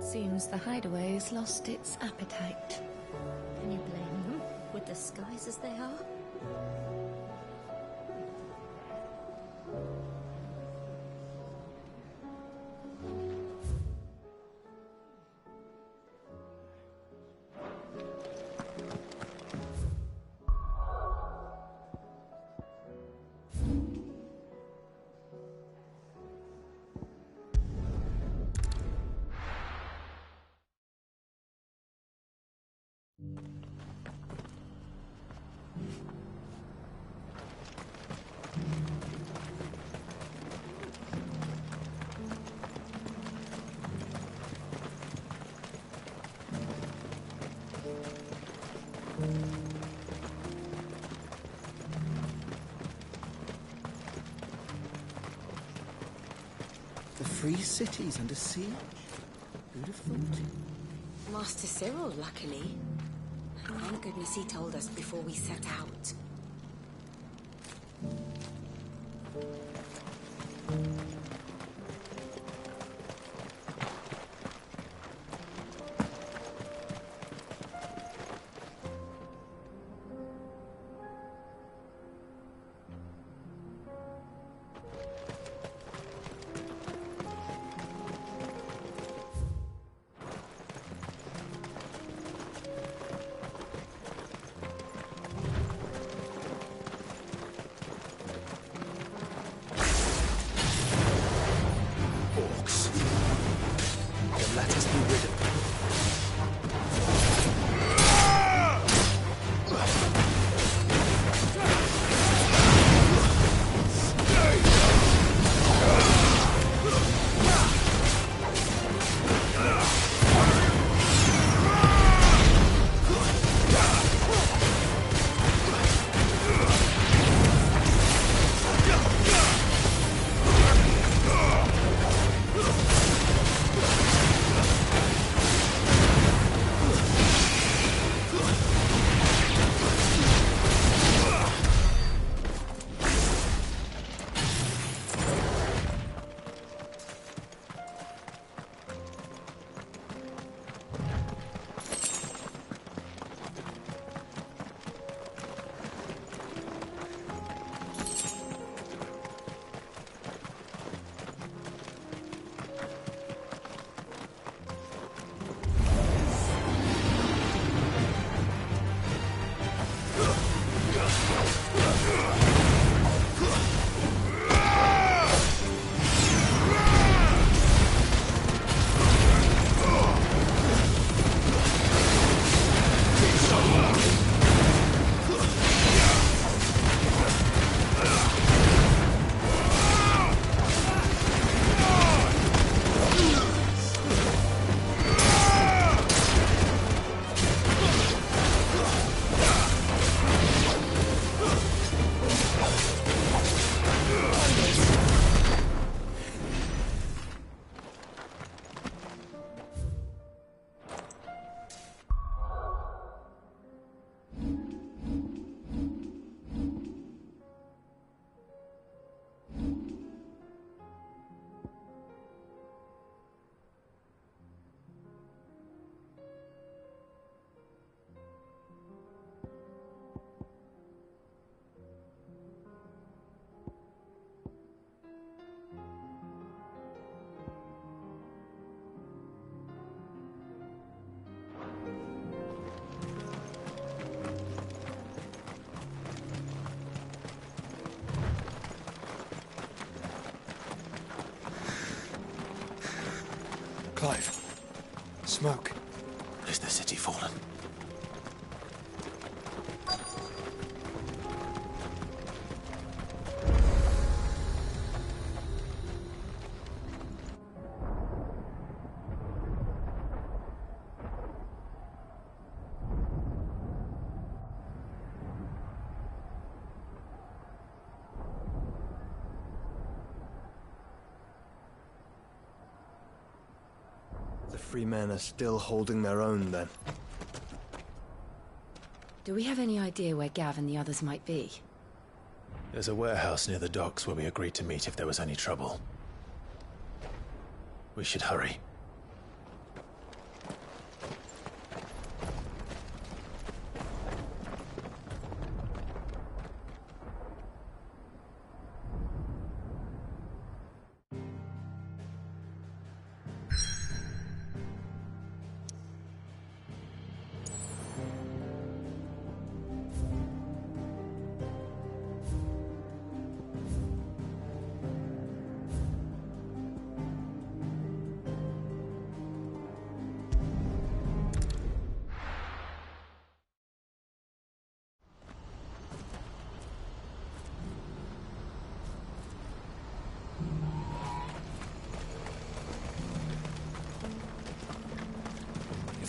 Seems the hideaway's lost its appetite. Can you blame them, with the skies as they are? The free city's under siege? Who'd have thought it? Master Cyril, luckily. Thank goodness he told us before we set out. Clive. Smoke. Is the city fallen? The free men are still holding their own, then. Do we have any idea where Gav and the others might be? There's a warehouse near the docks where we agreed to meet if there was any trouble. We should hurry.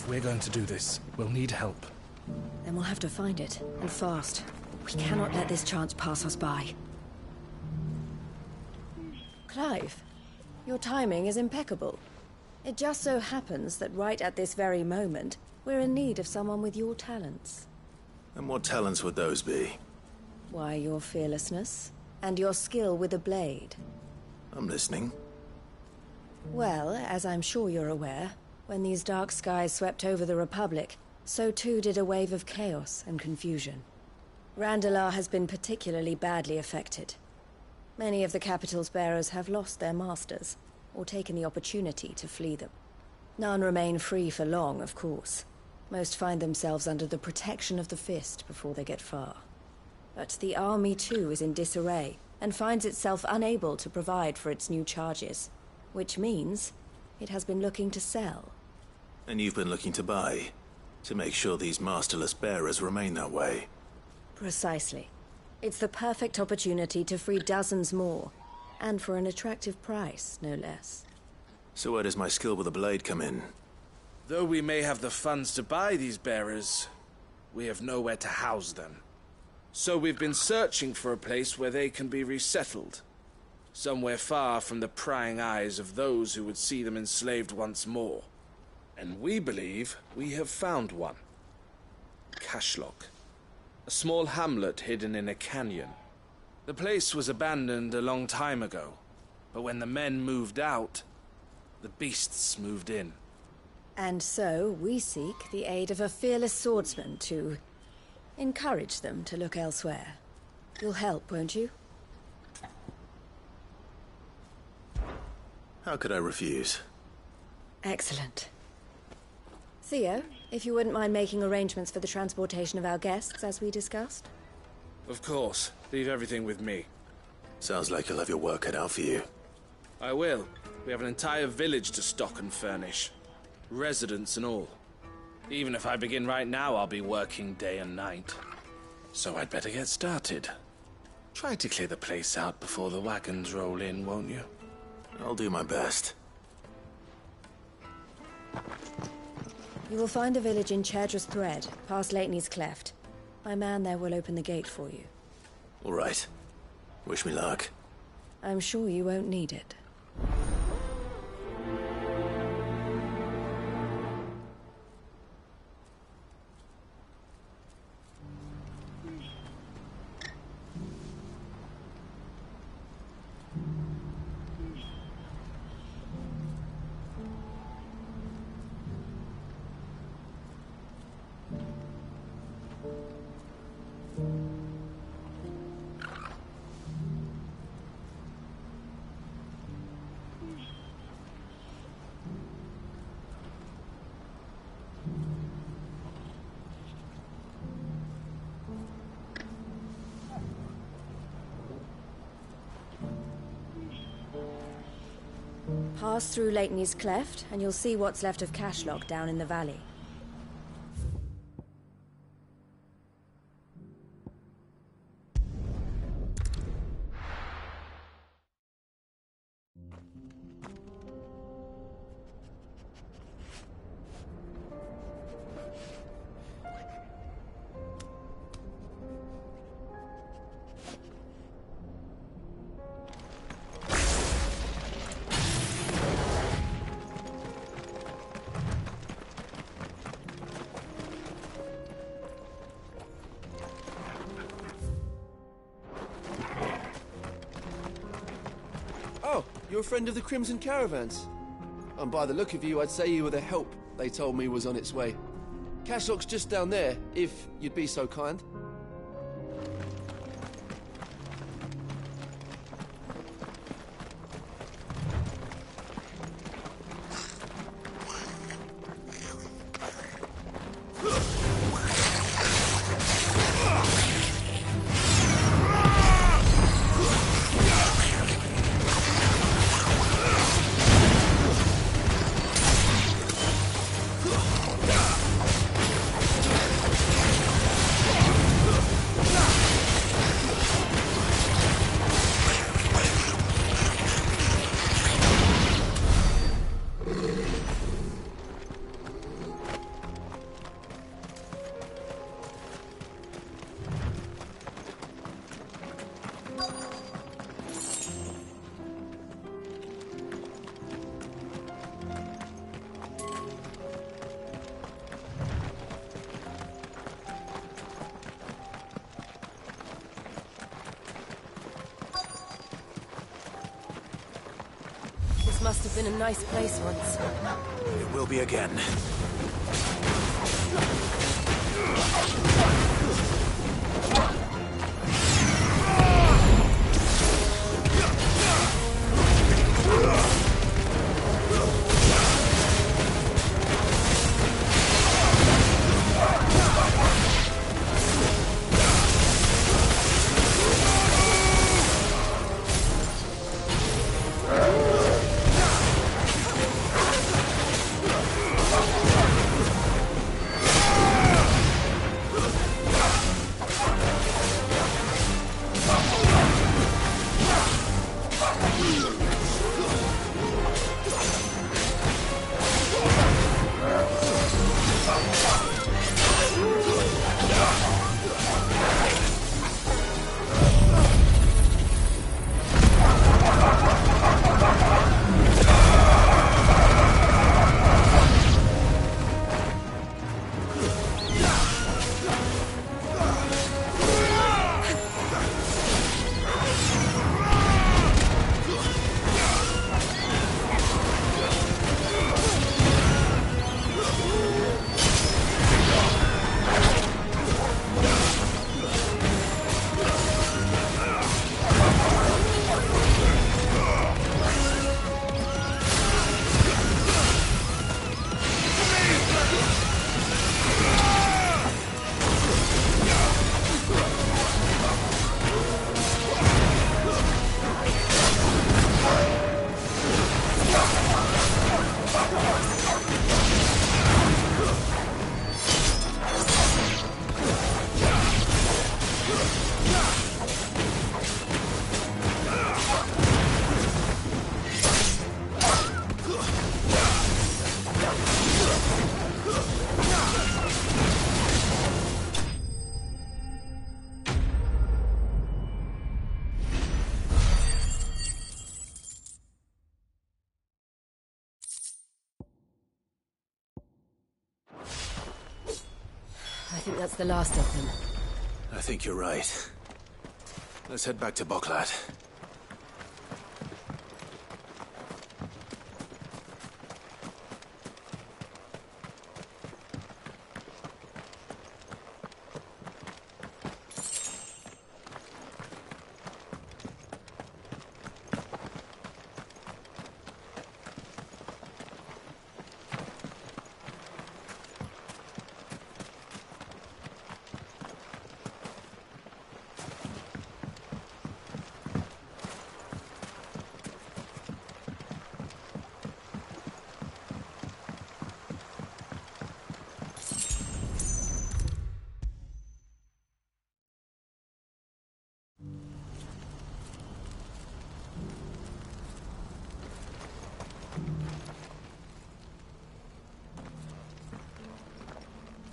If we're going to do this, we'll need help. Then we'll have to find it, and fast. We cannot let this chance pass us by. Clive, your timing is impeccable. It just so happens that right at this very moment, we're in need of someone with your talents. And what talents would those be? Why, your fearlessness, and your skill with a blade. I'm listening. Well, as I'm sure you're aware, when these dark skies swept over the Republic, so too did a wave of chaos and confusion. Randalar has been particularly badly affected. Many of the capital's bearers have lost their masters, or taken the opportunity to flee them. None remain free for long, of course. Most find themselves under the protection of the Fist before they get far. But the army too is in disarray, and finds itself unable to provide for its new charges. Which means it has been looking to sell. And you've been looking to buy, to make sure these masterless bearers remain that way. Precisely. It's the perfect opportunity to free dozens more, and for an attractive price, no less. So where does my skill with a blade come in? Though we may have the funds to buy these bearers, we have nowhere to house them. So we've been searching for a place where they can be resettled. Somewhere far from the prying eyes of those who would see them enslaved once more. And we believe we have found one. Cashlock. A small hamlet hidden in a canyon. The place was abandoned a long time ago, but when the men moved out, the beasts moved in. And so we seek the aid of a fearless swordsman to encourage them to look elsewhere. You'll help, won't you? How could I refuse? Excellent. Theo, if you wouldn't mind making arrangements for the transportation of our guests, as we discussed. Of course. Leave everything with me. Sounds like you'll have your work cut out for you. I will. We have an entire village to stock and furnish. Residents and all. Even if I begin right now, I'll be working day and night. So I'd better get started. Try to clear the place out before the wagons roll in, won't you? I'll do my best. You will find a village in Chedra's Thread, past Lateney's Cleft. My man there will open the gate for you. All right. Wish me luck. I'm sure you won't need it. Pass through Lateney's Cleft, and you'll see what's left of Cashlock down in the valley. Oh, you're a friend of the Crimson Caravans. And by the look of you, I'd say you were the help they told me was on its way. Cashlock's just down there, if you'd be so kind. must have been a nice place once. It will be again. I think that's the last of them. I think you're right. Let's head back to Boklat.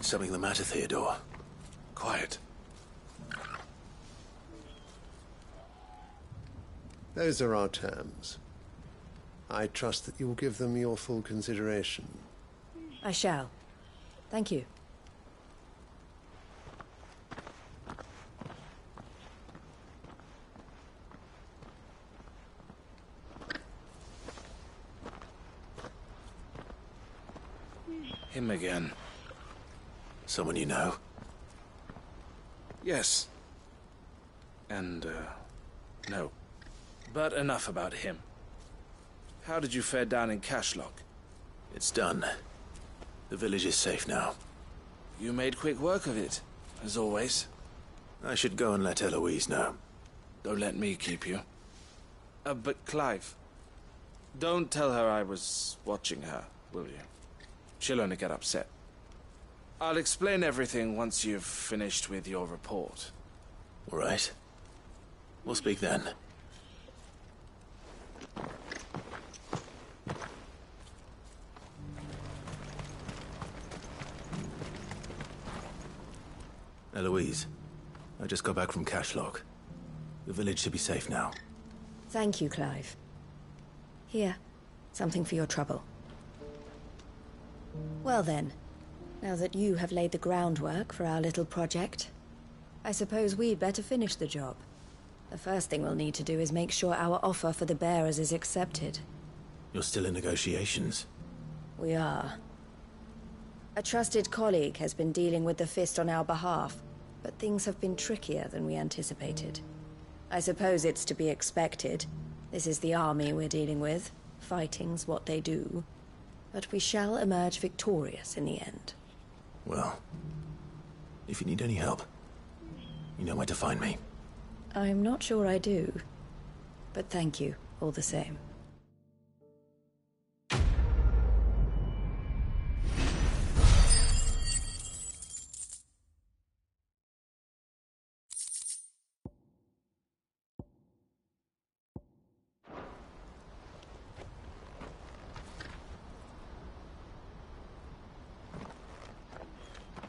Something the matter, Theodore? Quiet. Those are our terms. I trust that you will give them your full consideration. I shall. Thank you. Him again. Someone you know? Yes. And, no. But enough about him. How did you fare down in Cashlock? It's done. The village is safe now. You made quick work of it, as always. I should go and let Eloise know. Don't let me keep you. But Clive, don't tell her I was watching her, will you? She'll only get upset. I'll explain everything once you've finished with your report. All right. We'll speak then. Eloise, I just got back from Cashlock. The village should be safe now. Thank you, Clive. Here, something for your trouble. Well then, now that you have laid the groundwork for our little project, I suppose we'd better finish the job. The first thing we'll need to do is make sure our offer for the bearers is accepted. You're still in negotiations. We are. A trusted colleague has been dealing with the Fist on our behalf, but things have been trickier than we anticipated. I suppose it's to be expected. This is the army we're dealing with. Fighting's what they do. But we shall emerge victorious in the end. Well, if you need any help, you know where to find me. I'm not sure I do. But thank you, all the same.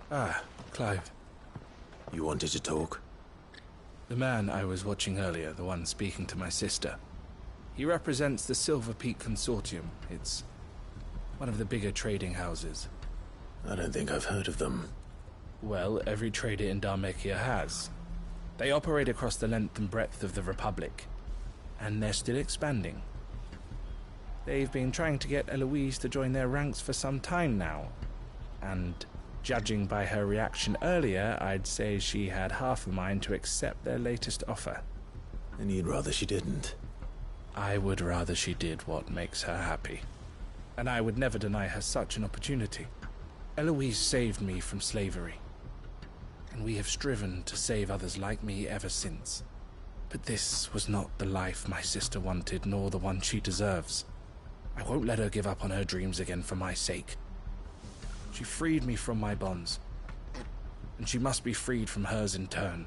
Ah, Clive. You wanted to talk? The man I was watching earlier, the one speaking to my sister. He represents the Silver Peak Consortium. It's one of the bigger trading houses. I don't think I've heard of them. Well, every trader in Dharmekia has. They operate across the length and breadth of the Republic, and they're still expanding. They've been trying to get Eloise to join their ranks for some time now, and judging by her reaction earlier, I'd say she had half a mind to accept their latest offer. And you'd rather she didn't? I would rather she did what makes her happy. And I would never deny her such an opportunity. Eloise saved me from slavery. And we have striven to save others like me ever since. But this was not the life my sister wanted, nor the one she deserves. I won't let her give up on her dreams again for my sake. She freed me from my bonds, and she must be freed from hers in turn.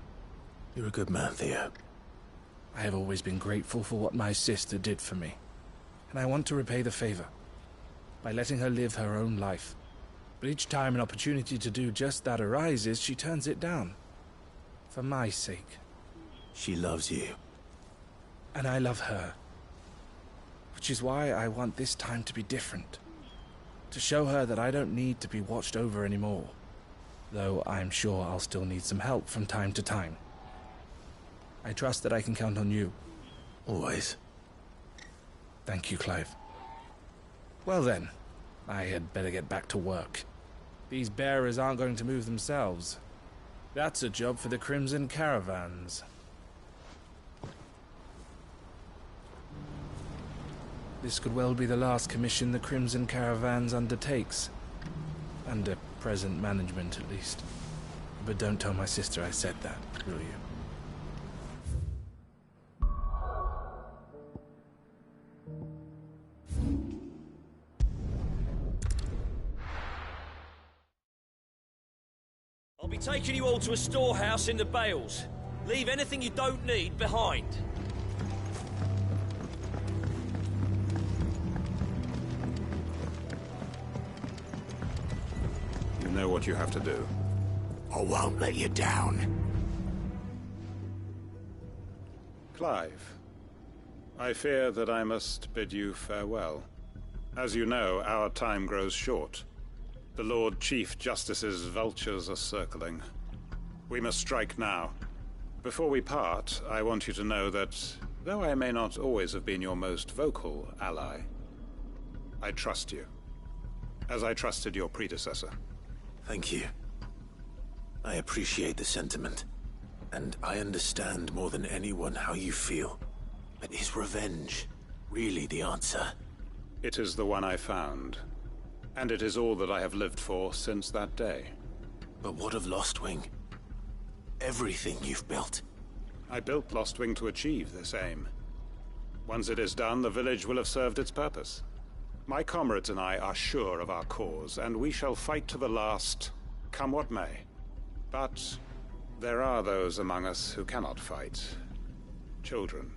You're a good man, Theo. I have always been grateful for what my sister did for me, and I want to repay the favor by letting her live her own life. But each time an opportunity to do just that arises, she turns it down. For my sake. She loves you. And I love her. Which is why I want this time to be different. To show her that I don't need to be watched over anymore. Though I'm sure I'll still need some help from time to time. I trust that I can count on you. Always. Thank you, Clive. Well then, I had better get back to work. These bearers aren't going to move themselves. That's a job for the Crimson Caravans. This could well be the last commission the Crimson Caravans undertakes. Under present management, at least. But don't tell my sister I said that, will you? I'll be taking you all to a storehouse in the Bales. Leave anything you don't need behind. You know what you have to do. I won't let you down. Clive, I fear that I must bid you farewell. As you know, our time grows short. The Lord Chief Justice's vultures are circling. We must strike now. Before we part, I want you to know that, though I may not always have been your most vocal ally, I trust you, as I trusted your predecessor. Thank you. I appreciate the sentiment, and I understand more than anyone how you feel. But is revenge really the answer? It is the one I found, and it is all that I have lived for since that day. But what of Lostwing? Everything you've built. I built Lostwing to achieve this aim. Once it is done, the village will have served its purpose. My comrades and I are sure of our cause, and we shall fight to the last, come what may. But there are those among us who cannot fight. Children,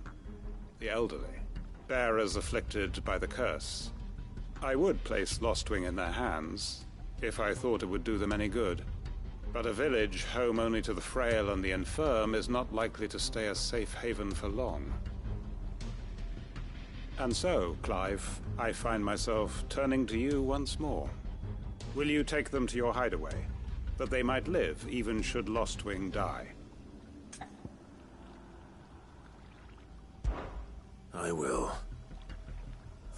the elderly, bearers afflicted by the curse. I would place Lostwing in their hands, if I thought it would do them any good. But a village home only to the frail and the infirm is not likely to stay a safe haven for long. And so, Clive, I find myself turning to you once more. Will you take them to your hideaway, that they might live even should Lostwing die? I will.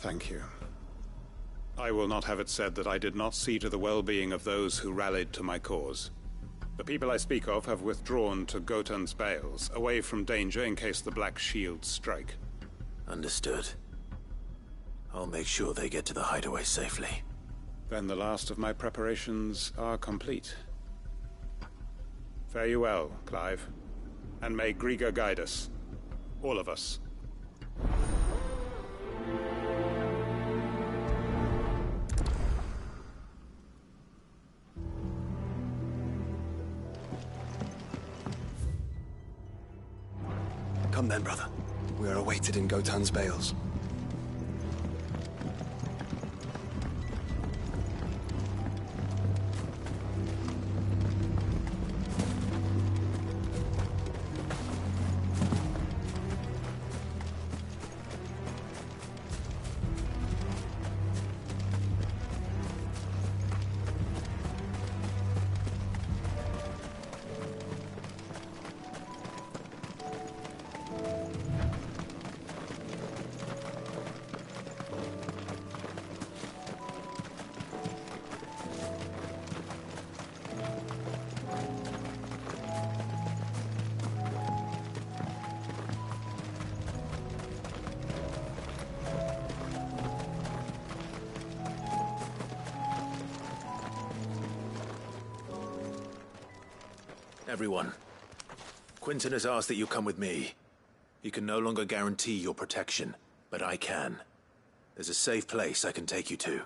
Thank you. I will not have it said that I did not see to the well-being of those who rallied to my cause. The people I speak of have withdrawn to Gotan's Bales, away from danger in case the Black Shields strike. Understood. I'll make sure they get to the hideaway safely. Then the last of my preparations are complete. Fare you well, Clive. And may Griga guide us. All of us. Come then, brother. We are awaited in Gotan's Bales. Everyone, Quinton has asked that you come with me. He can no longer guarantee your protection, but I can. There's a safe place I can take you to.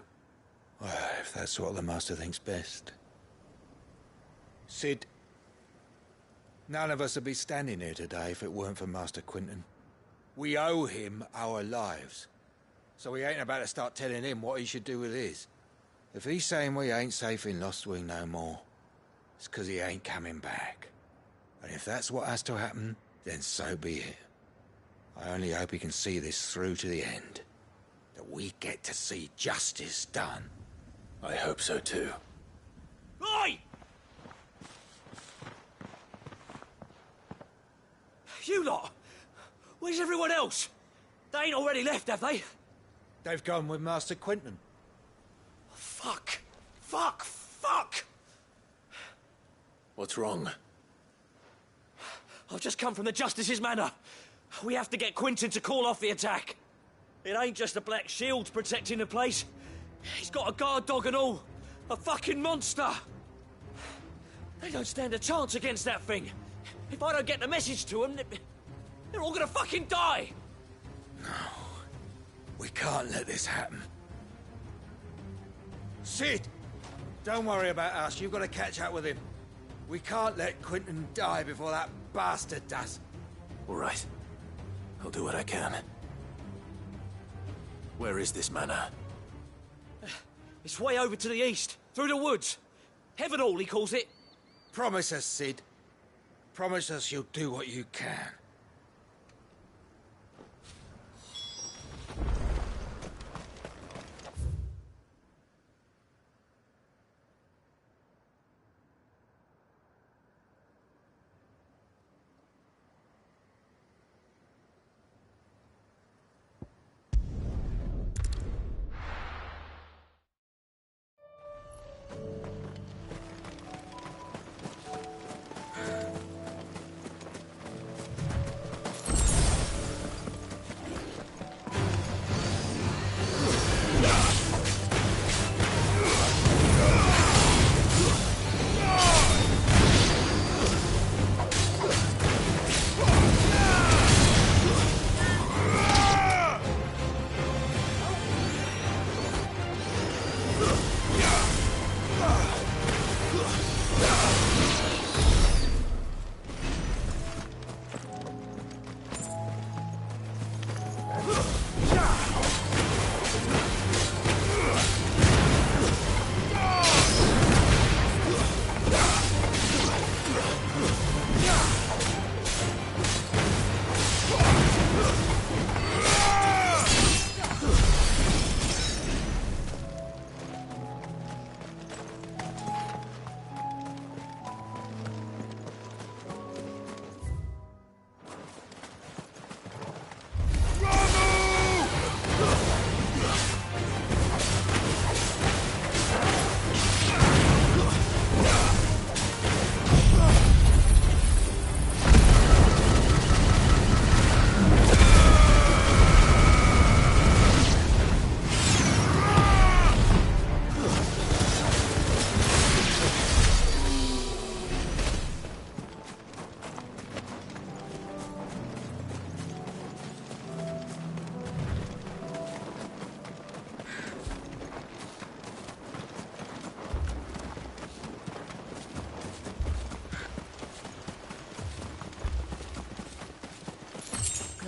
Well, if that's what the Master thinks best. Sid, none of us would be standing here today if it weren't for Master Quinton. We owe him our lives. So we ain't about to start telling him what he should do with his. If he's saying we ain't safe in Lost Wing no more, it's 'cause he ain't coming back. And if that's what has to happen, then so be it. I only hope he can see this through to the end. That we get to see justice done. I hope so too. Oi! You lot! Where's everyone else? They ain't already left, have they? They've gone with Master Quinton. Fuck! Fuck! Fuck! What's wrong? I've just come from the Justice's Manor. We have to get Quinton to call off the attack. It ain't just the Black Shields protecting the place. He's got a guard dog and all. A fucking monster. They don't stand a chance against that thing. If I don't get the message to them, they're all gonna fucking die. No. We can't let this happen. Sid! Don't worry about us. You've got to catch up with him. We can't let Quinton die before that bastard does. All right. I'll do what I can. Where is this manor? It's way over to the east, through the woods. Heavenhall, he calls it. Promise us, Sid. Promise us you'll do what you can.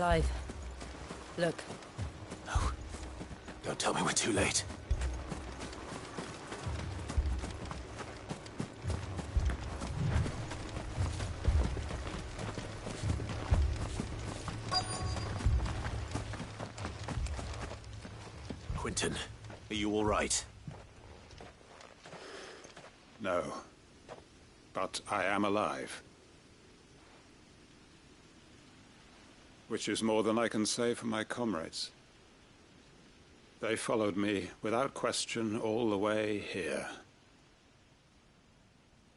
Clive. Look. No. Don't tell me we're too late. Quentin, are you all right? No. But I am alive. Which is more than I can say for my comrades. They followed me without question all the way here.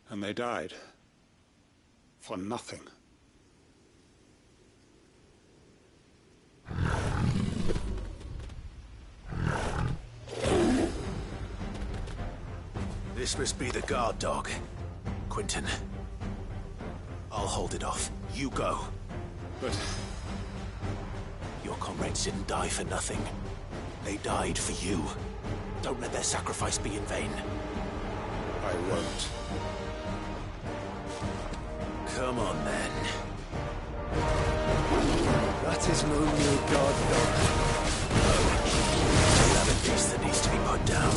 And they died. For nothing. This must be the guard dog. Quentin. I'll hold it off. You go. But... your comrades didn't die for nothing. They died for you. Don't let their sacrifice be in vain. I won't. Come on, then. That is no mere guard dog. No. You have a beast that needs to be put down.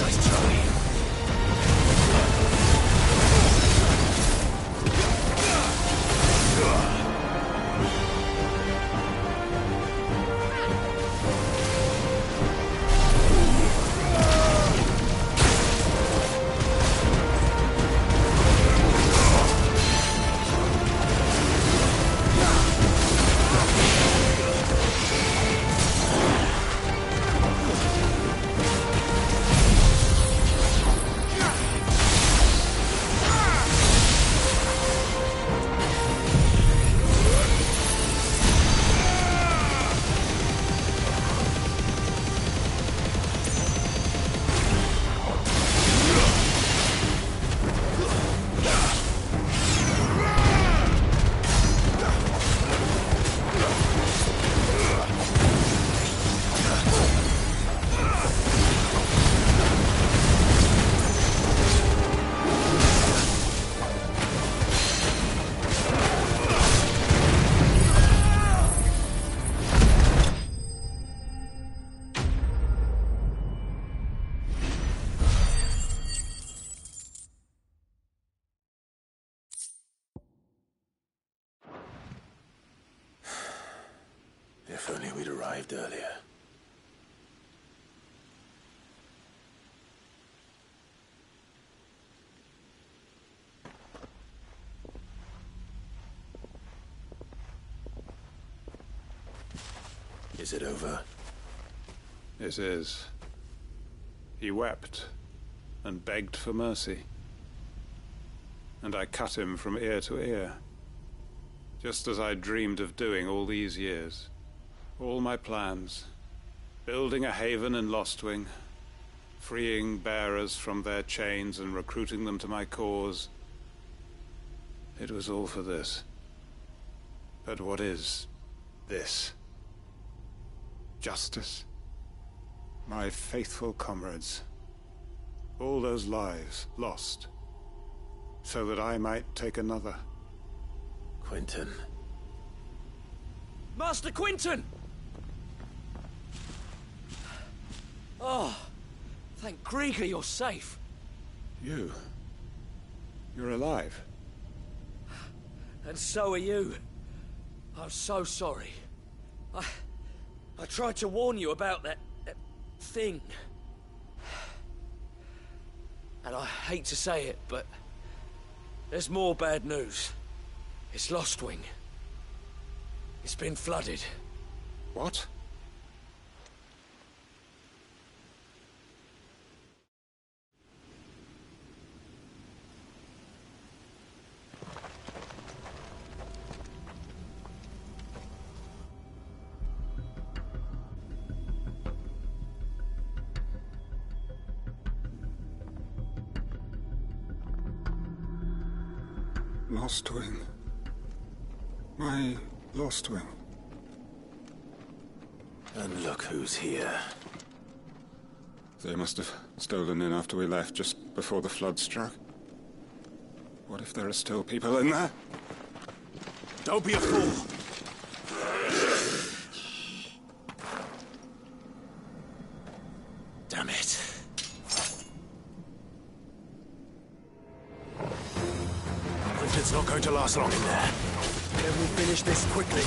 Nice try. If only we'd arrived earlier. Is it over? It is. He wept and begged for mercy. And I cut him from ear to ear, just as I dreamed of doing all these years. All my plans, building a haven in Lostwing, freeing bearers from their chains and recruiting them to my cause. It was all for this. But what is this? Justice? My faithful comrades. All those lives lost, so that I might take another. Quentin. Master Quentin! Oh, thank Grieger you're safe. You're alive. And so are you. I'm so sorry. I tried to warn you about that thing. And I hate to say it, but there's more bad news. It's Lostwing. It's been flooded. What? Lostwing. My Lostwing. And look who's here. They must have stolen in after we left, just before the flood struck. What if there are still people in there? Don't be a fool! Damn it. Quinton's not going to last long in there. Then we finish this quickly.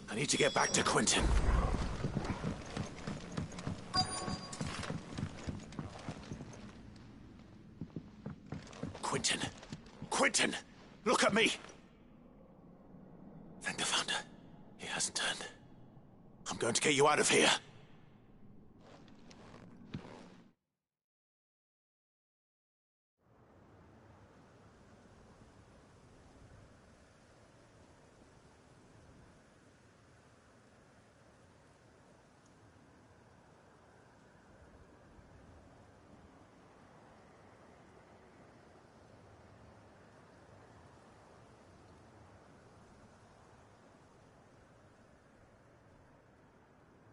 I need to get back to Quinton. Quinton! Quinton! Look at me! Thank the Founder. He hasn't turned. I'm going to get you out of here.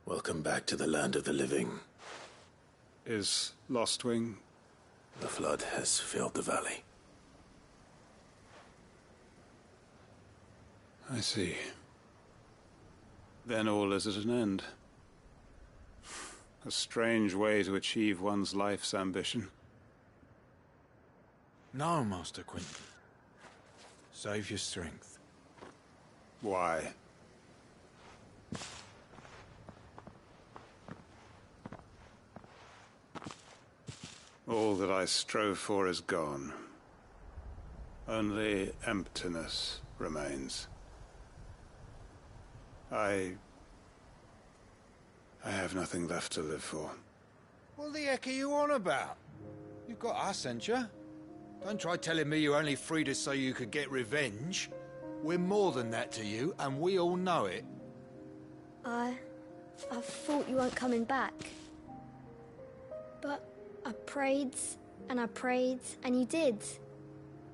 Welcome back to the land of the living. Is Lostwing? The flood has filled the valley. I see. Then all is at an end. A strange way to achieve one's life's ambition. No, Master Quinton. Save your strength. Why? All that I strove for is gone. Only emptiness remains. I have nothing left to live for. What the heck are you on about? You've got us, ain't you? Don't try telling me you're only free to so you could get revenge. We're more than that to you, and we all know it. I thought you weren't coming back. But I prayed, and you did.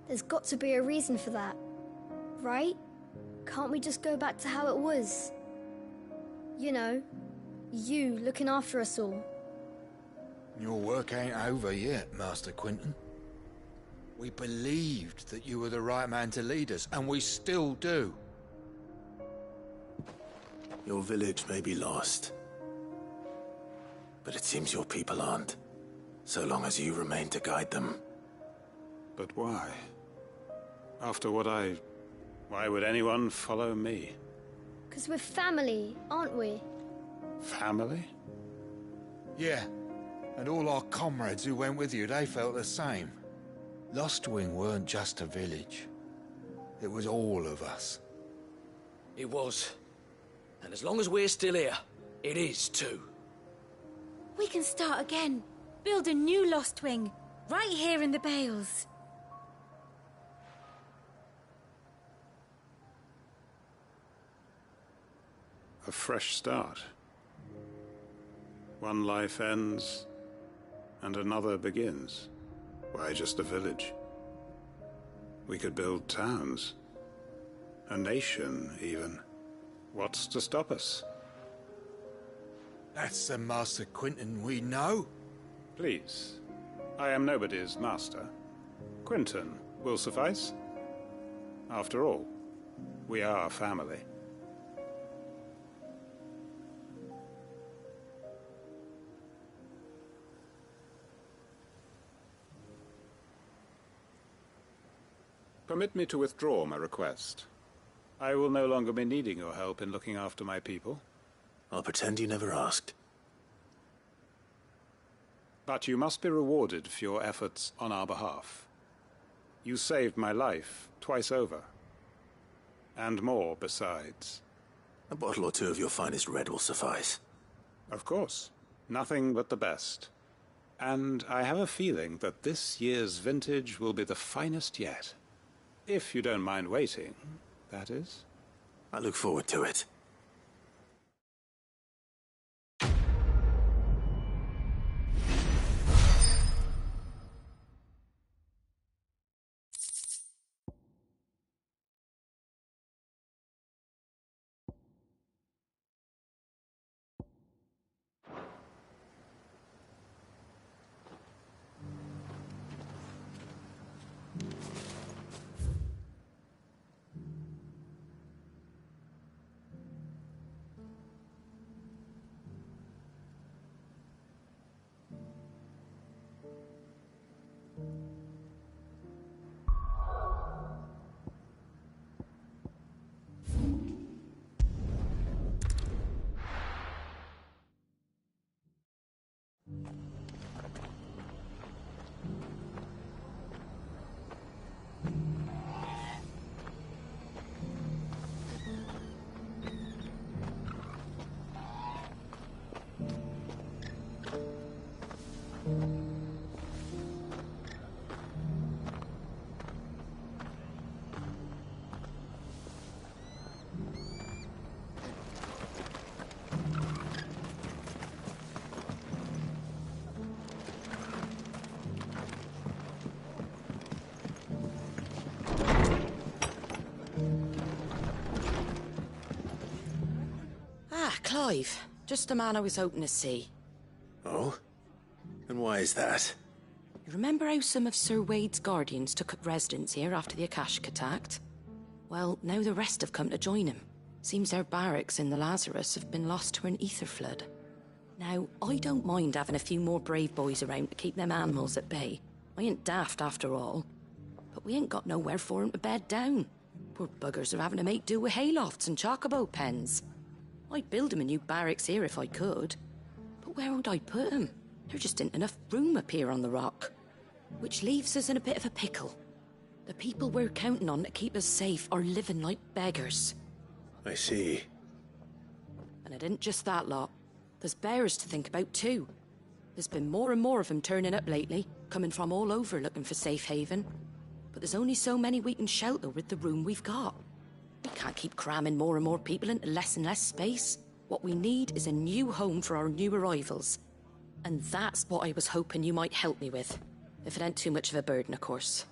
There's got to be a reason for that, right? Can't we just go back to how it was? You know, you looking after us all. Your work ain't over yet, Master Quinton. We believed that you were the right man to lead us, and we still do. Your village may be lost, but it seems your people aren't, so long as you remain to guide them. But why? After what why would anyone follow me? 'Cause we're family, aren't we? Family? Yeah, and all our comrades who went with you, they felt the same. Lostwing weren't just a village. It was all of us. It was. And as long as we're still here, it is too. We can start again. Build a new Lostwing. Right here in the Bales. A fresh start. One life ends, and another begins. Why just a village? We could build towns. A nation, even. What's to stop us? That's the Master Quinton we know. Please. I am nobody's master. Quinton will suffice. After all, we are family. Permit me to withdraw my request. I will no longer be needing your help in looking after my people. I'll pretend you never asked. But you must be rewarded for your efforts on our behalf. You saved my life twice over. And more besides. A bottle or two of your finest red will suffice. Of course. Nothing but the best. And I have a feeling that this year's vintage will be the finest yet. If you don't mind waiting, that is. I look forward to it. Clive, just the man I was hoping to see. Oh? And why is that? You remember how some of Sir Wade's guardians took up residence here after the Akashic attacked? Well, now the rest have come to join him. Seems their barracks in the Lazarus have been lost to an ether flood. Now, I don't mind having a few more brave boys around to keep them animals at bay. I ain't daft after all. But we ain't got nowhere for 'em to bed down. Poor buggers are having to make do with haylofts and chocobo pens. I'd build 'em a new barracks here if I could. But where would I put 'em? There just ain't enough room up here on the rock. Which leaves us in a bit of a pickle. The people we're counting on to keep us safe are living like beggars. I see. And it ain't just that lot. There's bears to think about too. There's been more and more of them turning up lately, coming from all over looking for safe haven. But there's only so many we can shelter with the room we've got. We can't keep cramming more and more people into less and less space. What we need is a new home for our new arrivals. And that's what I was hoping you might help me with. If it ain't too much of a burden, of course.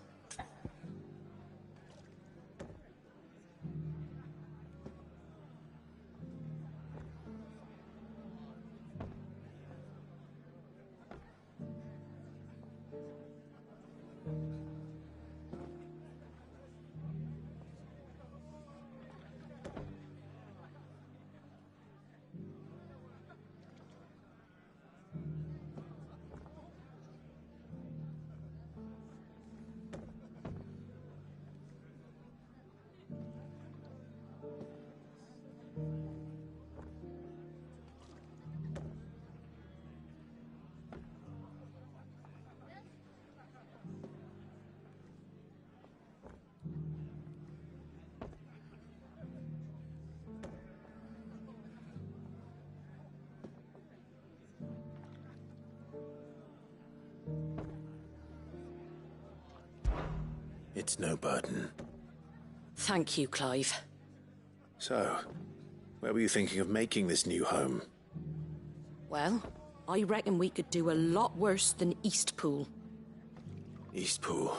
It's no burden. Thank you, Clive. So, where were you thinking of making this new home? Well, I reckon we could do a lot worse than Eastpool. Eastpool.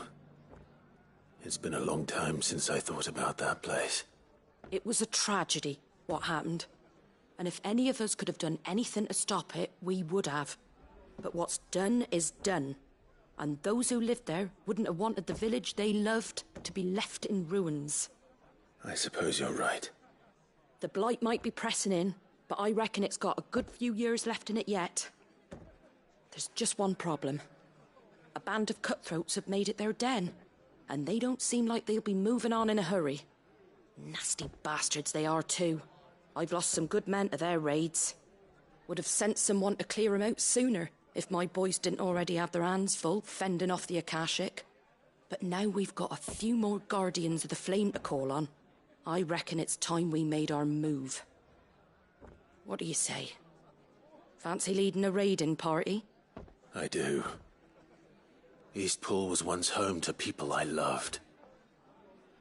It's been a long time since I thought about that place. It was a tragedy, what happened. And if any of us could have done anything to stop it, we would have. But what's done is done. And those who lived there wouldn't have wanted the village they loved to be left in ruins. I suppose you're right. The blight might be pressing in, but I reckon it's got a good few years left in it yet. There's just one problem. A band of cutthroats have made it their den, and they don't seem like they'll be moving on in a hurry. Nasty bastards they are too. I've lost some good men to their raids. Would have sent someone to clear 'em out sooner, if my boys didn't already have their hands full fending off the Akashic. But now we've got a few more Guardians of the Flame to call on. I reckon it's time we made our move. What do you say? Fancy leading a raiding party? I do. Eastpool was once home to people I loved.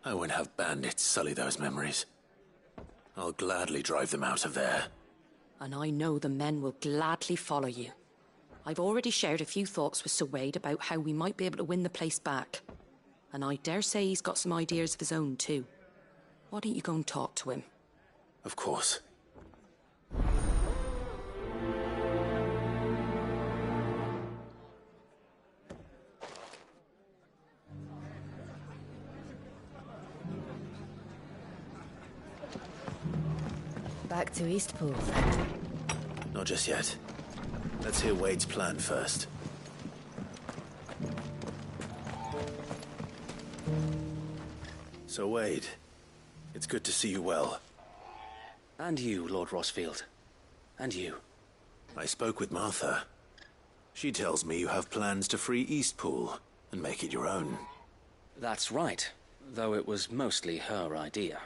I won't have bandits sully those memories. I'll gladly drive them out of there. And I know the men will gladly follow you. I've already shared a few thoughts with Sir Wade about how we might be able to win the place back. And I dare say he's got some ideas of his own too. Why don't you go and talk to him? Of course. Back to Eastpool. Not just yet. Let's hear Wade's plan first. So Wade, it's good to see you well. And you, Lord Rossfield. And you. I spoke with Martha. She tells me you have plans to free Eastpool and make it your own. That's right, though it was mostly her idea.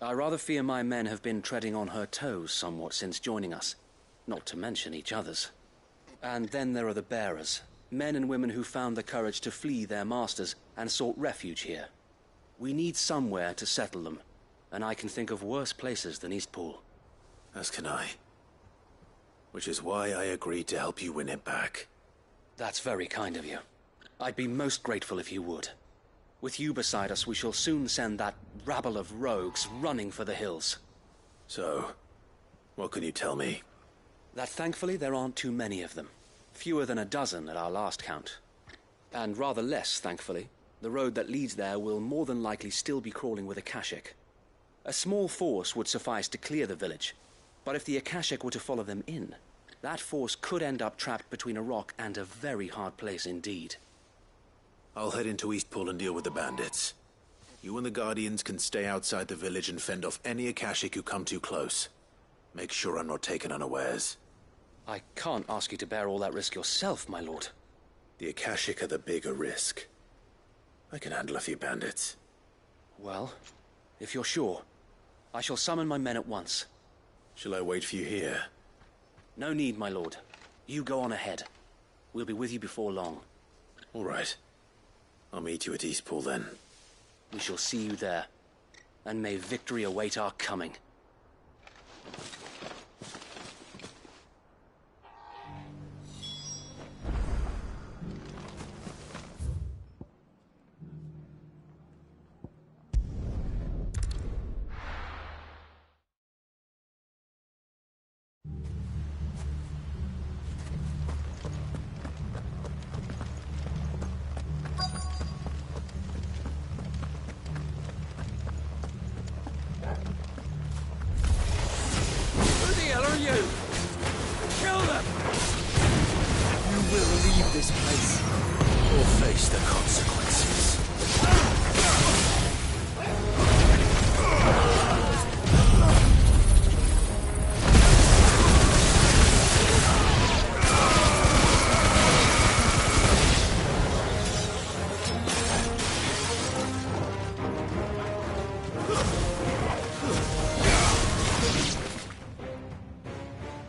I rather fear my men have been treading on her toes somewhat since joining us, not to mention each other's. And then there are the bearers, men and women who found the courage to flee their masters and sought refuge here. We need somewhere to settle them, and I can think of worse places than Eastpool. As can I. Which is why I agreed to help you win it back. That's very kind of you. I'd be most grateful if you would. With you beside us, we shall soon send that rabble of rogues running for the hills. So, what can you tell me? That thankfully there aren't too many of them. Fewer than a dozen at our last count. And rather less, thankfully. The road that leads there will more than likely still be crawling with Akashic. A small force would suffice to clear the village, but if the Akashic were to follow them in, that force could end up trapped between a rock and a very hard place indeed. I'll head into Eastpool and deal with the bandits. You and the Guardians can stay outside the village and fend off any Akashic who come too close. Make sure I'm not taken unawares. I can't ask you to bear all that risk yourself, my lord. The Akashic are the bigger risk. I can handle a few bandits. Well, if you're sure, I shall summon my men at once. Shall I wait for you here? No need, my lord. You go on ahead. We'll be with you before long. All right. I'll meet you at Eastpool then. We shall see you there. And may victory await our coming.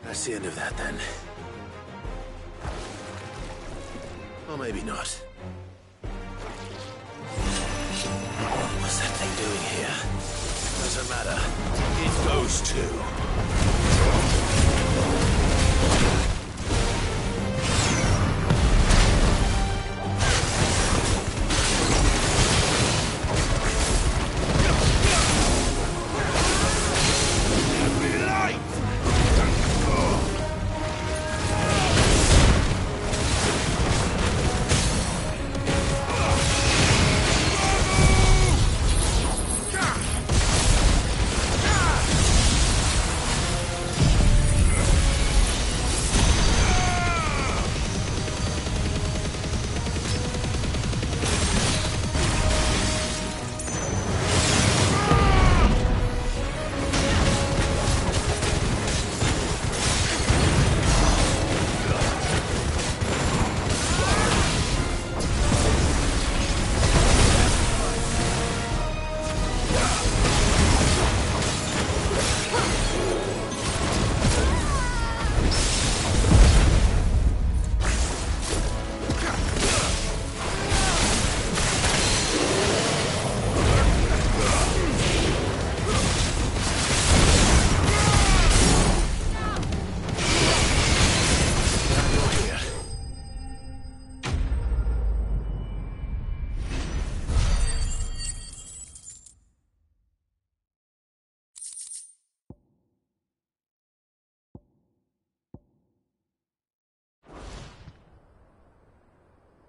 That's the end of that, then. Or maybe not. I'm doing here. Doesn't matter. It goes to...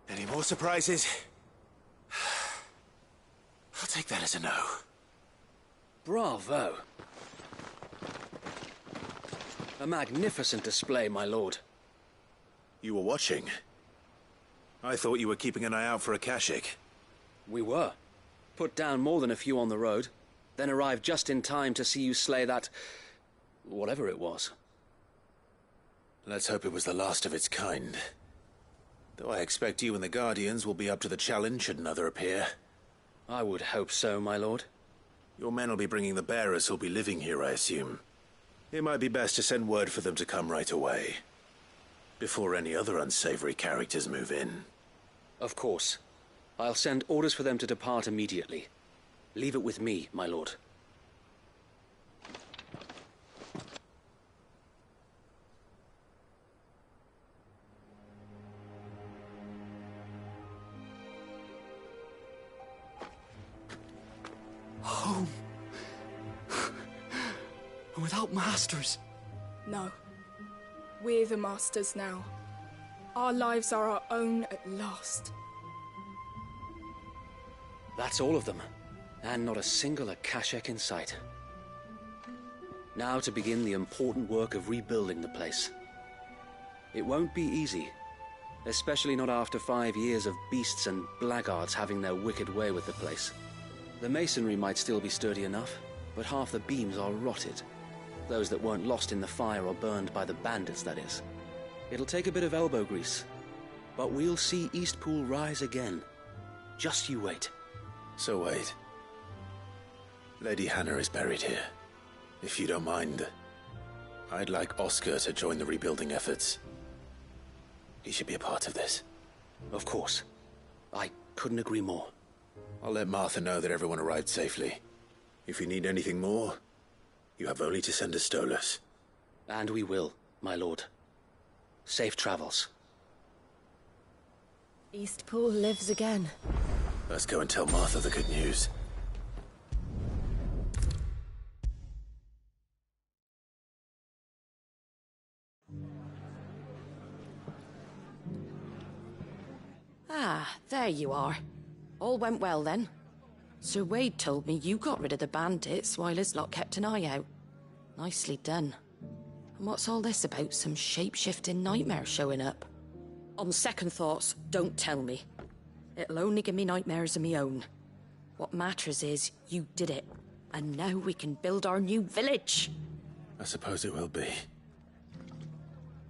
Any more surprises? I'll take that as a no. Bravo. A magnificent display, my lord. You were watching? I thought you were keeping an eye out for a Kashik. We were. Put down more than a few on the road, then arrived just in time to see you slay that... whatever it was. Let's hope it was the last of its kind. Though I expect you and the Guardians will be up to the challenge should another appear. I would hope so, my lord. Your men will be bringing the bearers who'll be living here, I assume. It might be best to send word for them to come right away, before any other unsavory characters move in. Of course. I'll send orders for them to depart immediately. Leave it with me, my lord. Home. Without masters. No. We're the masters now. Our lives are our own at last. That's all of them. And not a single Akashek in sight. Now to begin the important work of rebuilding the place. It won't be easy. Especially not after 5 years of beasts and blackguards having their wicked way with the place. The masonry might still be sturdy enough, but half the beams are rotted. Those that weren't lost in the fire or burned by the bandits, that is. It'll take a bit of elbow grease, but we'll see Eastpool rise again. Just you wait. So wait. Lady Hannah is buried here. If you don't mind, I'd like Oscar to join the rebuilding efforts. He should be a part of this. Of course. I couldn't agree more. I'll let Martha know that everyone arrived safely. If you need anything more, you have only to send a Stolas. And we will, my lord. Safe travels. Eastpool lives again. Let's go and tell Martha the good news. Ah, there you are. All went well then. Sir Wade told me you got rid of the bandits while his lot kept an eye out. Nicely done. And what's all this about some shape-shifting nightmare showing up? On second thoughts, don't tell me. It'll only give me nightmares of me own. What matters is you did it. And now we can build our new village. I suppose it will be.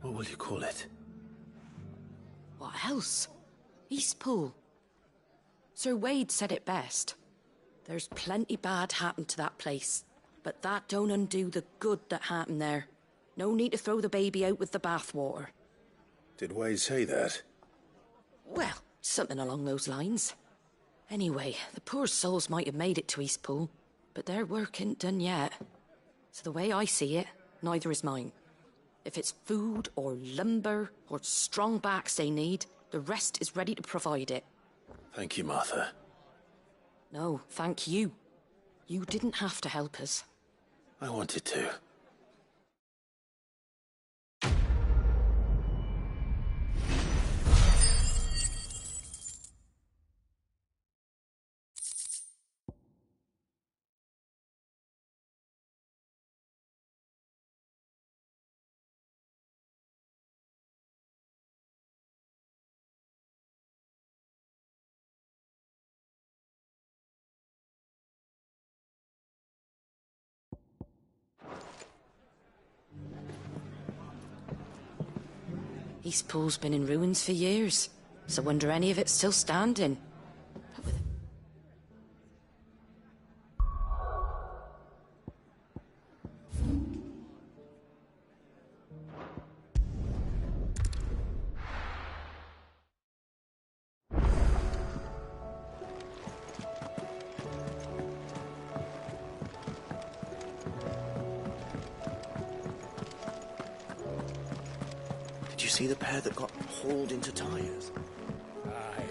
What will you call it? What else? Eastpool. Sir Wade said it best. There's plenty bad happened to that place, but that don't undo the good that happened there. No need to throw the baby out with the bathwater. Did Wade say that? Well, something along those lines. Anyway, the poor souls might have made it to Eastpool, but their work ain't done yet. So the way I see it, neither is mine. If it's food or lumber or strong backs they need, the rest is ready to provide it. Thank you, Martha. No, thank you. You didn't have to help us. I wanted to. Eastpool's been in ruins for years, so wonder any of it's still standing. Did you see the pair that got hauled into tires? Aye,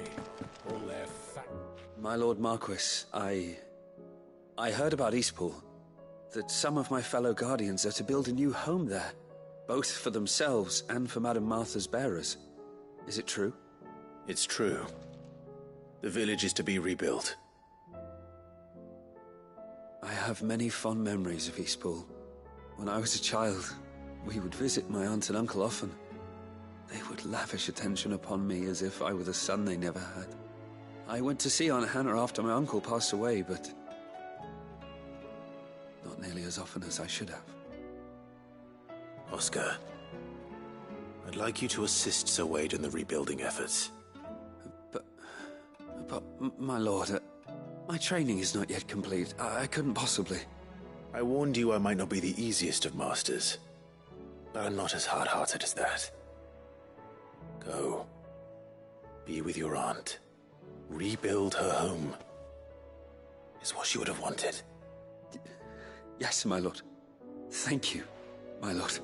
all their fat... My Lord Marquis, I heard about Eastpool. That some of my fellow Guardians are to build a new home there, both for themselves and for Madame Martha's bearers. Is it true? It's true. The village is to be rebuilt. I have many fond memories of Eastpool. When I was a child, we would visit my aunt and uncle often. They would lavish attention upon me as if I were the son they never had. I went to see Aunt Hannah after my uncle passed away, but not nearly as often as I should have. Oscar, I'd like you to assist Sir Wade in the rebuilding efforts. But my lord, my training is not yet complete. I couldn't possibly. I warned you I might not be the easiest of masters, but I'm not as hard-hearted as that. Go. Be with your aunt. Rebuild her home. Is what she would have wanted. Yes, my lord. Thank you, my lord.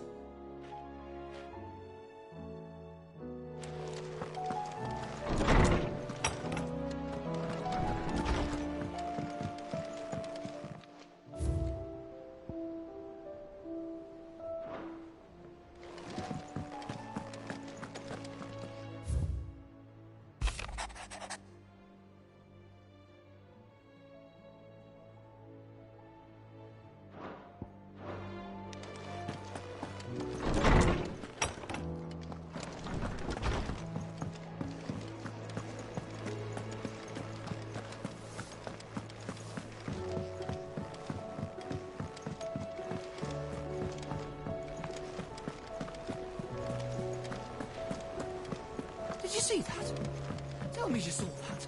Did you see that? Tell me you saw that.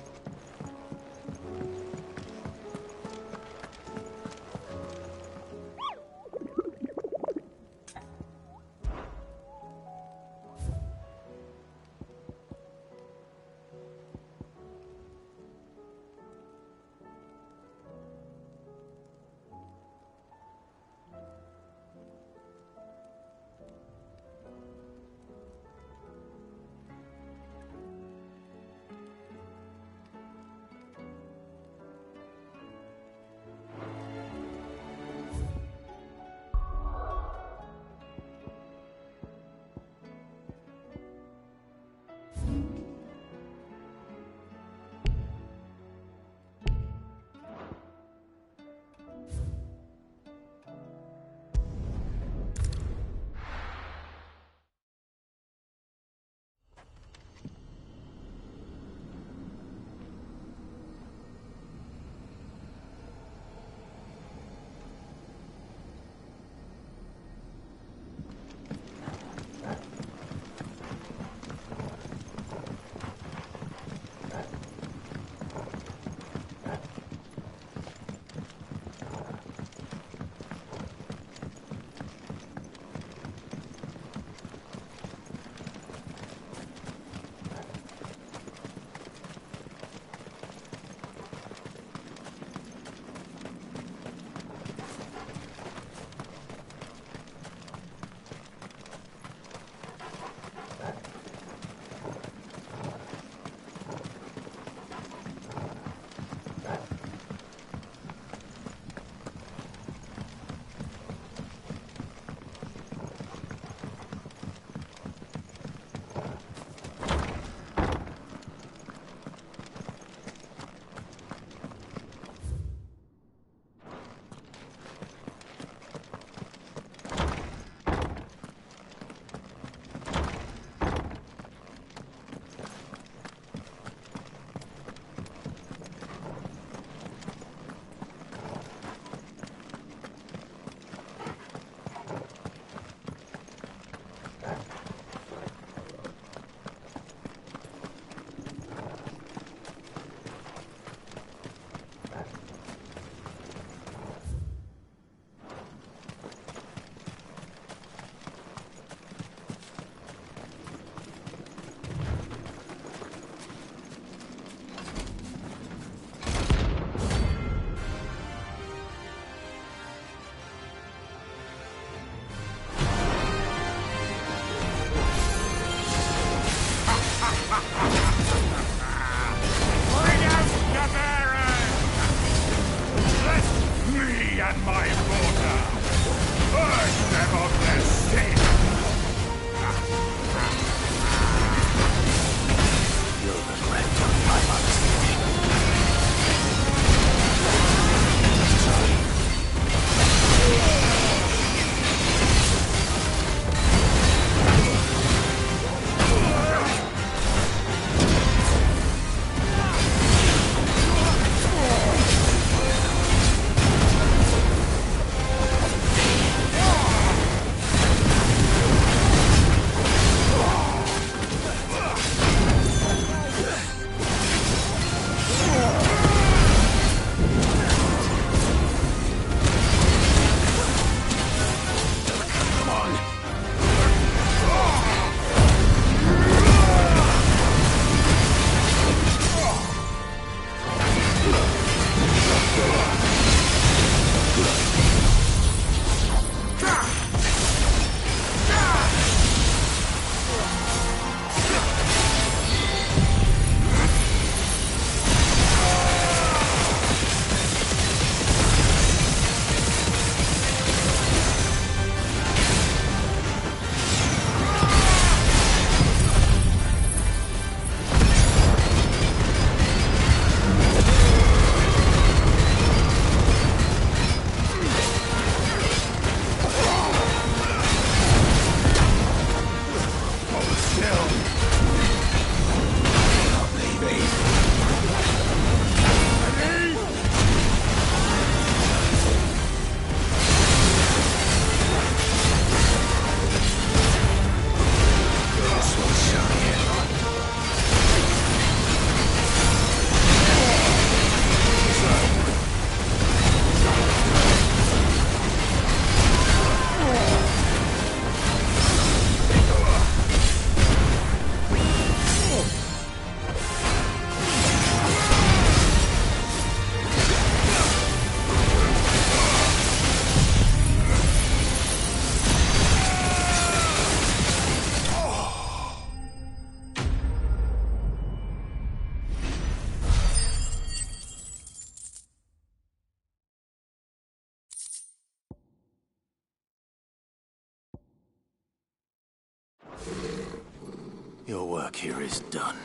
Your work here is done.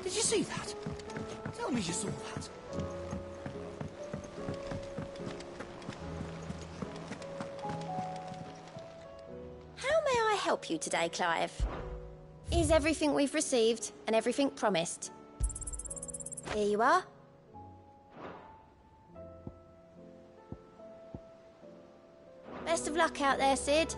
Did you see that? Tell me you saw that. How may I help you today, Clive? Is everything we've received and everything promised? Here you are. Best of luck out there, Sid.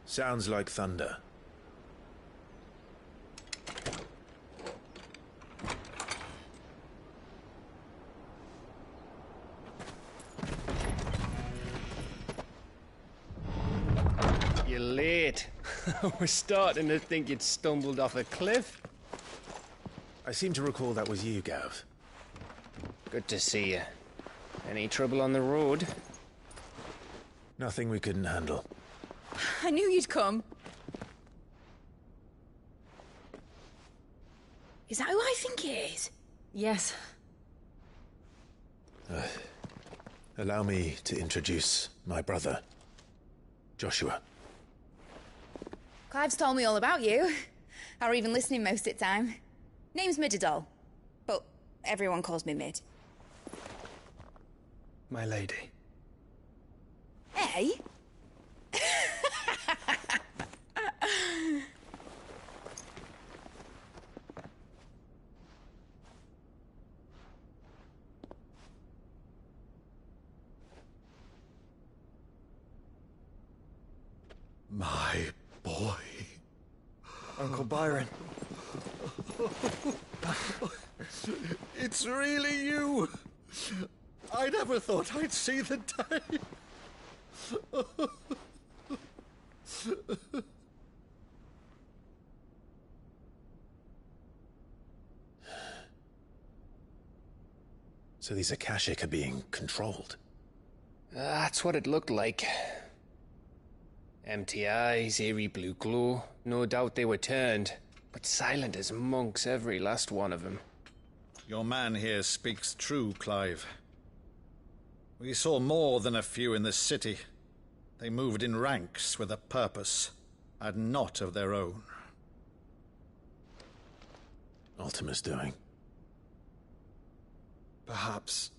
Sounds like thunder. You're late. We're starting to think you'd stumbled off a cliff. I seem to recall that was you, Gav. Good to see you. Any trouble on the road? Nothing we couldn't handle. I knew you'd come. Is that who I think it is? Yes. Allow me to introduce my brother, Joshua. Clive's told me all about you. Or even listening most of the time. Name's Midadol, but everyone calls me Mid. My lady. Hey? Byron. It's really you! I never thought I'd see the day. So these Akashic are being controlled? That's what it looked like. Empty eyes, eerie blue glow. No doubt they were turned, but silent as monks, every last one of them. Your man here speaks true, Clive. We saw more than a few in this city. They moved in ranks with a purpose, and not of their own. Ultima's doing. Perhaps.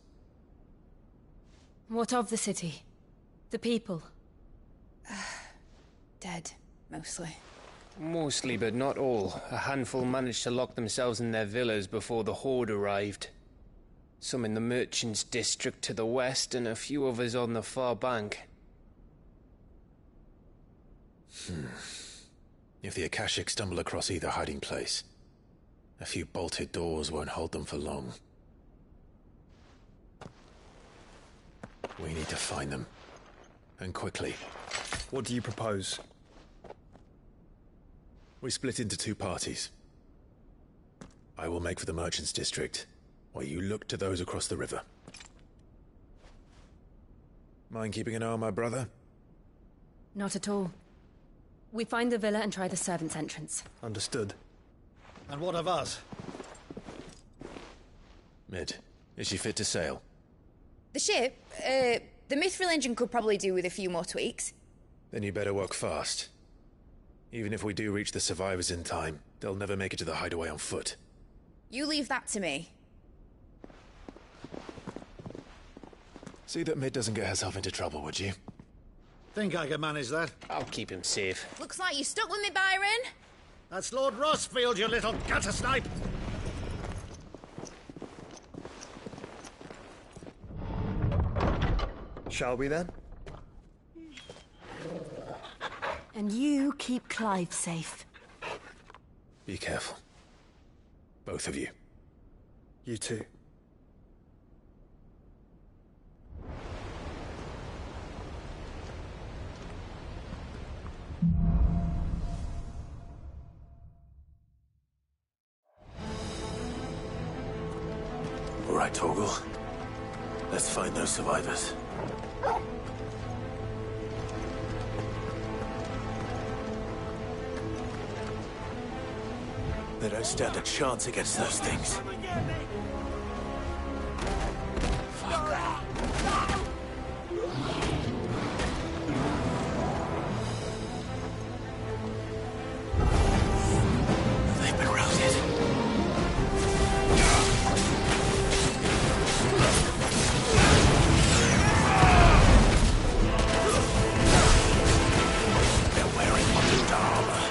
What of the city? The people? Dead, mostly. Mostly, but not all. A handful managed to lock themselves in their villas before the Horde arrived. Some in the Merchants' District to the west, and a few others on the far bank. If the Akashic stumble across either hiding place, a few bolted doors won't hold them for long. We need to find them. And quickly. What do you propose? We split into two parties. I will make for the Merchants' District, while you look to those across the river. Mind keeping an eye on my brother? Not at all. We find the villa and try the servants' entrance. Understood. And what of us? Mid, is she fit to sail? The ship, the Mithril engine could probably do with a few more tweaks. Then you better work fast. Even if we do reach the survivors in time, they'll never make it to the hideaway on foot. You leave that to me. See that Mid doesn't get herself into trouble, would you? Think I can manage that? I'll keep him safe. Looks like you stuck with me, Byron. That's Lord Rossfield, you little gutter snipe! Shall we then? And you keep Clive safe. Be careful. Both of you. You too. All right, Torgal. Let's find those survivors. They don't stand a chance against those things. They've been routed. They're wearing modern armor.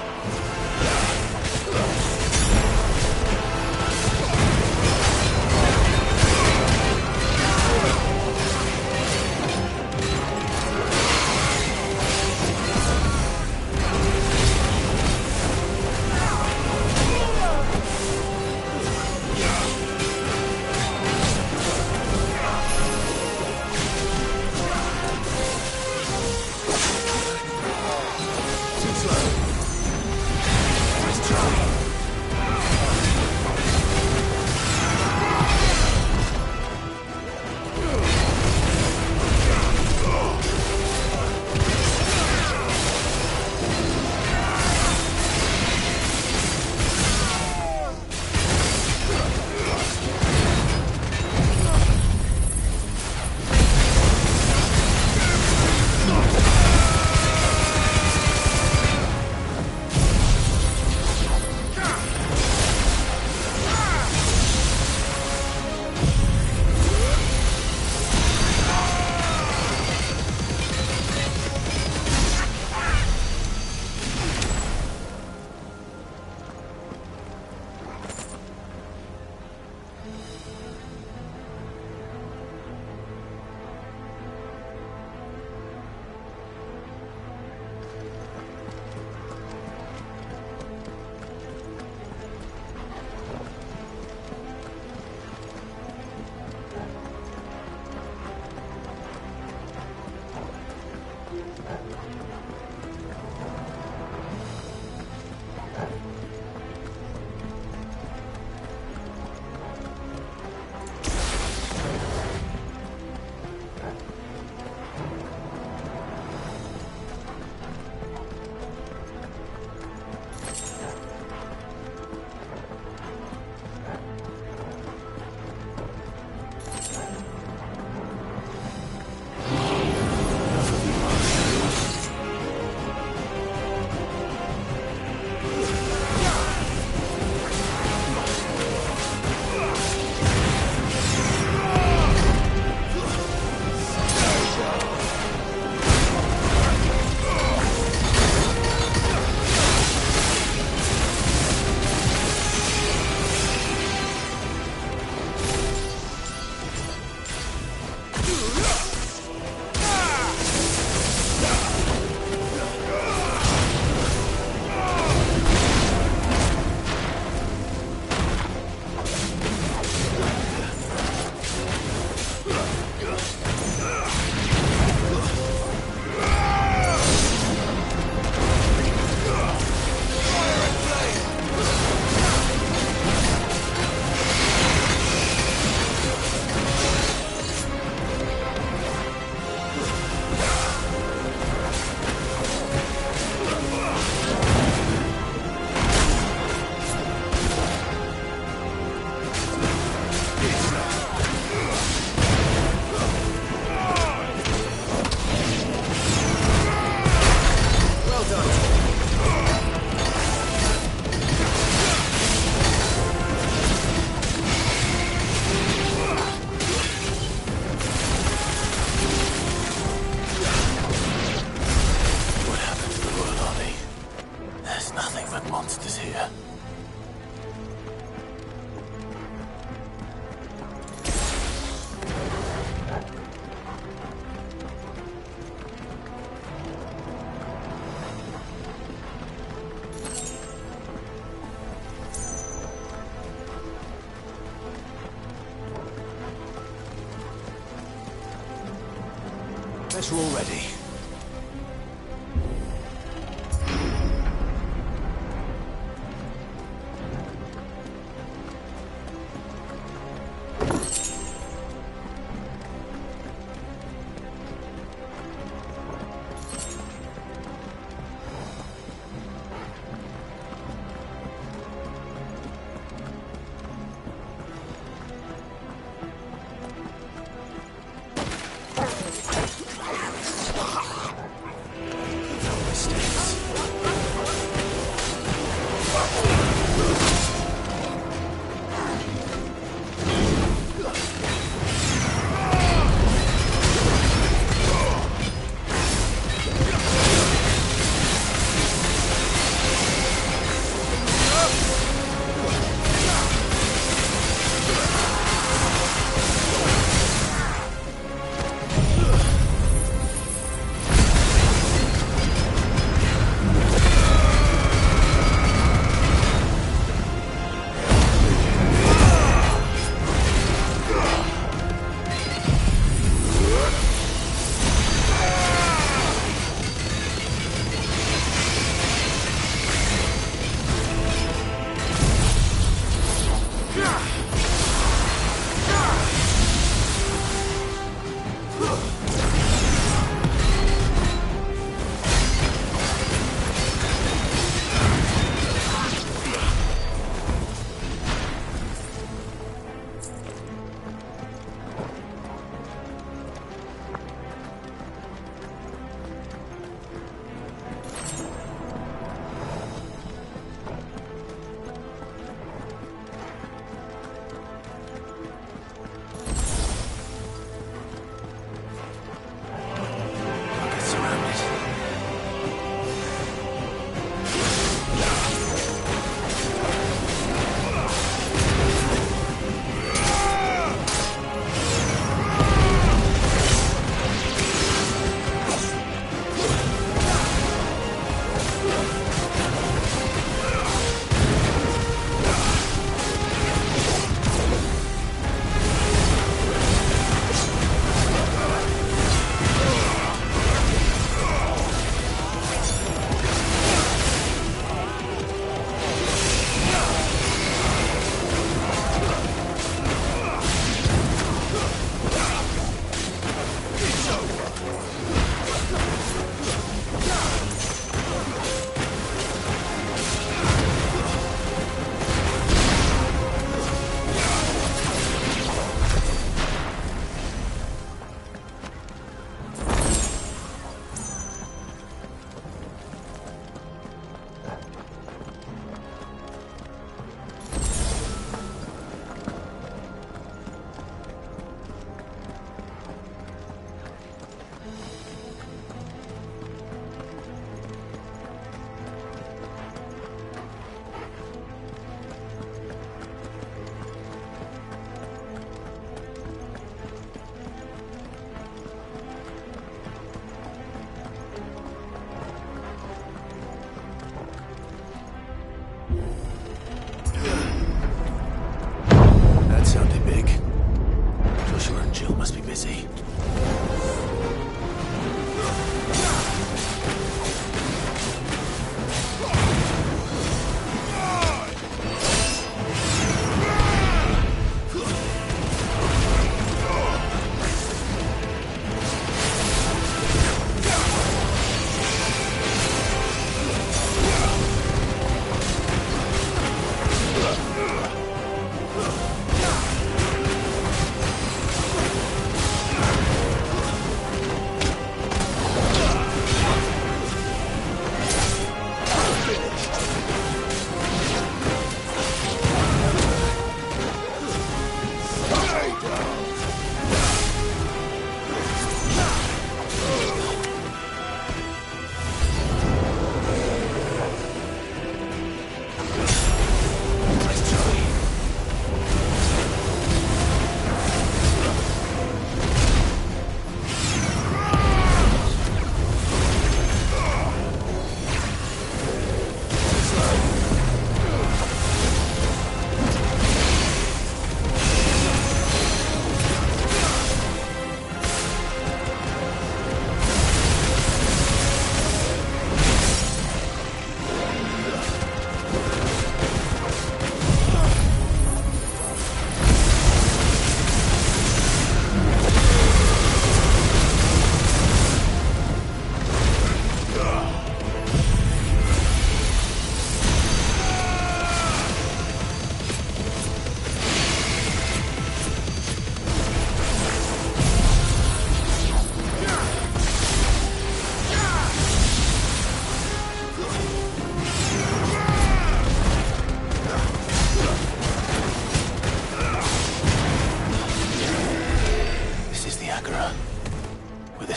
Better already.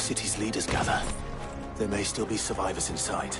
city's leaders gather, there may still be survivors inside.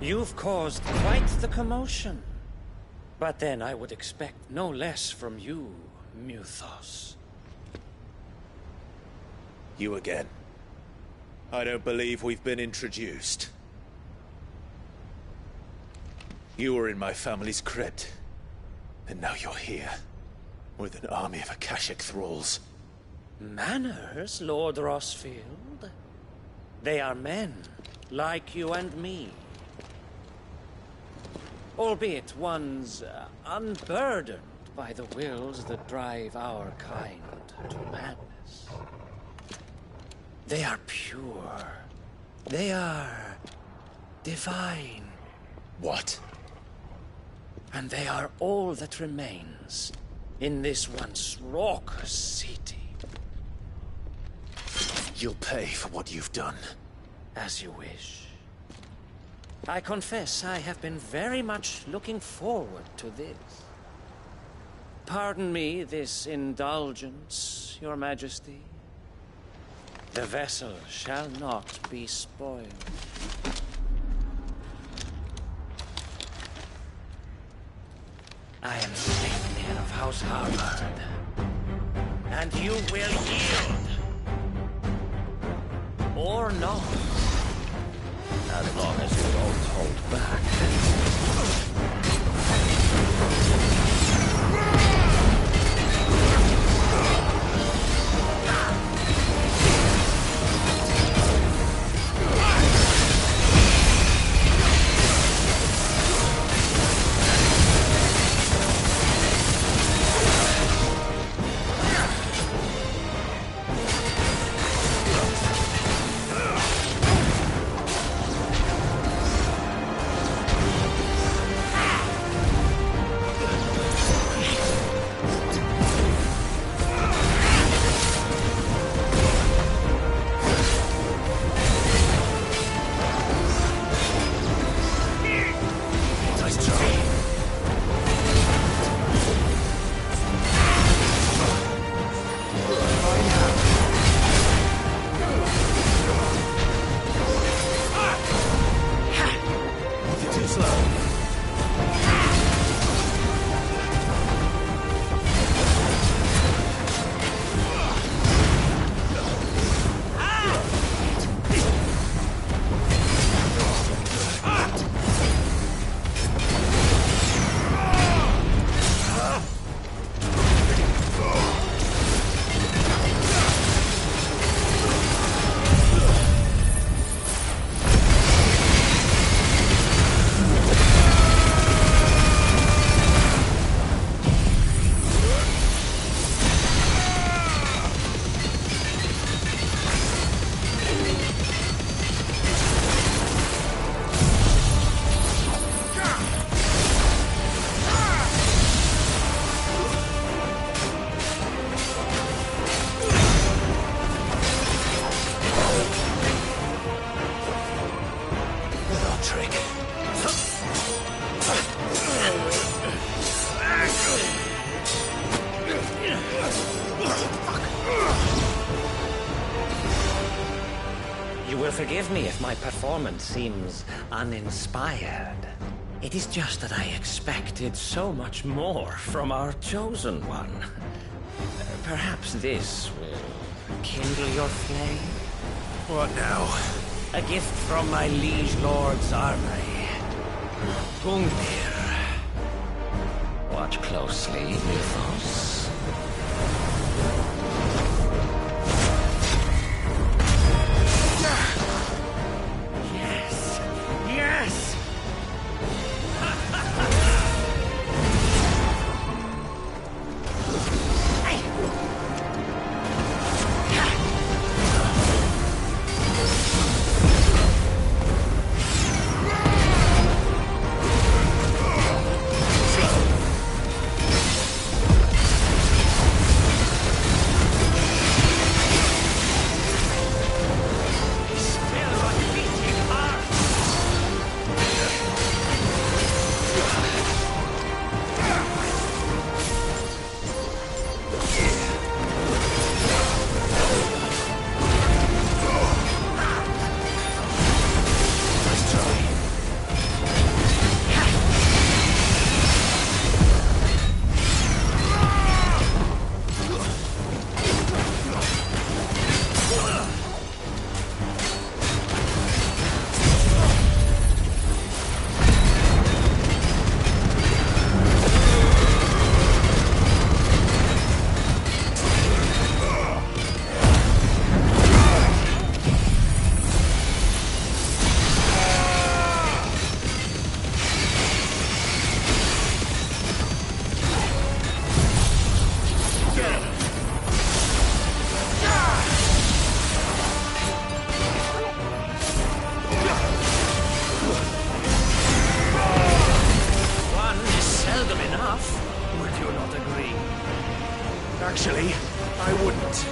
You've caused quite the commotion. But then I would expect no less from you, Muthos. You again. I don't believe we've been introduced. You were in my family's crypt, and now you're here, with an army of Akashic thralls. Manners, Lord Rossfield? They are men, like you and me. Albeit ones unburdened by the wills that drive our kind to madness. They are pure. They are divine. What? And they are all that remains in this once raucous city. You'll pay for what you've done. As you wish. I confess I have been very much looking forward to this. Pardon me this indulgence, Your Majesty. The vessel shall not be spoiled. I am Saintmere of House Harvard, and you will yield. Or not. As long as you don't hold back. forgive me if my performance seems uninspired. It is just that I expected so much more from our chosen one. Perhaps this will kindle your flame? What now? A gift from my liege lord's armory. Gungnir. Watch closely, Mythos. Yes! Yes! Actually, I wouldn't.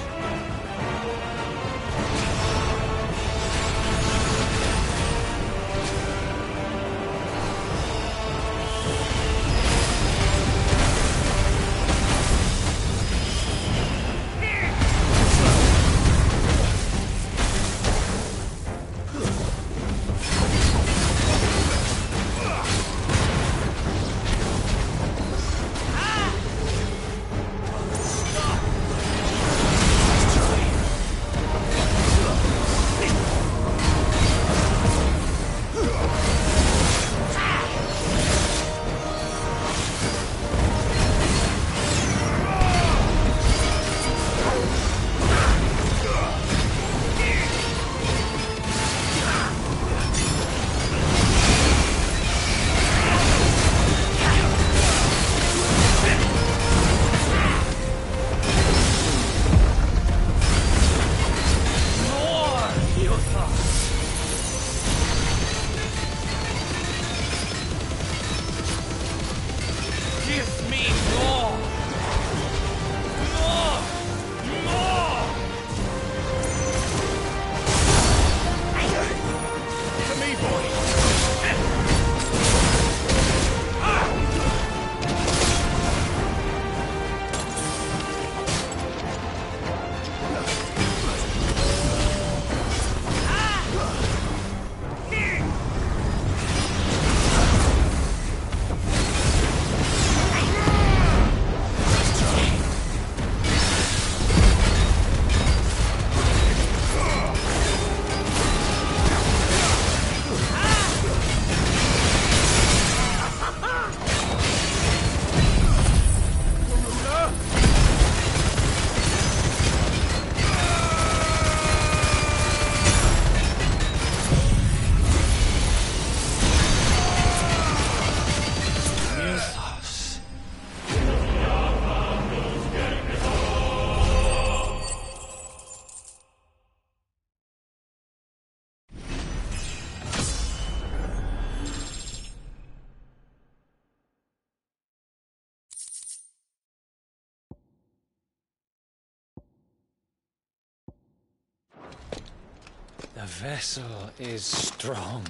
The vessel is strong.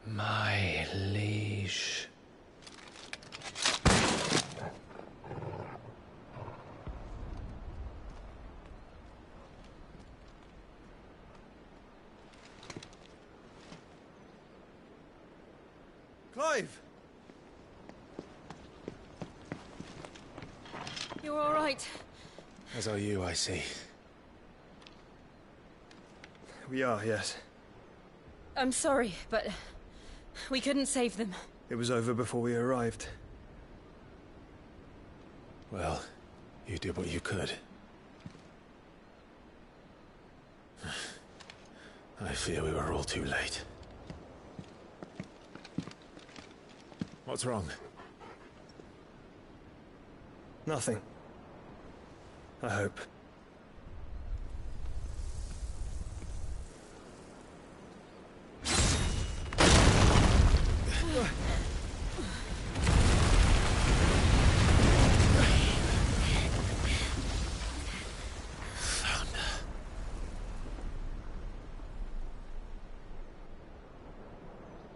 My liege. You're all right. As are you, I see. We are, yes. I'm sorry, but we couldn't save them. It was over before we arrived. Well, you did what you could. I fear we were all too late. What's wrong? Nothing. I hope.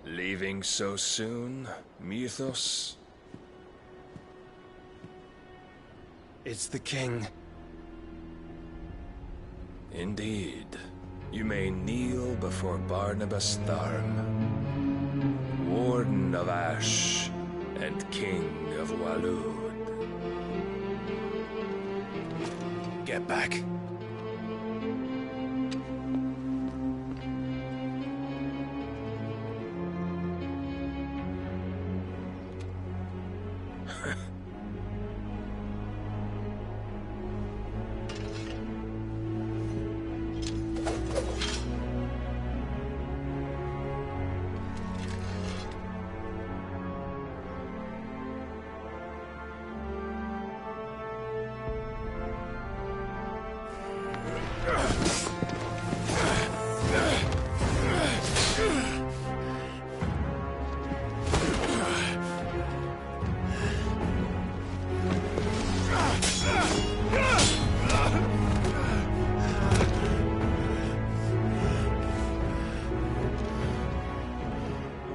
Leaving so soon, Mythos? It's the king. Indeed. You may kneel before Barnabas Tharm, Warden of Ash and King of Waloed. Get back.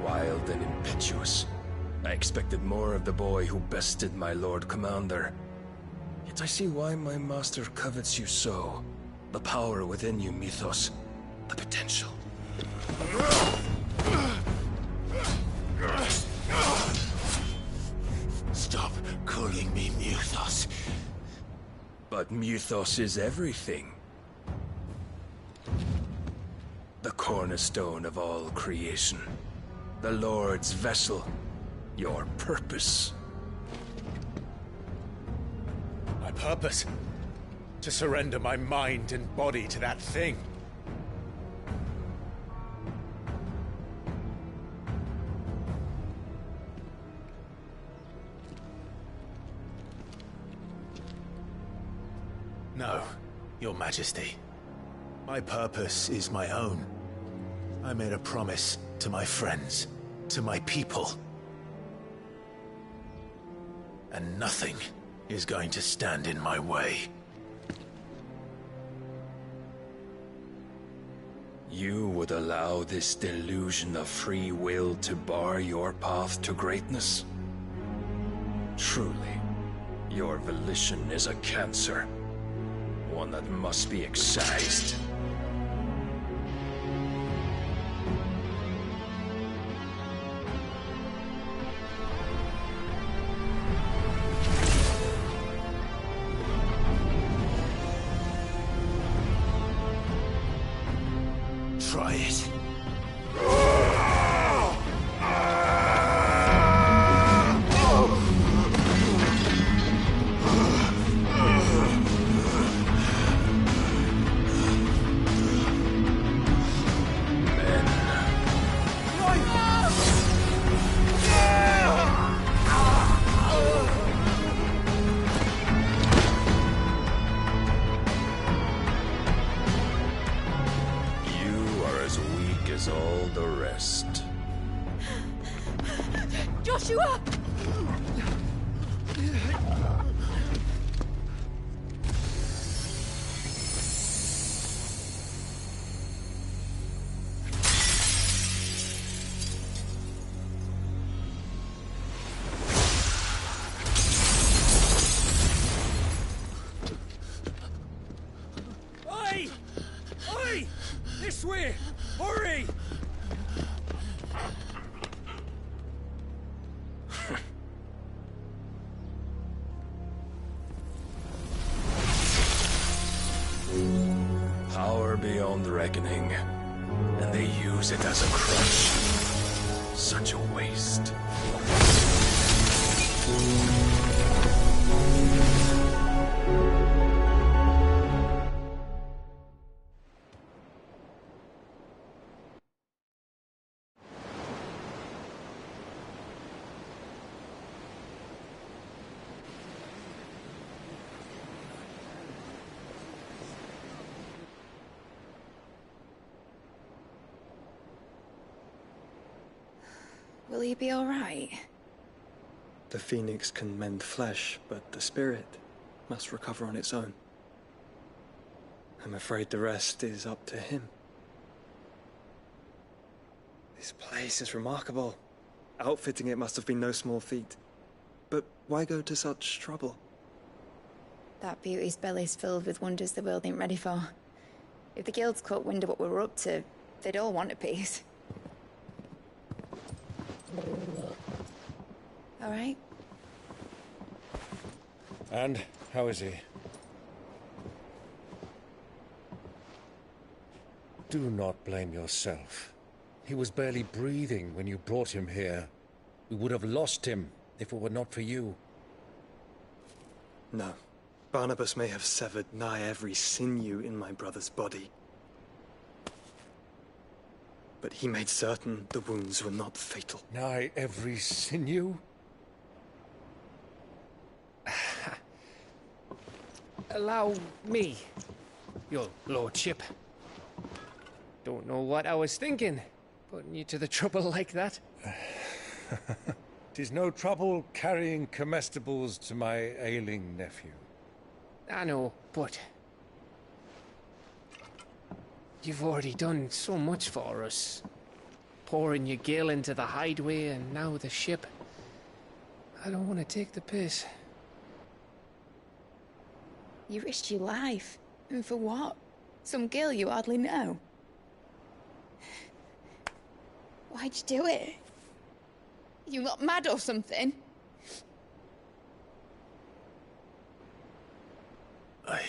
Wild and impetuous. I expected more of the boy who bested my Lord Commander. Yet I see why my master covets you so. The power within you, Mythos. The potential. Stop calling me Mythos. But Mythos is everything. The cornerstone of all creation. The Lord's vessel. Your purpose. My purpose? To surrender my mind and body to that thing. No, Your Majesty. My purpose is my own. I made a promise to my friends, to my people. And nothing is going to stand in my way. You would allow this delusion of free will to bar your path to greatness? Truly, your volition is a cancer. One that must be excised. Try it. All the rest. Joshua! Oi! Oi! This way! Hurry! beyond reckoning, and they use it as a crutch. Such a waste. Will he be all right? The phoenix can mend flesh, but the spirit must recover on its own. I'm afraid the rest is up to him. This place is remarkable. Outfitting it must have been no small feat. But why go to such trouble? That beauty's belly's filled with wonders the world ain't ready for. If the guilds caught wind of what we were up to, they'd all want a piece. All right. And how is he? Do not blame yourself. He was barely breathing when you brought him here. We would have lost him if it were not for you. No. Barnabas may have severed nigh every sinew in my brother's body. But he made certain the wounds were not fatal. Nigh every sinew? Allow me, your lordship. Don't know what I was thinking, putting you to the trouble like that. 'Tis no trouble carrying comestibles to my ailing nephew. I know, but you've already done so much for us. Pouring your gil into the hideaway and now the ship. I don't want to take the piss. You risked your life. And for what? Some girl you hardly know. Why'd you do it? You not mad or something? I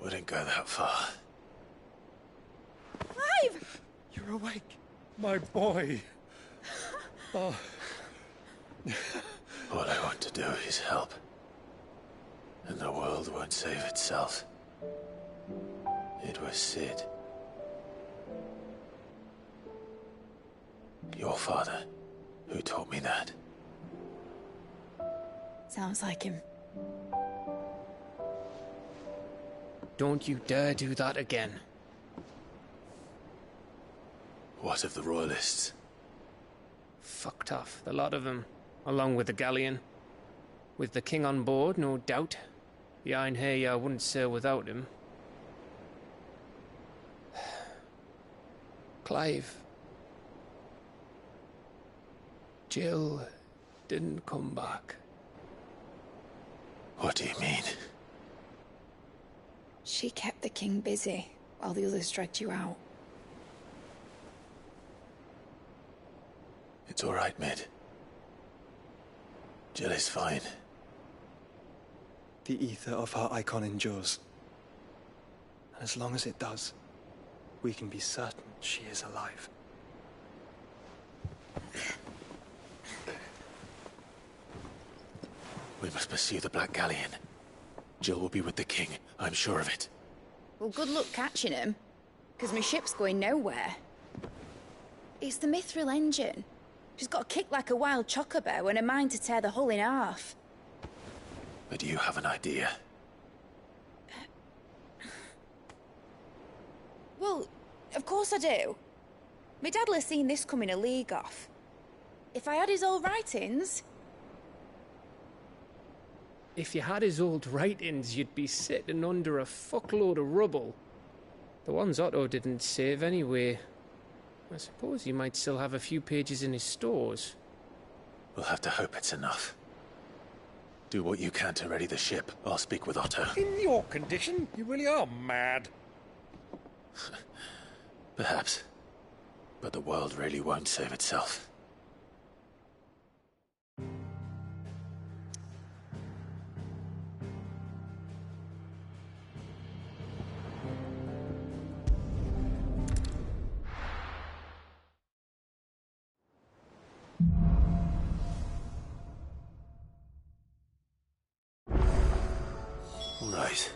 wouldn't go that far. Clive! You're awake, my boy. Oh. All I want to do is help. And the world won't save itself. It was Sid. Your father, who taught me that. Sounds like him. Don't you dare do that again. What of the Royalists? Fucked off, the lot of them, along with the galleon. With the king on board, no doubt. Behind here, I wouldn't sail without him. Clive. Jill didn't come back. What do you mean? She kept the king busy while the others dragged you out. It's all right, Mid. Jill is fine. The ether of her icon endures. And as long as it does, we can be certain she is alive. We must pursue the Black Galleon. Jill will be with the king, I'm sure of it. Well, good luck catching him, because my ship's going nowhere. It's the Mithril engine. She's got a kick like a wild chocobo and a mind to tear the hull in half. But do you have an idea? Well, of course I do. My dad'll have seen this coming a league off. If I had his old writings... If you had his old writings, you'd be sitting under a fuckload of rubble. The ones Otto didn't save anyway. I suppose he might still have a few pages in his stores. We'll have to hope it's enough. Do what you can to ready the ship. I'll speak with Otto. In your condition, you really are mad. Perhaps. But the world really won't save itself. eyes.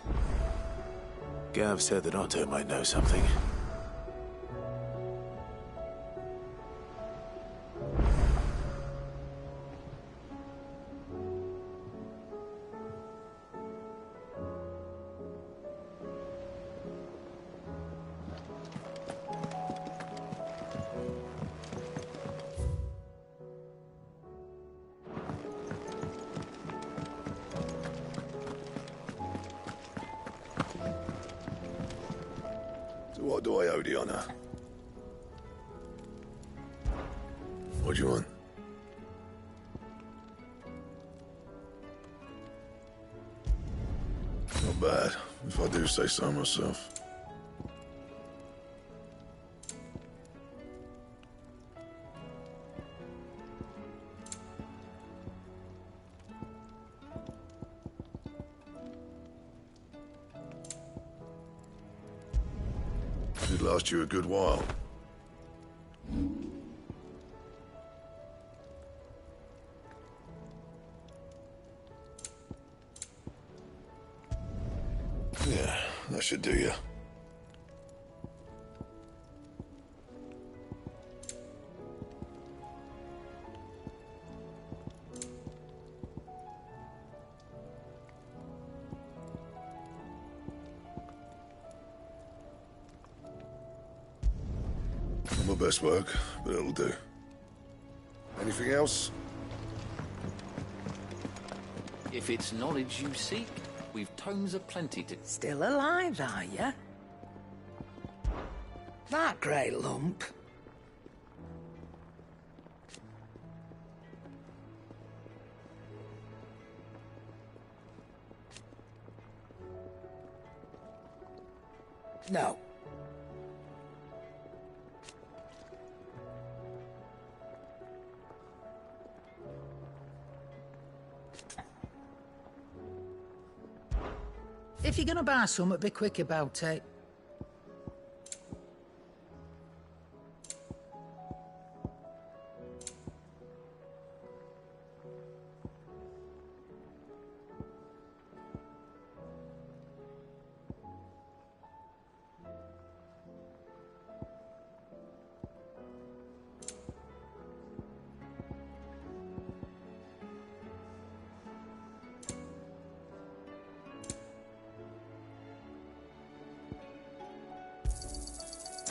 Gav said that Otto might know something. What do I owe the honor? What do you want? Not bad, if I do say so myself. It'd last you a good while. Yeah, that should do you. My best work, but it'll do. Anything else? If it's knowledge you seek, we've tomes aplenty to... Still alive, are you? That great lump. No. If you're gonna buy something, be quick about it.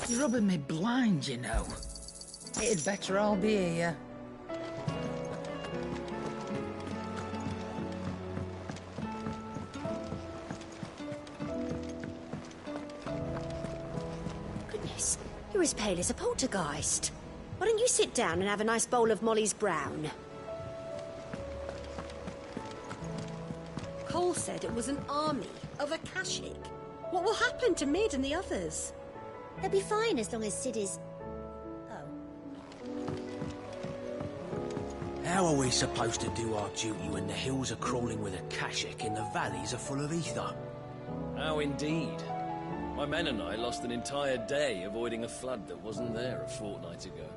You're rubbing me blind, you know. It'd better all be here. Goodness, you're as pale as a poltergeist. Why don't you sit down and have a nice bowl of Molly's Brown? Cole said it was an army of Akashic. What will happen to Mid and the others? They'll be fine as long as Sid is... Oh. How are we supposed to do our duty when the hills are crawling with Akashic and the valleys are full of ether? How indeed. My men and I lost an entire day avoiding a flood that wasn't there a fortnight ago.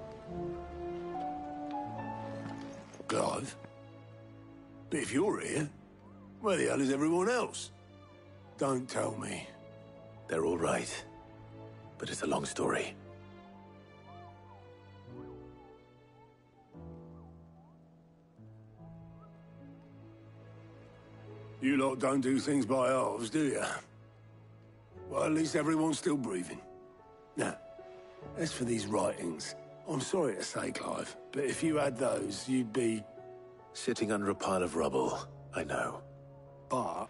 Clive? But if you're here, where the hell is everyone else? Don't tell me. They're all right. But it's a long story. You lot don't do things by halves, do you? Well, at least everyone's still breathing. Now, as for these writings, I'm sorry to say, Clive, but if you had those, you'd be... Sitting under a pile of rubble, I know. But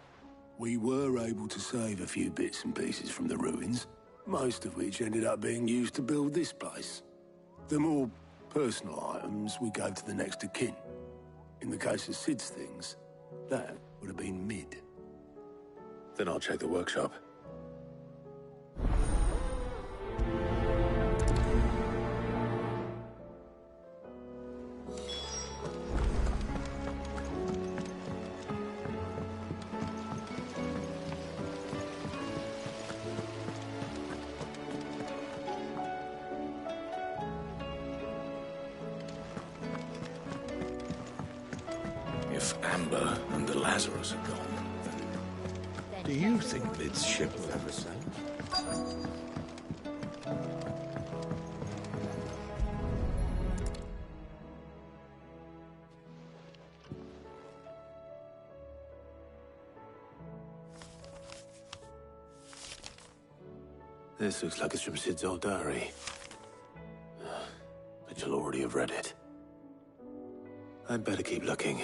we were able to save a few bits and pieces from the ruins, most of which ended up being used to build this place. The more personal items we gave to the next of kin. In the case of Sid's things, that would have been Mid. Then I'll check the workshop. If Amber and the Lazarus are gone, then Do you think Mid's ship will ever sail? This looks like it's from Sid's old diary. But you'll already have read it. I'd better keep looking.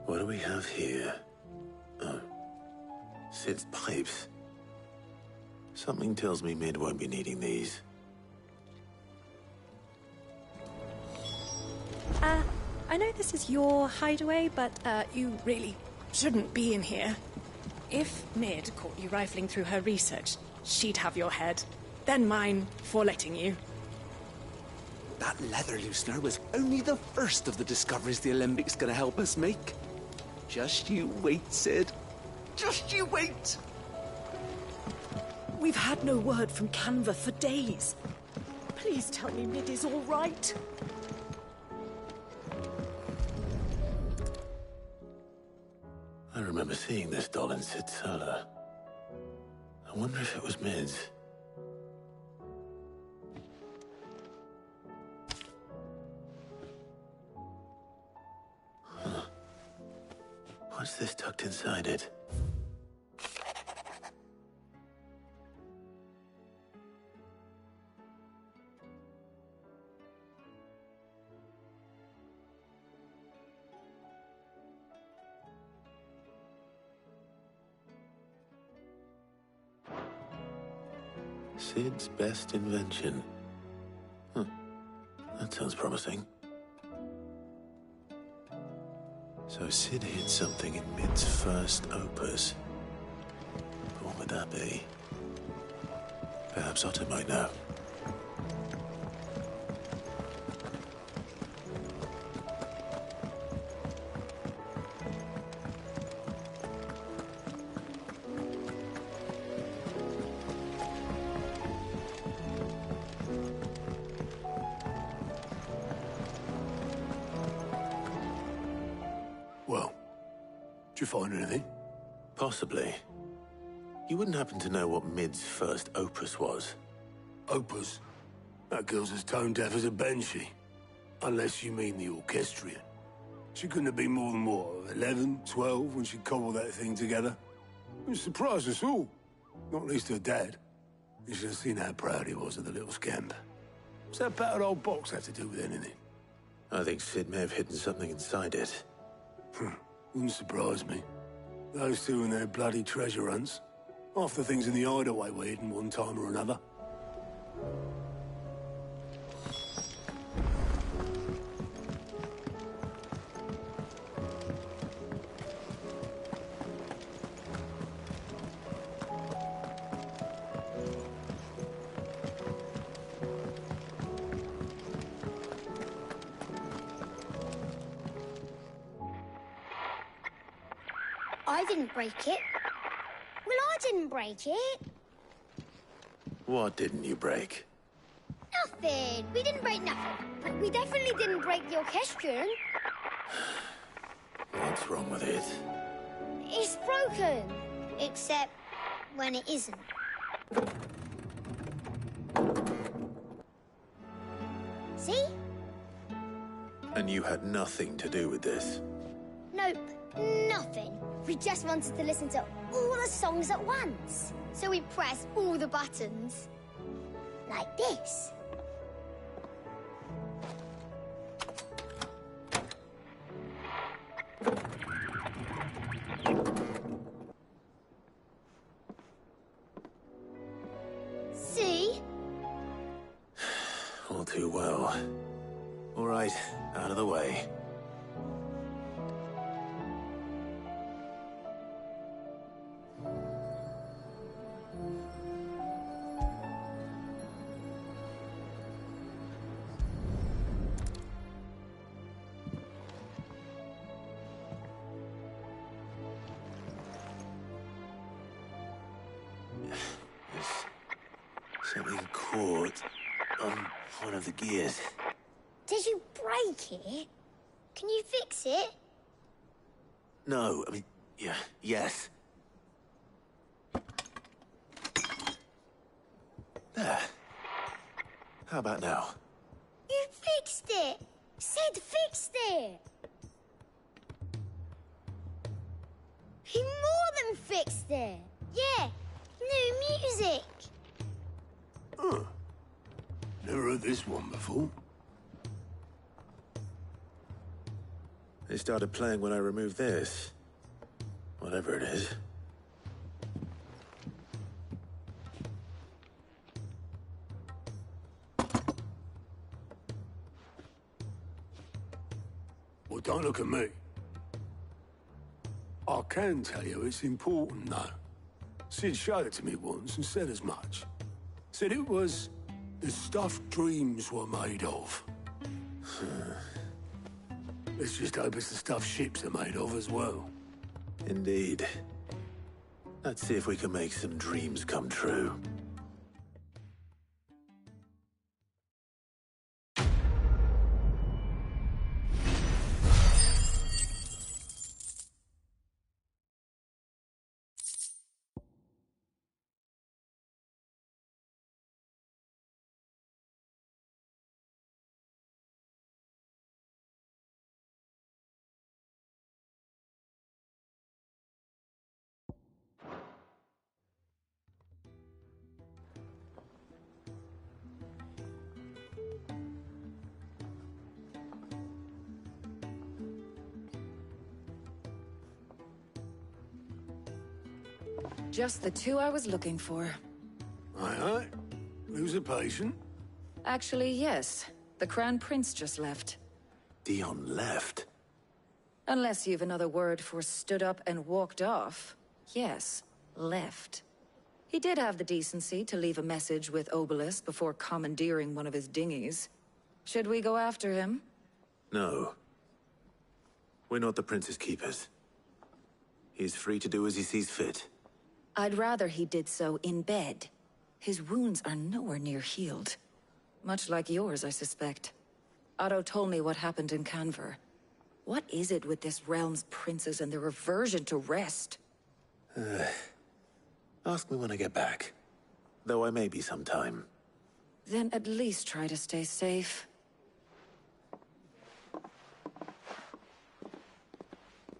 What do we have here? Oh. Sid's pipes. Something tells me Mid won't be needing these. I know this is your hideaway, but you really shouldn't be in here. If Mid caught you rifling through her research, she'd have your head. Then mine for letting you. That leather loosener was only the first of the discoveries the Alembics gonna help us make. Just you wait, Sid. Just you wait! We've had no word from Canva for days. Please tell me Mid is all right. I remember seeing this doll in Sid's cellar. I wonder if it was Mid's. Huh. What's this tucked inside it? Sid's best invention. Huh. That sounds promising. So Sid hid something in Mid's first opus. But what would that be? Perhaps Otto might know. Well, did you find anything? Possibly. You wouldn't happen to know what Mid's first opus was? Opus? That girl's as tone deaf as a banshee. Unless you mean the orchestrion. She couldn't have been more than, what, 11, 12 when she cobbled that thing together? It surprised us all. Not least her dad. You should have seen how proud he was of the little scamp. What's that battered old box have to do with anything? I think Sid may have hidden something inside it. Wouldn't surprise me. Those two and their bloody treasure hunts. Half the things in the hideaway were hidden one time or another. I didn't break it. Well, I didn't break it. What didn't you break? Nothing. We didn't break nothing. But we definitely didn't break the orchestrion. What's wrong with it? It's broken. Except when it isn't. See? And you had nothing to do with this? Nope. Nothing. We just wanted to listen to all the songs at once. So we pressed all the buttons. Like this. See? All too well. All right, out of the way. Something caught on one of the gears. Did you break it? Can you fix it? No, I mean, yeah, yes. There. How about now? You fixed it! Sid fixed it! He more than fixed it! Yeah, new music! Huh. Never heard this one before. They started playing when I removed this. Whatever it is. Well, don't look at me. I can tell you it's important, though. Sid showed it to me once and said as much. Said it was the stuff dreams were made of. Let's just hope it's the stuff ships are made of as well. Indeed. Let's see if we can make some dreams come true. Just the two I was looking for. Aye. Lose a patient? Actually, yes. The Crown Prince just left. Dion left? Unless you've another word for stood up and walked off. Yes, left. He did have the decency to leave a message with Obelisk before commandeering one of his dinghies. Should we go after him? No. We're not the Prince's keepers. He's free to do as he sees fit. I'd rather he did so in bed. His wounds are nowhere near healed. Much like yours, I suspect. Otto told me what happened in Canver. What is it with this realm's princes and their aversion to rest? Ask me when I get back. Though I may be sometime. Then at least try to stay safe.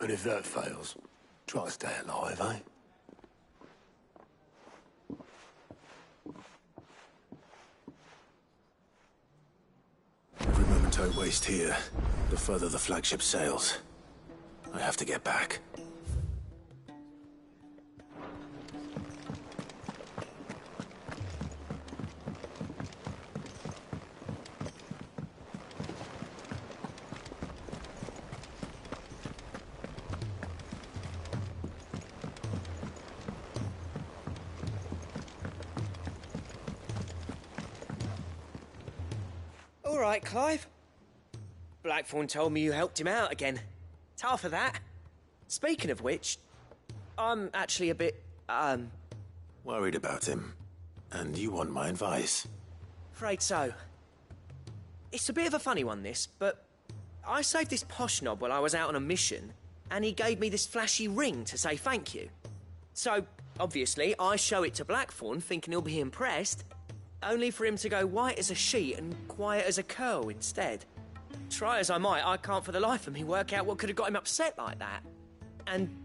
And if that fails, try to stay alive, eh? Every moment I waste here, the further the flagship sails. I have to get back. All right, Clive. Blackthorn told me you helped him out again. It's half of that. Speaking of which, I'm actually a bit, Worried about him. And you want my advice? afraid so. It's a bit of a funny one, this, but I saved this posh knob while I was out on a mission, and he gave me this flashy ring to say thank you. So, obviously, I show it to Blackthorn, thinking he'll be impressed, only for him to go white as a sheet and quiet as a curl instead. Try as I might, I can't for the life of me work out what could have got him upset like that. And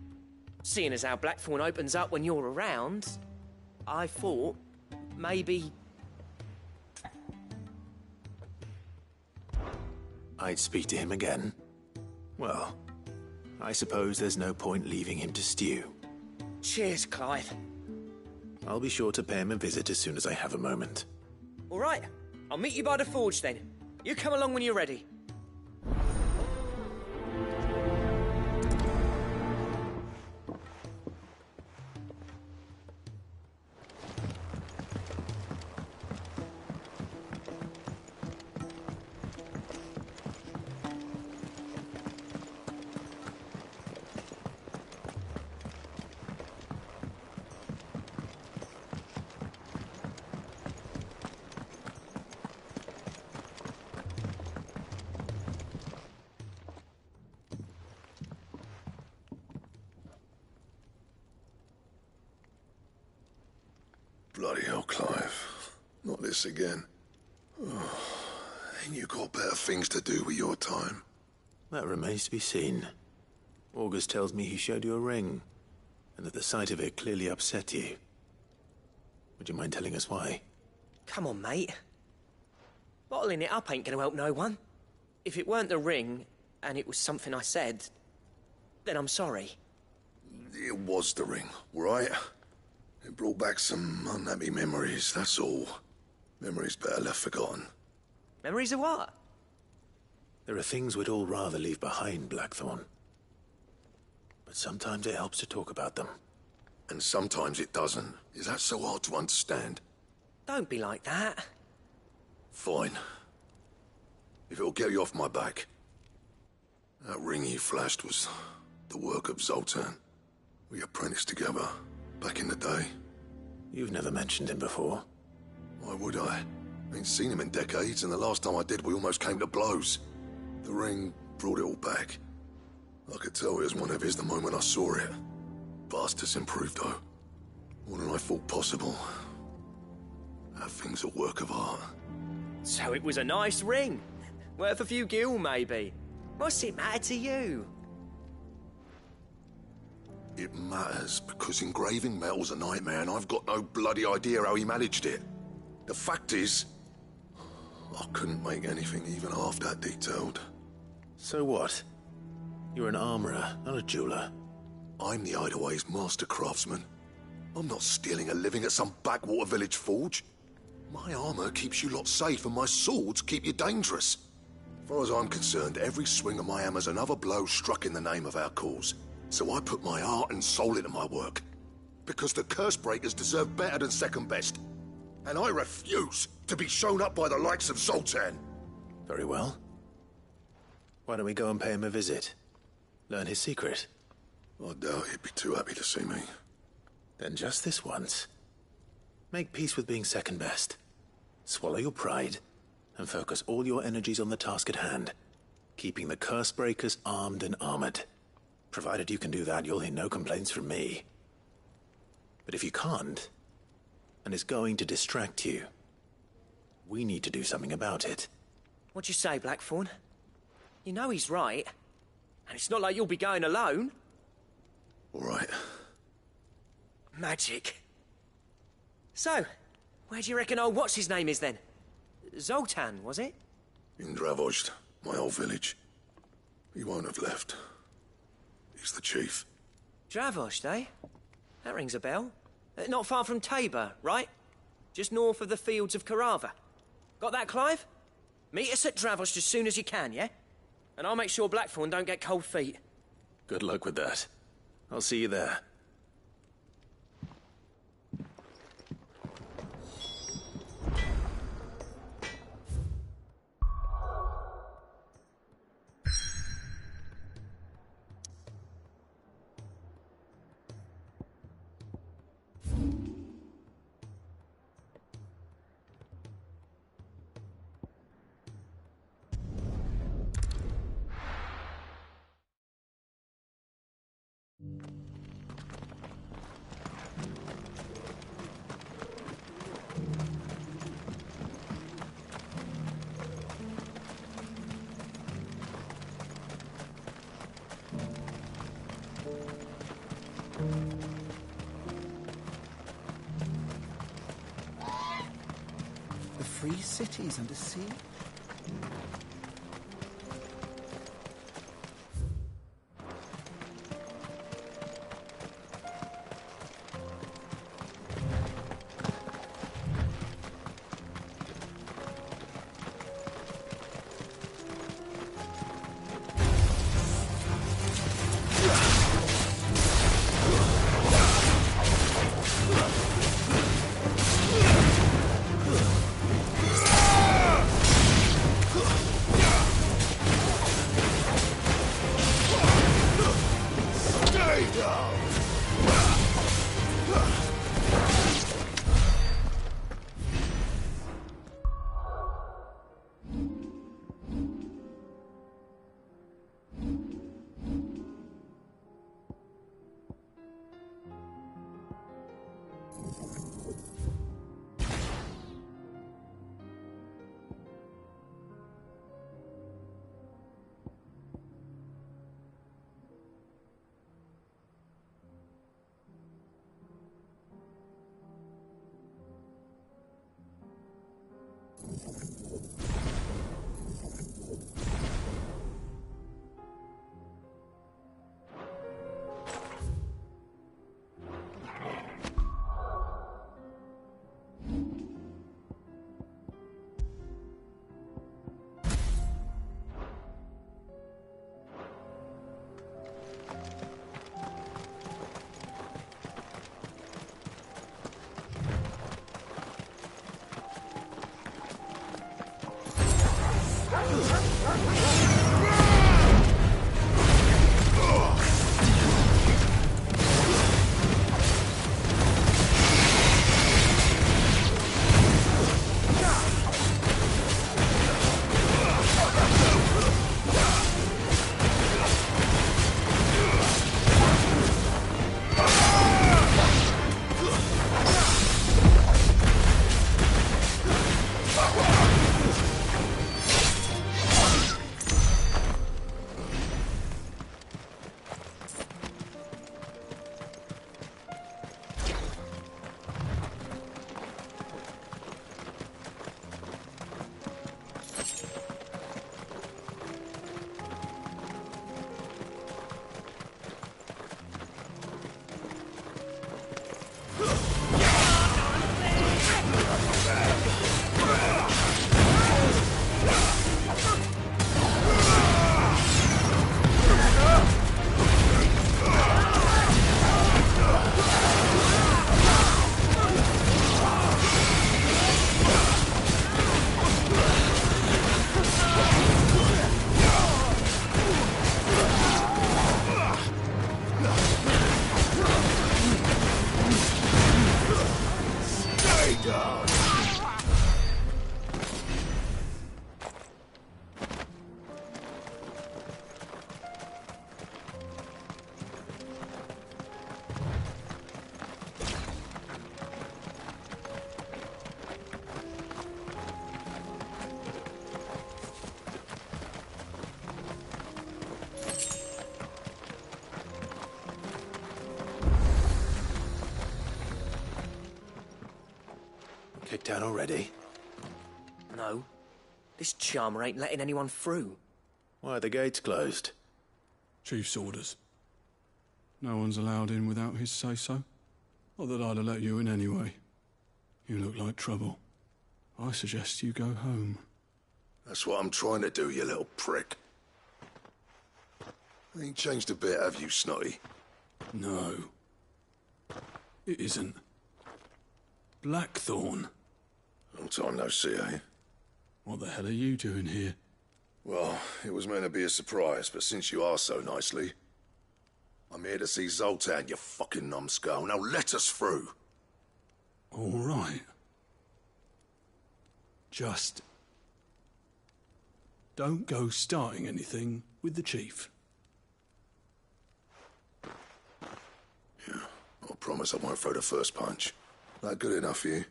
seeing as how Blackthorn opens up when you're around, I thought maybe... I'd speak to him again. Well, I suppose there's no point leaving him to stew. Cheers, Clive. I'll be sure to pay him a visit as soon as I have a moment. All right, I'll meet you by the forge then. You come along when you're ready. Bloody hell, Clive. Not this again. Oh, ain't you got better things to do with your time? That remains to be seen. August tells me he showed you a ring, and that the sight of it clearly upset you. Would you mind telling us why? Come on, mate. Bottling it up ain't gonna help no one. If it weren't the ring, and it was something I said, then I'm sorry. It was the ring, right? It brought back some unhappy memories, that's all. Memories better left forgotten. Memories of what? There are things we'd all rather leave behind, Blackthorn. But sometimes it helps to talk about them. And sometimes it doesn't. Is that so hard to understand? Don't be like that. Fine. If it'll get you off my back. That ring you flashed was the work of Zoltan. We apprenticed together, back in the day. You've never mentioned him before. Why would I? Ain't seen him in decades, and the last time I did, we almost came to blows. The ring brought it all back. I could tell it was one of his the moment I saw it. Bastard's improved, though. More than I thought possible. That thing's a work of art. So it was a nice ring. Worth a few gil, maybe. What's it matter to you? It matters because engraving metal's a nightmare, and I've got no bloody idea how he managed it. The fact is, I couldn't make anything even half that detailed. So what? You're an armorer, not a jeweler. I'm the Hideaway's master craftsman. I'm not stealing a living at some backwater village forge. My armor keeps you lot safe, and my swords keep you dangerous. As far as I'm concerned, every swing of my hammer's another blow struck in the name of our cause. So I put my heart and soul into my work. Because the curse breakers deserve better than second best. And I refuse to be shown up by the likes of Zoltan. Very well. Why don't we go and pay him a visit? Learn his secret. I doubt he'd be too happy to see me. Then just this once. Make peace with being second best. Swallow your pride, and focus all your energies on the task at hand. Keeping the curse breakers armed and armored. Provided you can do that, you'll hear no complaints from me. But if you can't, and it's going to distract you, we need to do something about it. What'd you say, Blackthorn? You know he's right. And it's not like you'll be going alone. All right. Magic. So, where do you reckon old what's-his-name is then? Zoltan, was it? In Dravozd, my old village. He won't have left. He's the chief. Dravozd, eh? That rings a bell. Not far from Tabor, right? Just north of the fields of Carava. Got that, Clive? Meet us at Dravozd as soon as you can, yeah? And I'll make sure Blackthorn don't get cold feet. Good luck with that. I'll see you there. The free cities under siege? Kicked out already? No. This charmer ain't letting anyone through. Why are the gates closed? Chief's orders. No one's allowed in without his say-so. Not that I'd have let you in anyway. You look like trouble. I suggest you go home. That's what I'm trying to do, you little prick. Ain't changed a bit, have you, Snotty? No. It isn't. Blackthorn. Long time no see, eh? What the hell are you doing here? Well, it was meant to be a surprise, but since you are so nicely, I'm here to see Zoltan, you fucking numbskull. Now let us through. All right. Just don't go starting anything with the chief. Yeah, I promise I won't throw the first punch. That good enough for you?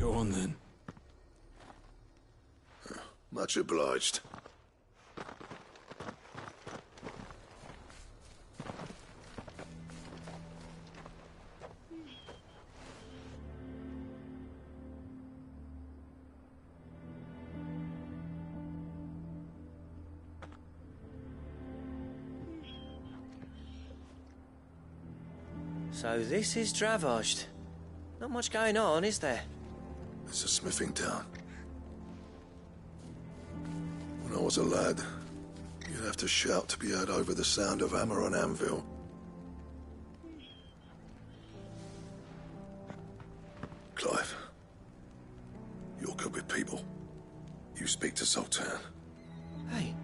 Go on then. Much obliged. So this is Dravaged. Not much going on, is there? It's a smithing town. When I was a lad, you'd have to shout to be heard over the sound of hammer on anvil. Clive, you're good with people. You speak to Zoltan. Hey,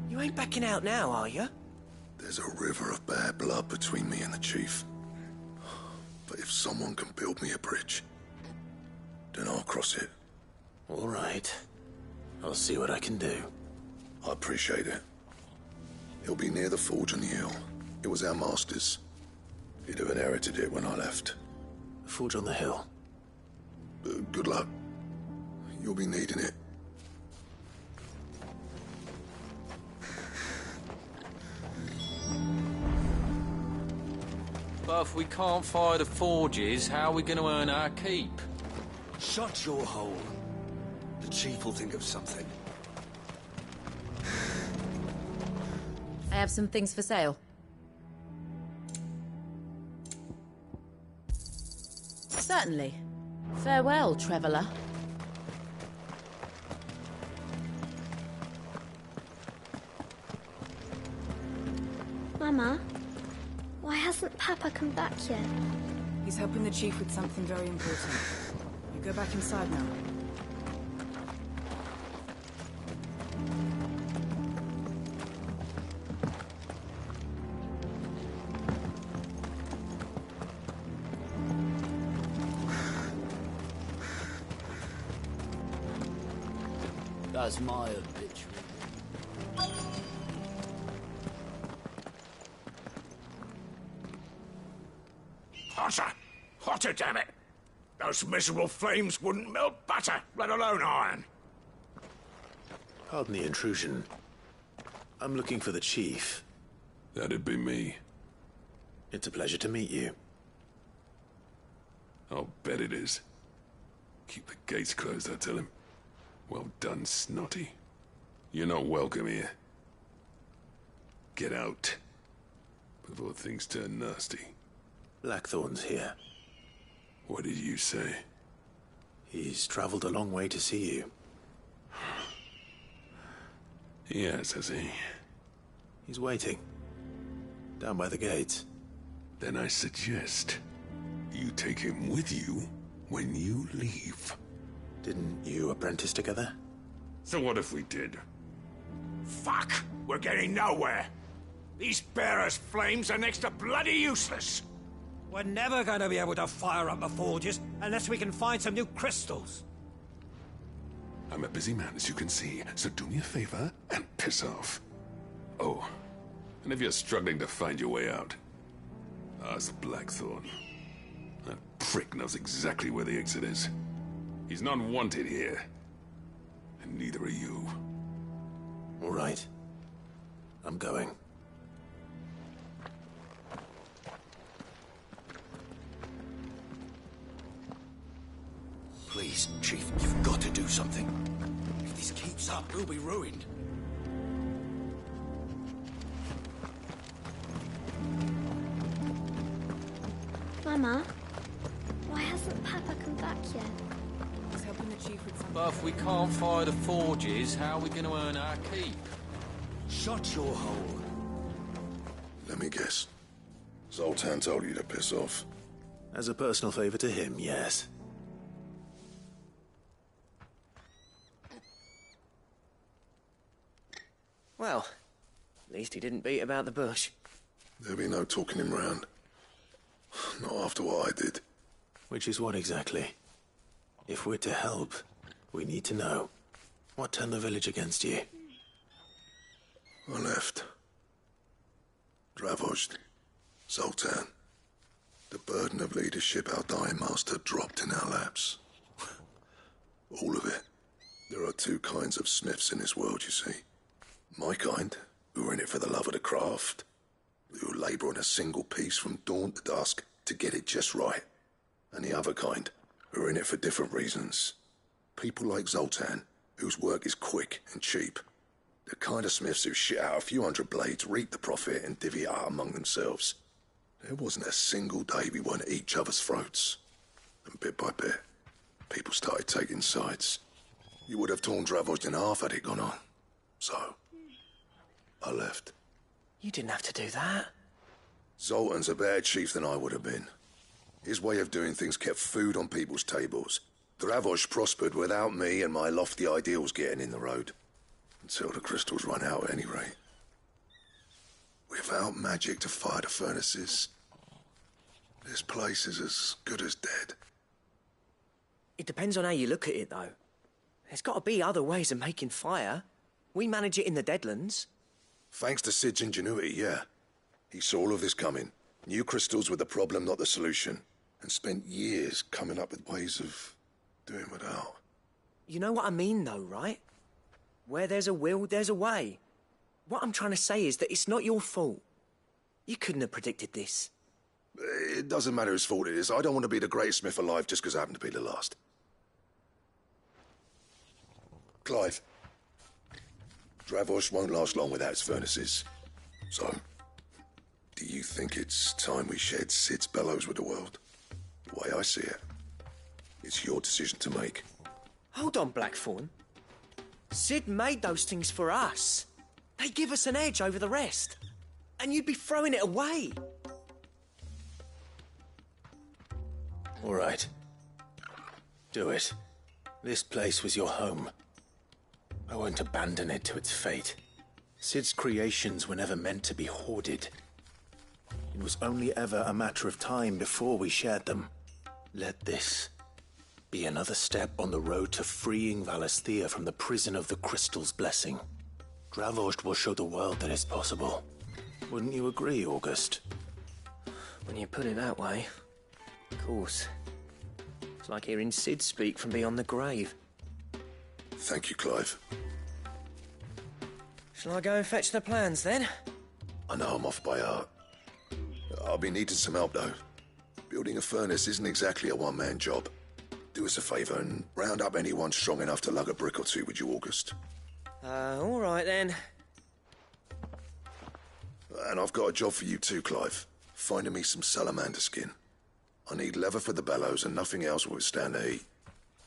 you ain't backing out now, are you? There's a river of bad blood between me and the chief. But if someone can build me a bridge, then I'll cross it. All right. I'll see what I can do. I appreciate it. It'll be near the forge on the hill. It was our master's. He'd have inherited it when I left. The forge on the hill? Good luck. You'll be needing it. But if we can't fire the forges, how are we going to earn our keep? Shut your hole. The chief will think of something. I have some things for sale. Certainly. Farewell, traveller. Mama, why hasn't Papa come back yet? He's helping the chief with something very important. You go back inside now. That's my obituary. Hotter! Hotter, damn it! Those miserable flames wouldn't melt butter, let alone iron. Pardon the intrusion. I'm looking for the chief. That'd be me. It's a pleasure to meet you. I'll bet it is. Keep the gates closed, I tell him. Well done, Snotty. You're not welcome here. Get out. Before things turn nasty. Blackthorn's here. What did you say? He's traveled a long way to see you. Yes, has he? He's waiting. Down by the gates. Then I suggest you take him with you when you leave. Didn't you apprentice together? So what if we did? Fuck! We're getting nowhere! These bearers' flames are next to bloody useless. We're never going to be able to fire up the forges unless we can find some new crystals. I'm a busy man, as you can see, so do me a favor and piss off. Oh, and if you're struggling to find your way out, ask Blackthorn. That prick knows exactly where the exit is. He's not wanted here. And neither are you. All right. I'm going. Please, Chief, you've got to do something. If this keeps up, we'll be ruined. Mama, why hasn't Papa come back yet? He's helping the chief with something. But if we can't fire the forges, how are we going to earn our keep? Shut your hole. Let me guess. Zoltan told you to piss off. As a personal favor to him, yes. Well, at least he didn't beat about the bush. There'll be no talking him round. Not after what I did. Which is what exactly? If we're to help, we need to know. What turned the village against you? I left. Dravojd. Zoltan. The burden of leadership our dying master dropped in our laps. All of it. There are two kinds of smiths in this world, you see. My kind, who are in it for the love of the craft, who labour on a single piece from dawn to dusk to get it just right. And the other kind, who are in it for different reasons. People like Zoltan, whose work is quick and cheap. The kind of smiths who shit out a few hundred blades, reap the profit, and divvy it out among themselves. There wasn't a single day we weren't at each other's throats. And bit by bit, people started taking sides. You would have torn Dravojd in half had it gone on. So, I left. You didn't have to do that. Zoltan's a better chief than I would have been. His way of doing things kept food on people's tables. Dravojd prospered without me and my lofty ideals getting in the road. Until the crystals run out at any rate. Without magic to fire the furnaces, this place is as good as dead. It depends on how you look at it, though. There's got to be other ways of making fire. We manage it in the Deadlands. Thanks to Sid's ingenuity, yeah. He saw all of this coming. Knew crystals were the problem, not the solution. And spent years coming up with ways of doing without. You know what I mean, though, right? Where there's a will, there's a way. What I'm trying to say is that it's not your fault. You couldn't have predicted this. It doesn't matter whose fault it is. I don't want to be the greatest smith alive just because I happen to be the last. Clive. Dravojd won't last long without its furnaces. So, do you think it's time we shared Sid's bellows with the world? The way I see it, it's your decision to make. Hold on, Blackthorn. Sid made those things for us. They give us an edge over the rest. And you'd be throwing it away. All right. Do it. This place was your home. I won't abandon it to its fate. Sid's creations were never meant to be hoarded. It was only ever a matter of time before we shared them. Let this be another step on the road to freeing Valisthea from the prison of the Crystal's blessing. Dravojd will show the world that it's possible. Wouldn't you agree, August? When you put it that way, of course. It's like hearing Sid speak from beyond the grave. Thank you, Clive. Shall I go and fetch the plans, then? I know I'm off by heart. I'll be needing some help, though. Building a furnace isn't exactly a one-man job. Do us a favour and round up anyone strong enough to lug a brick or two, would you, August? All right, then. And I've got a job for you too, Clive. Finding me some salamander skin. I need leather for the bellows and nothing else will withstand the heat.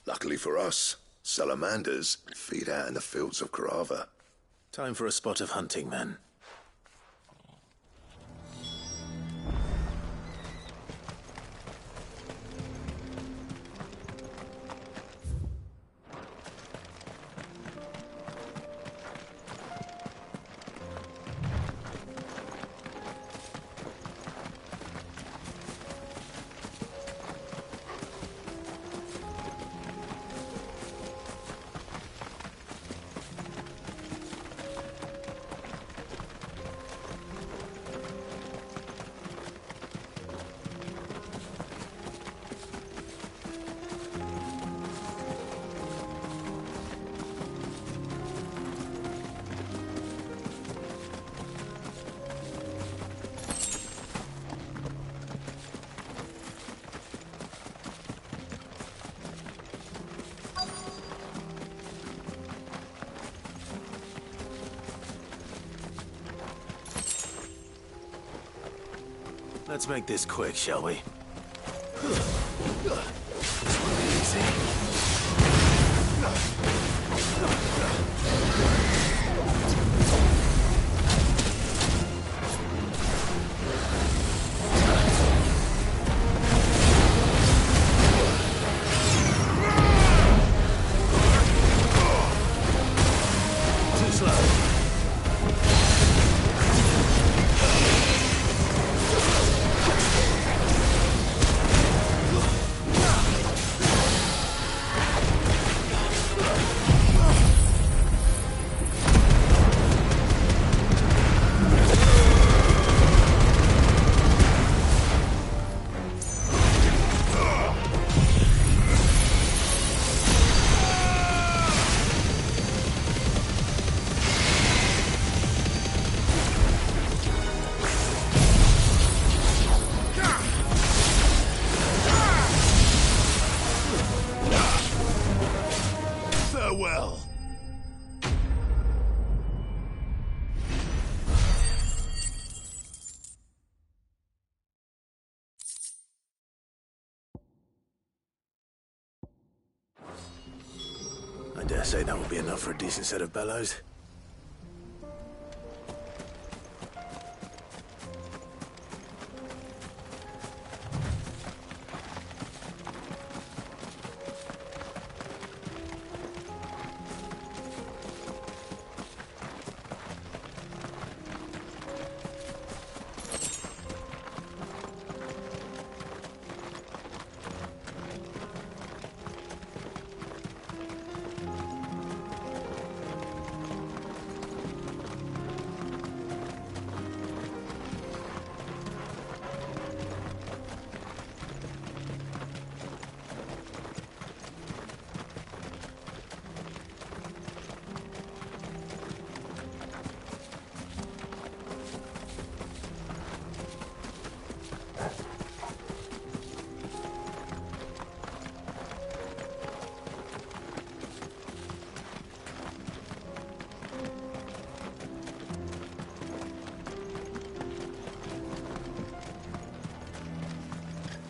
Luckily for us, salamanders feed out in the fields of Carava. Time for a spot of hunting, then. Let's make this quick, shall we? Easy. Too slow. Farewell. I dare say that will be enough for a decent set of bellows.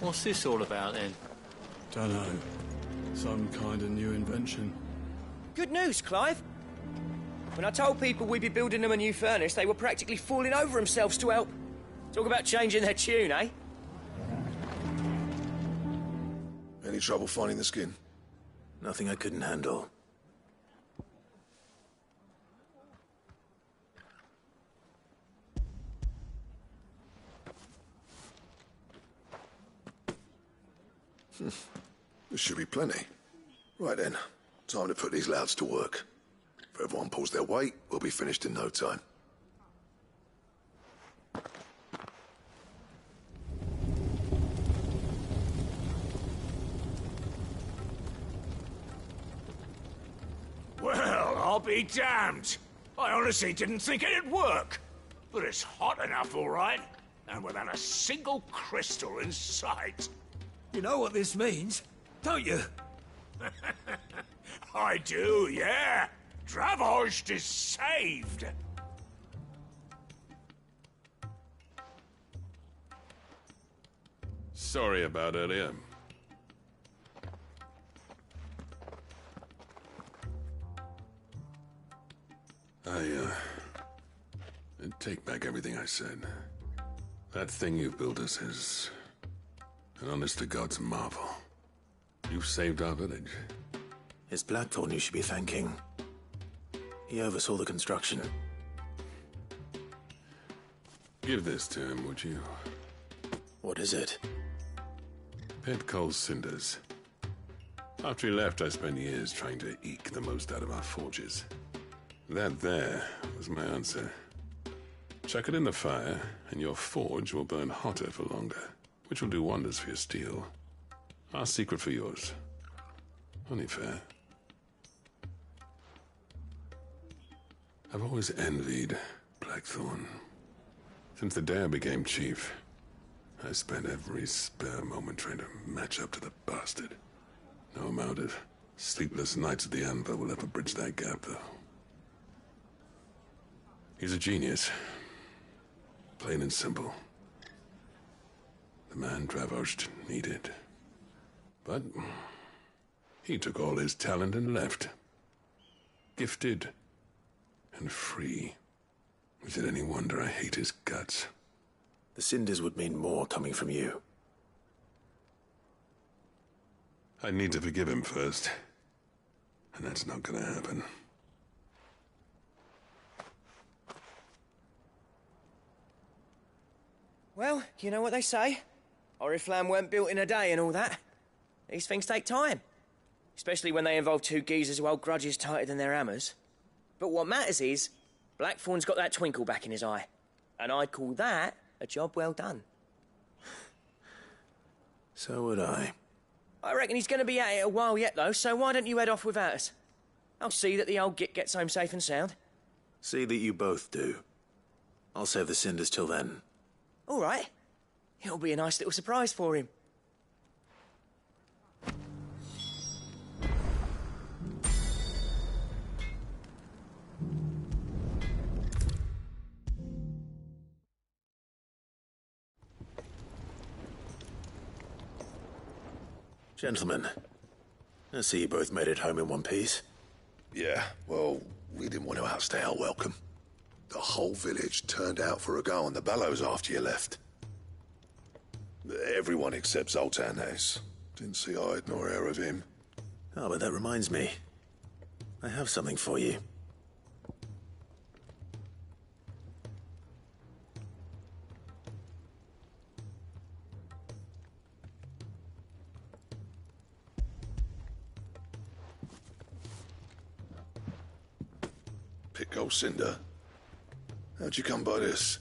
What's this all about, then? Dunno. Some kind of new invention. Good news, Clive. When I told people we'd be building them a new furnace, they were practically falling over themselves to help. Talk about changing their tune, eh? Any trouble finding the skin? Nothing I couldn't handle. There should be plenty. Right then, time to put these louds to work. If everyone pulls their weight, we'll be finished in no time. Well, I'll be damned. I honestly didn't think it'd work. But it's hot enough, all right. And without a single crystal in sight. You know what this means, don't you? I do, yeah. Dravost is saved. Sorry about earlier. I take back everything I said. That thing you've built us is an honest-to-God's marvel. You've saved our village. It's Blackthorn you should be thanking. He oversaw the construction. Give this to him, would you? What is it? Pit Cole's cinders. After he left, I spent years trying to eke the most out of our forges. That there was my answer. Chuck it in the fire, and your forge will burn hotter for longer, which will do wonders for your steel. Our secret for yours. Only fair. I've always envied Blackthorn. Since the day I became chief, I spent every spare moment trying to match up to the bastard. No amount of sleepless nights at the anvil will ever bridge that gap, though. He's a genius. Plain and simple. The man Dravosht needed. But he took all his talent and left. Gifted and free. Is it any wonder I hate his guts? The cinders would mean more coming from you. I need to forgive him first. And that's not gonna happen. Well, you know what they say. Oriflamme weren't built in a day and all that. These things take time. Especially when they involve two geezers who hold grudges tighter than their hammers. But what matters is, Blackthorn's got that twinkle back in his eye. And I'd call that a job well done. So would I. I reckon he's going to be at it a while yet, though, so why don't you head off without us? I'll see that the old git gets home safe and sound. See that you both do. I'll save the cinders till then. All right. It'll be a nice little surprise for him. Gentlemen, I see you both made it home in one piece. Yeah, well, we didn't want to outstay our welcome. The whole village turned out for a go on the bellows after you left. Everyone except Zoltan, that is. Didn't see hide nor hair of him. Oh, but that reminds me. I have something for you. Pick old Cinder. How'd you come by this?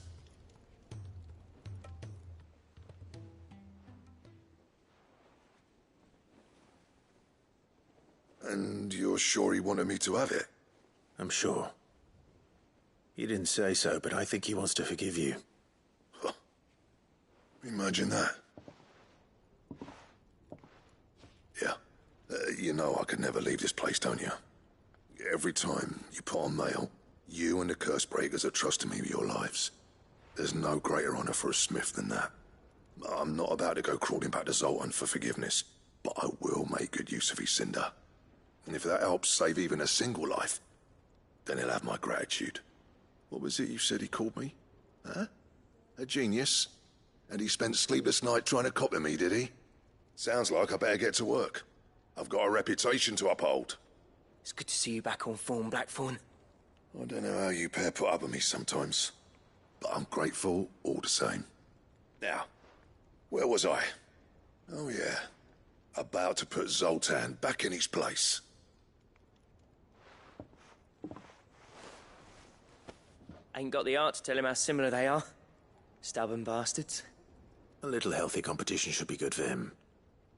And you're sure he wanted me to have it? I'm sure. You didn't say so, but I think he wants to forgive you. Huh. Imagine that. Yeah. You know I could never leave this place, don't you? Every time you put on mail, you and the Cursebreakers are trusting me with your lives. There's no greater honor for a smith than that. I'm not about to go crawling back to Zoltan for forgiveness, but I will make good use of his cinder. And if that helps save even a single life, then he'll have my gratitude. What was it you said he called me? Huh? A genius? And he spent sleepless night trying to copy me, did he? Sounds like I better get to work. I've got a reputation to uphold. It's good to see you back on form, Blackthorn. I don't know how you pair put up with me sometimes, but I'm grateful all the same. Now, where was I? Oh yeah, about to put Zoltan back in his place. Ain't got the art to tell him how similar they are. Stubborn bastards. A little healthy competition should be good for him.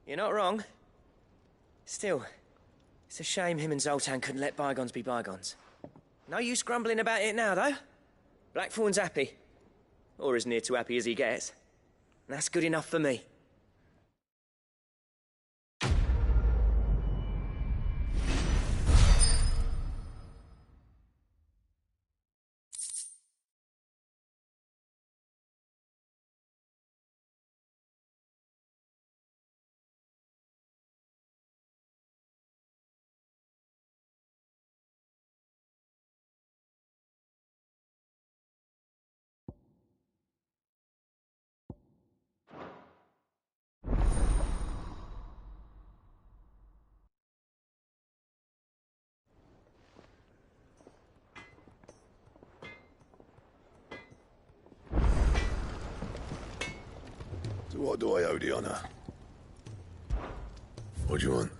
You're not wrong. Still, it's a shame him and Zoltan couldn't let bygones be bygones. No use grumbling about it now, though. Blackthorn's happy. Or as near to happy as he gets. And that's good enough for me. So what do I owe the honor? What do you want?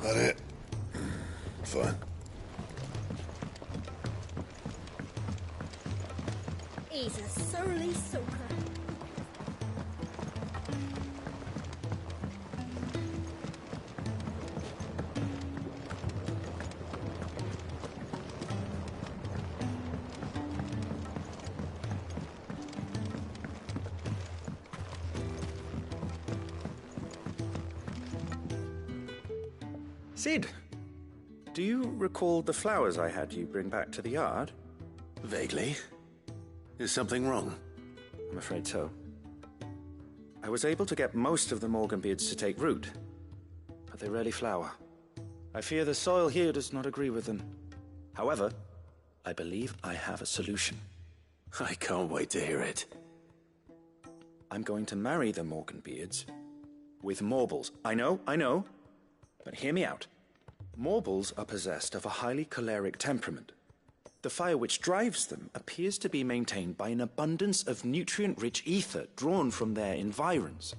That it? Fine. He's a surly soaker. Sid, do you recall the flowers I had you bring back to the yard? Vaguely. Is something wrong? I'm afraid so. I was able to get most of the Morganbeards to take root, but they rarely flower. I fear the soil here does not agree with them. However, I believe I have a solution. I can't wait to hear it. I'm going to marry the Morganbeards with Morbols. I know, but hear me out. Morbols are possessed of a highly choleric temperament. The fire which drives them appears to be maintained by an abundance of nutrient-rich ether drawn from their environs.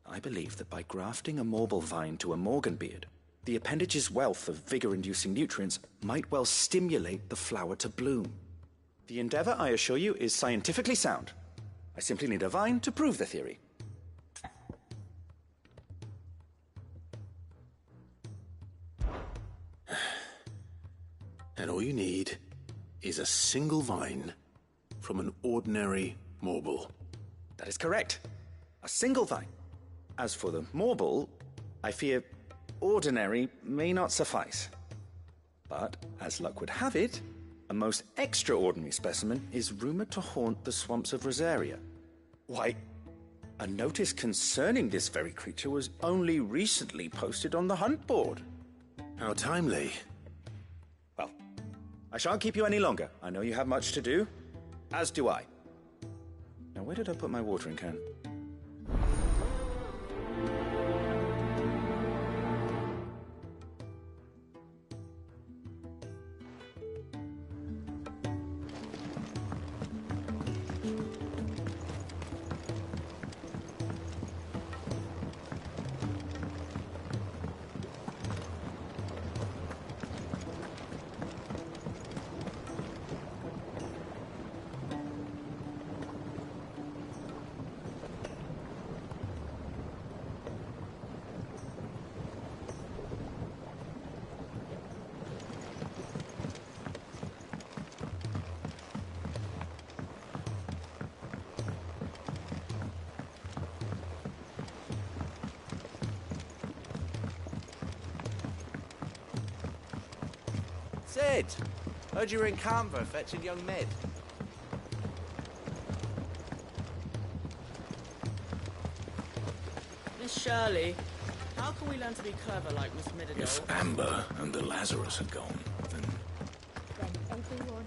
I believe that by grafting a Morbol vine to a Morganbeard, the appendage's wealth of vigor-inducing nutrients might well stimulate the flower to bloom. The endeavor, I assure you, is scientifically sound. I simply need a vine to prove the theory. And all you need is a single vine from an ordinary Morbol. That is correct. A single vine. As for the Morbol, I fear ordinary may not suffice. But, as luck would have it, a most extraordinary specimen is rumored to haunt the swamps of Rosaria. Why, a notice concerning this very creature was only recently posted on the hunt board. How timely. Well, I shan't keep you any longer. I know you have much to do, as do I. Now, where did I put my watering can? Sid! Heard you were in Canva fetching young Med. Miss Shirley, how can we learn to be clever like Miss Midadale? If Amber and the Lazarus had gone, then... everyone...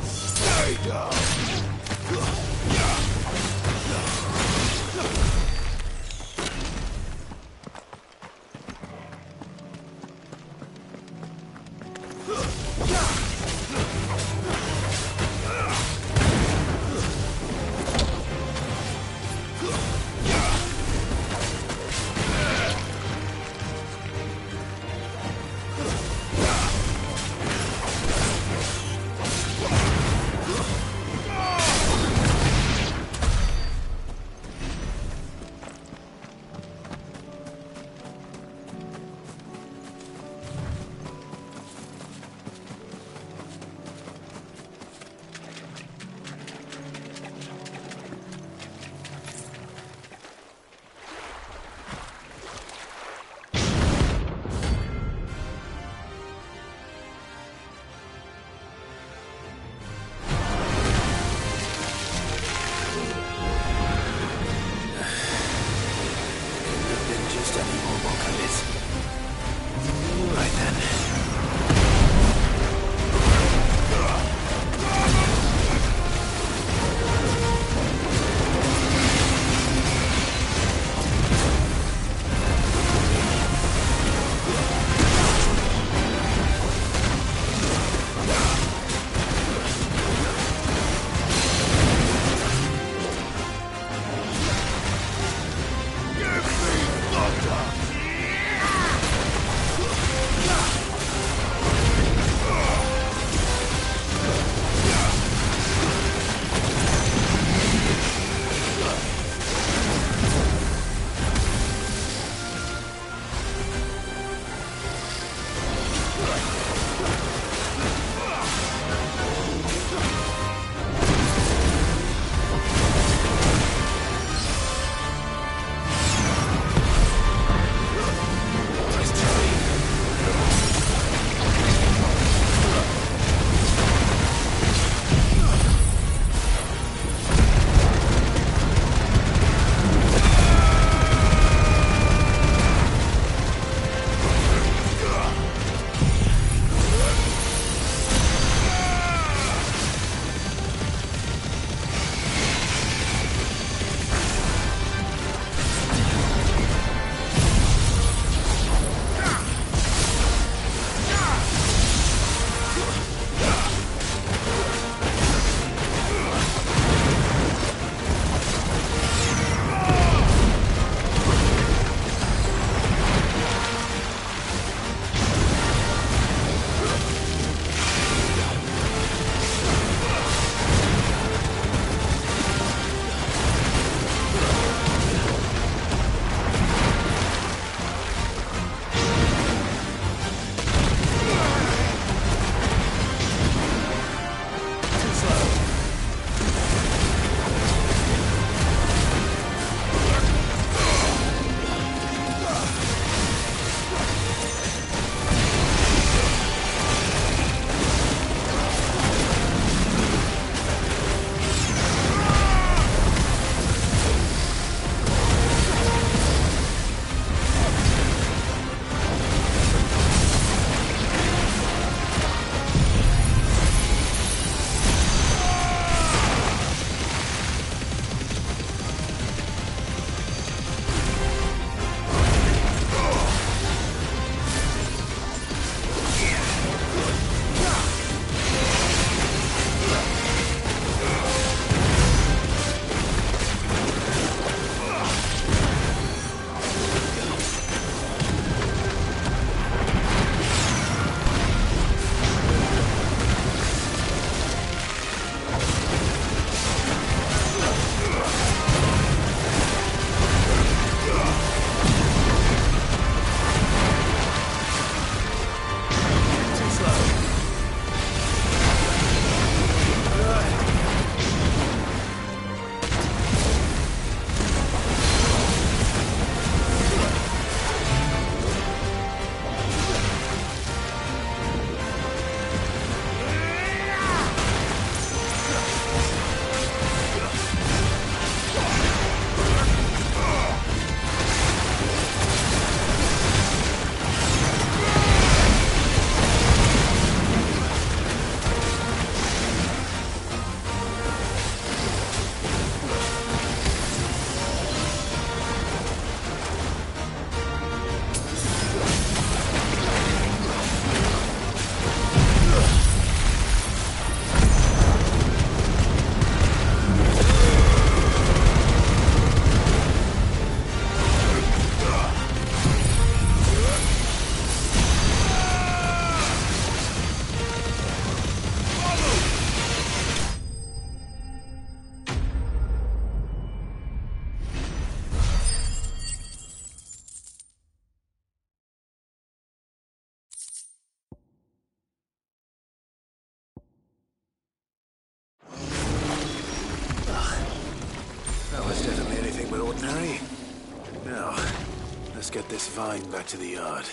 Stay down! Harry. Now, let's get this vine back to the yard.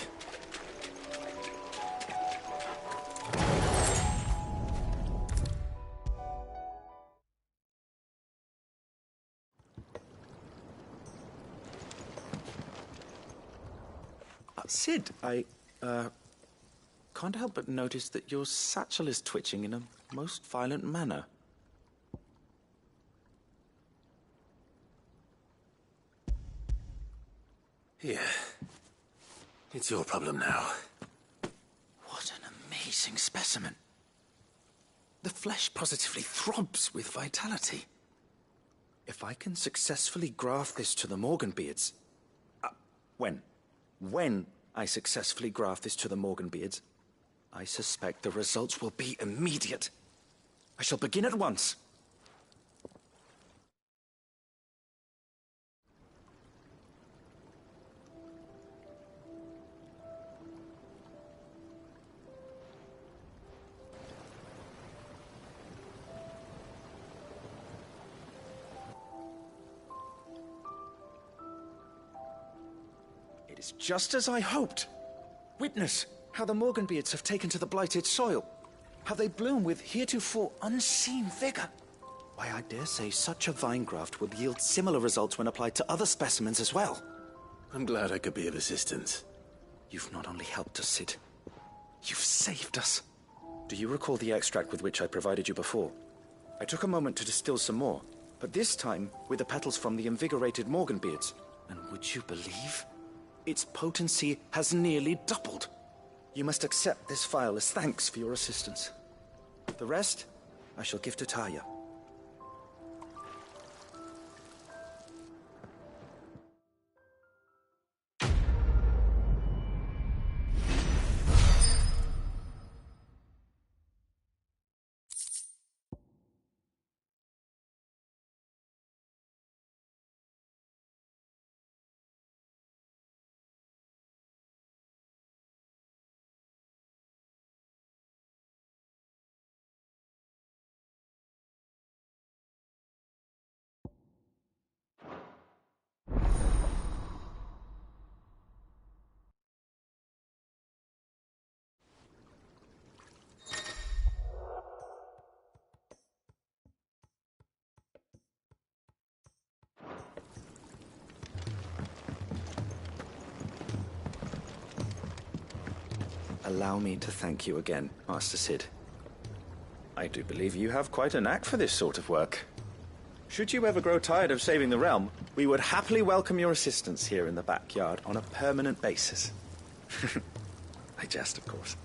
Sid, I can't help but notice that your satchel is twitching in a most violent manner. Here. It's your problem now. What an amazing specimen. The flesh positively throbs with vitality. If I can successfully graft this to the Morganbeards... When I successfully graft this to the Morganbeards, I suspect the results will be immediate. I shall begin at once. It is just as I hoped. Witness how the Morganbeards have taken to the blighted soil. How they bloom with heretofore unseen vigor. Why, I dare say such a vine graft will yield similar results when applied to other specimens as well. I'm glad I could be of assistance. You've not only helped us, Sid, you've saved us. Do you recall the extract with which I provided you before? I took a moment to distill some more, but this time with the petals from the invigorated Morganbeards. And would you believe? Its potency has nearly doubled. You must accept this vial as thanks for your assistance. The rest, I shall give to Taya. Allow me to thank you again, Master Sid. I do believe you have quite a knack for this sort of work. Should you ever grow tired of saving the realm, we would happily welcome your assistance here in the backyard on a permanent basis. I jest, of course.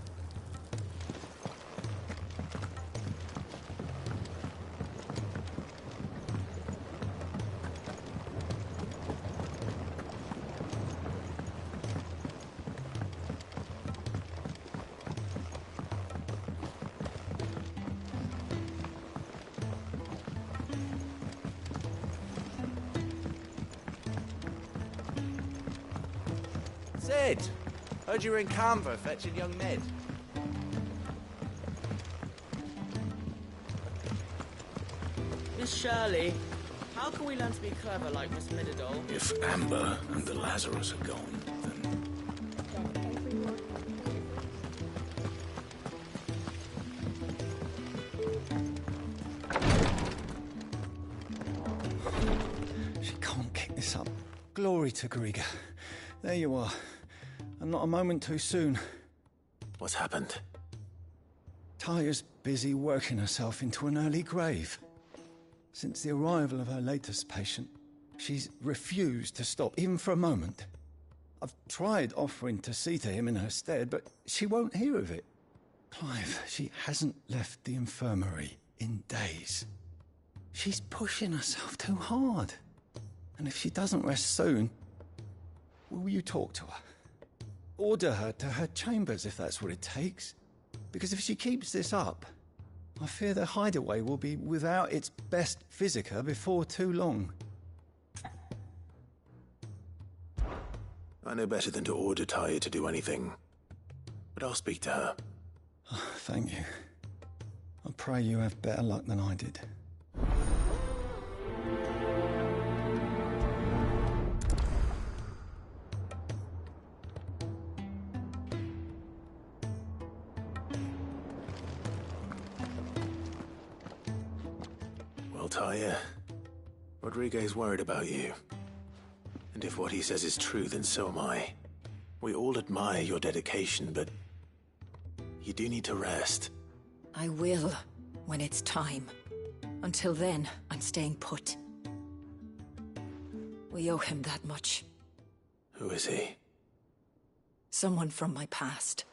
Sid! Heard you were in Canva fetching young Ned. Miss Shirley, how can we learn to be clever like Miss Mididol? If Amber and the Lazarus are gone, then... She can't kick this up. Glory to Griga. There you are. And not a moment too soon. What's happened? Taya's busy working herself into an early grave. Since the arrival of her latest patient, she's refused to stop, even for a moment. I've tried offering to see to him in her stead, but she won't hear of it. Clive, she hasn't left the infirmary in days. She's pushing herself too hard. And if she doesn't rest soon, will you talk to her? Order her to her chambers if that's what it takes. Because if she keeps this up, I fear the hideaway will be without its best physica before too long. I know better than to order Taya to do anything. But I'll speak to her. Oh, thank you. I pray you have better luck than I did. Well, Talia, Rodriguez worried about you. And if what he says is true, then so am I. We all admire your dedication, but you do need to rest. I will, when it's time. Until then, I'm staying put. We owe him that much. Who is he? Someone from my past.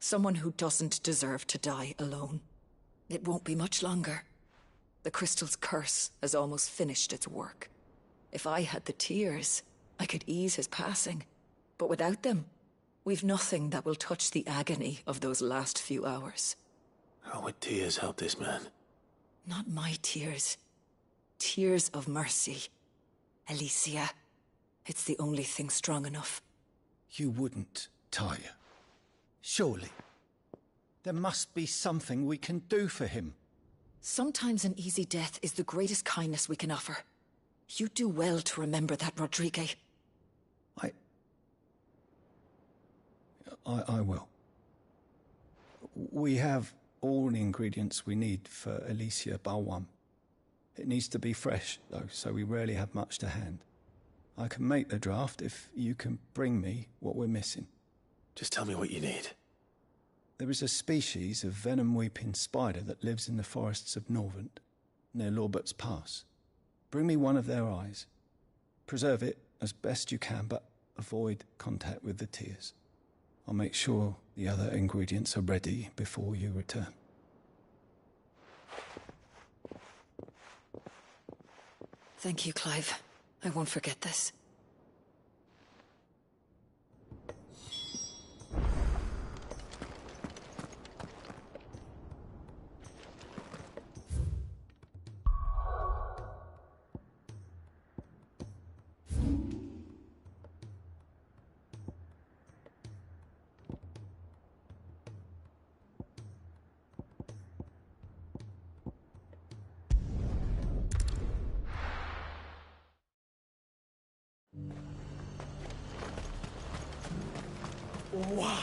Someone who doesn't deserve to die alone. It won't be much longer. The crystal's curse has almost finished its work. If I had the tears, I could ease his passing. But without them, we've nothing that will touch the agony of those last few hours. How would tears help this man? Not my tears. Tears of mercy. Alicia. It's the only thing strong enough. You wouldn't, Talia. Surely. There must be something we can do for him. Sometimes an easy death is the greatest kindness we can offer. You do well to remember that, Rodriguez. I will. We have all the ingredients we need for Alicia Balwam. It needs to be fresh, though, so we rarely have much to hand. I can make the draft if you can bring me what we're missing. Just tell me what you need. There is a species of venom-weeping spider that lives in the forests of Norvent, near Lorbert's Pass. Bring me one of their eyes. Preserve it as best you can, but avoid contact with the tears. I'll make sure the other ingredients are ready before you return. Thank you, Clive. I won't forget this. Why?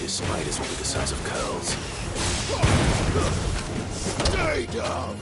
Spiders will be the size of curls. Stay down!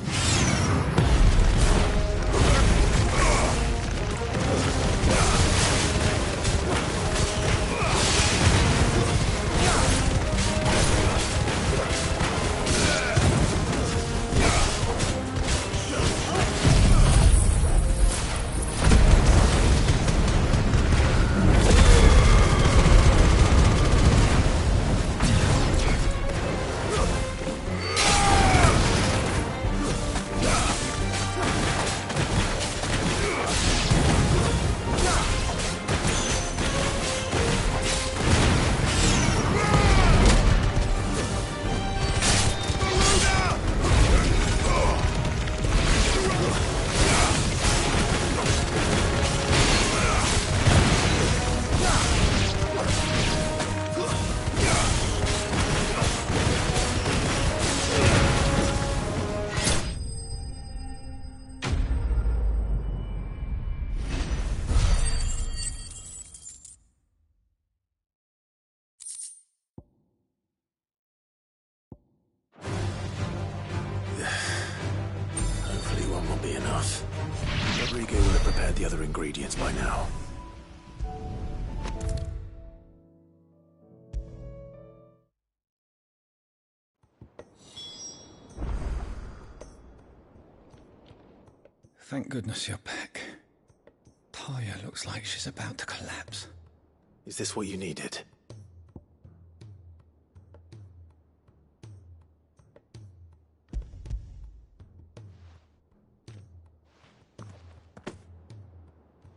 Hopefully one will be enough. Rodrigo will have prepared the other ingredients by now. Thank goodness you're back. Taya looks like she's about to collapse. Is this what you needed?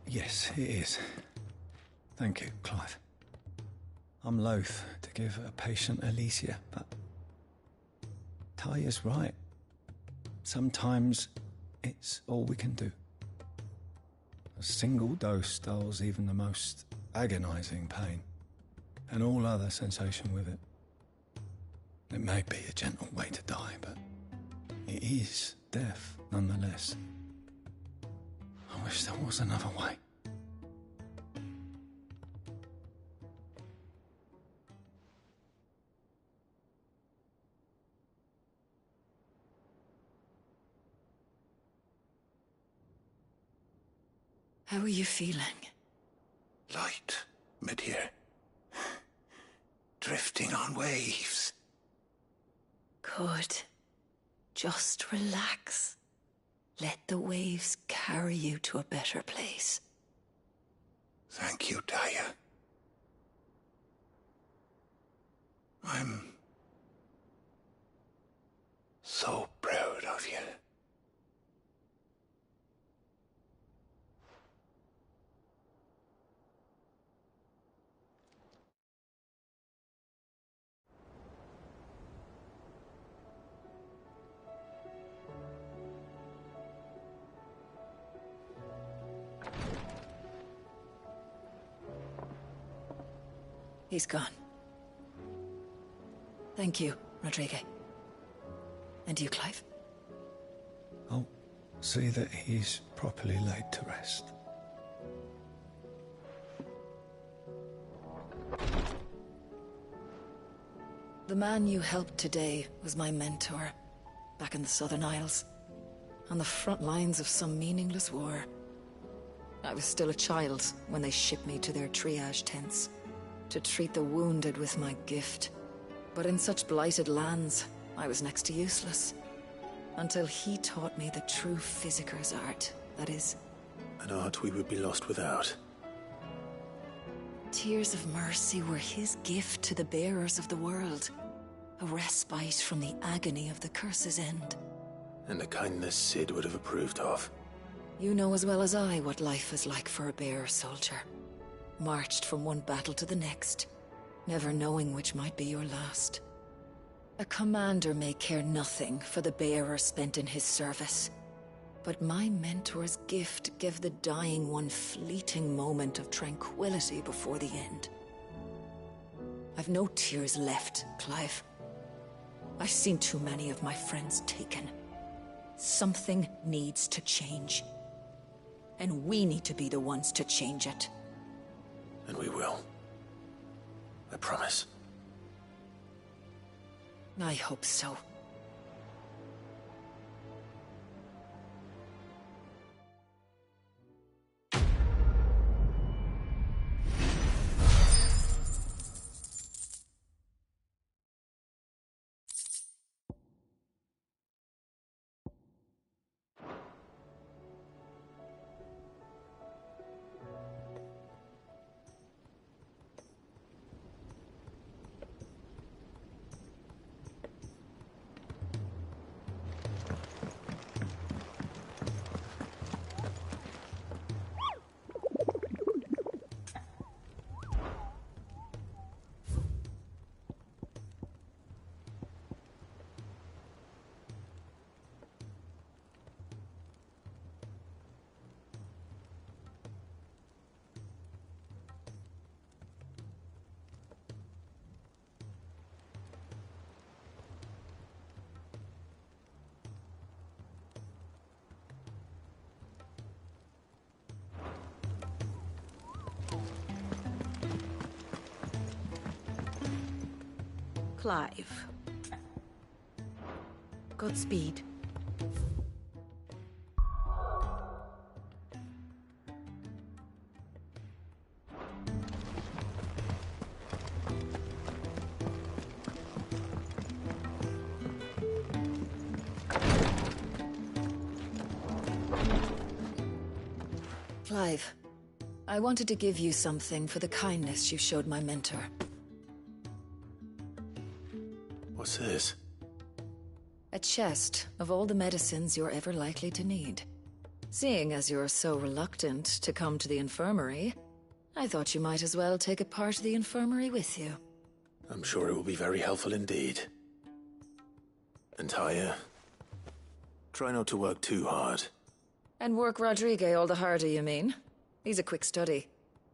Yes, it is. Thank you, Clive. I'm loath to give a patient Alicia, but Taya's right. Sometimes it's all we can do. A single dose dulls even the most agonizing pain, and all other sensation with it. It may be a gentle way to die, but it is death nonetheless. I wish there was another way. How are you feeling? Light, mid-here. Drifting on waves. Good. Just relax. Let the waves carry you to a better place. Thank you, Taya. I'm so proud of you. He's gone. Thank you, Rodrigo. And you, Clive? I'll see that he's properly laid to rest. The man you helped today was my mentor, back in the Southern Isles, on the front lines of some meaningless war. I was still a child when they shipped me to their triage tents, to treat the wounded with my gift. But in such blighted lands, I was next to useless. Until he taught me the true Physicker's art, that is. An art we would be lost without. Tears of mercy were his gift to the bearers of the world. A respite from the agony of the curse's end. And a kindness Sid would have approved of. You know as well as I what life is like for a bearer soldier. Marched from one battle to the next, never knowing which might be your last. A commander may care nothing for the bearer spent in his service. But my mentor's gift gave the dying one fleeting moment of tranquility before the end. I've no tears left, Clive. I've seen too many of my friends taken. Something needs to change. And we need to be the ones to change it. And we will. I promise. I hope so. Clive. Godspeed. Clive, I wanted to give you something for the kindness you showed my mentor. What's this? A chest of all the medicines you're ever likely to need. Seeing as you're so reluctant to come to the infirmary, I thought you might as well take a part of the infirmary with you. I'm sure it will be very helpful indeed. And Taya, try not to work too hard. And work Rodrigue all the harder, you mean? He's a quick study,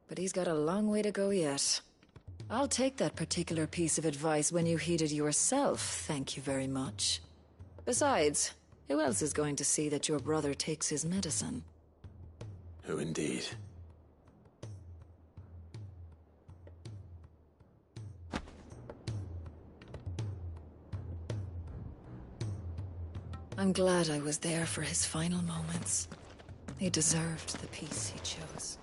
but he's got a long way to go yet. I'll take that particular piece of advice when you heed it yourself, thank you very much. Besides, who else is going to see that your brother takes his medicine? Who indeed? I'm glad I was there for his final moments. He deserved the peace he chose.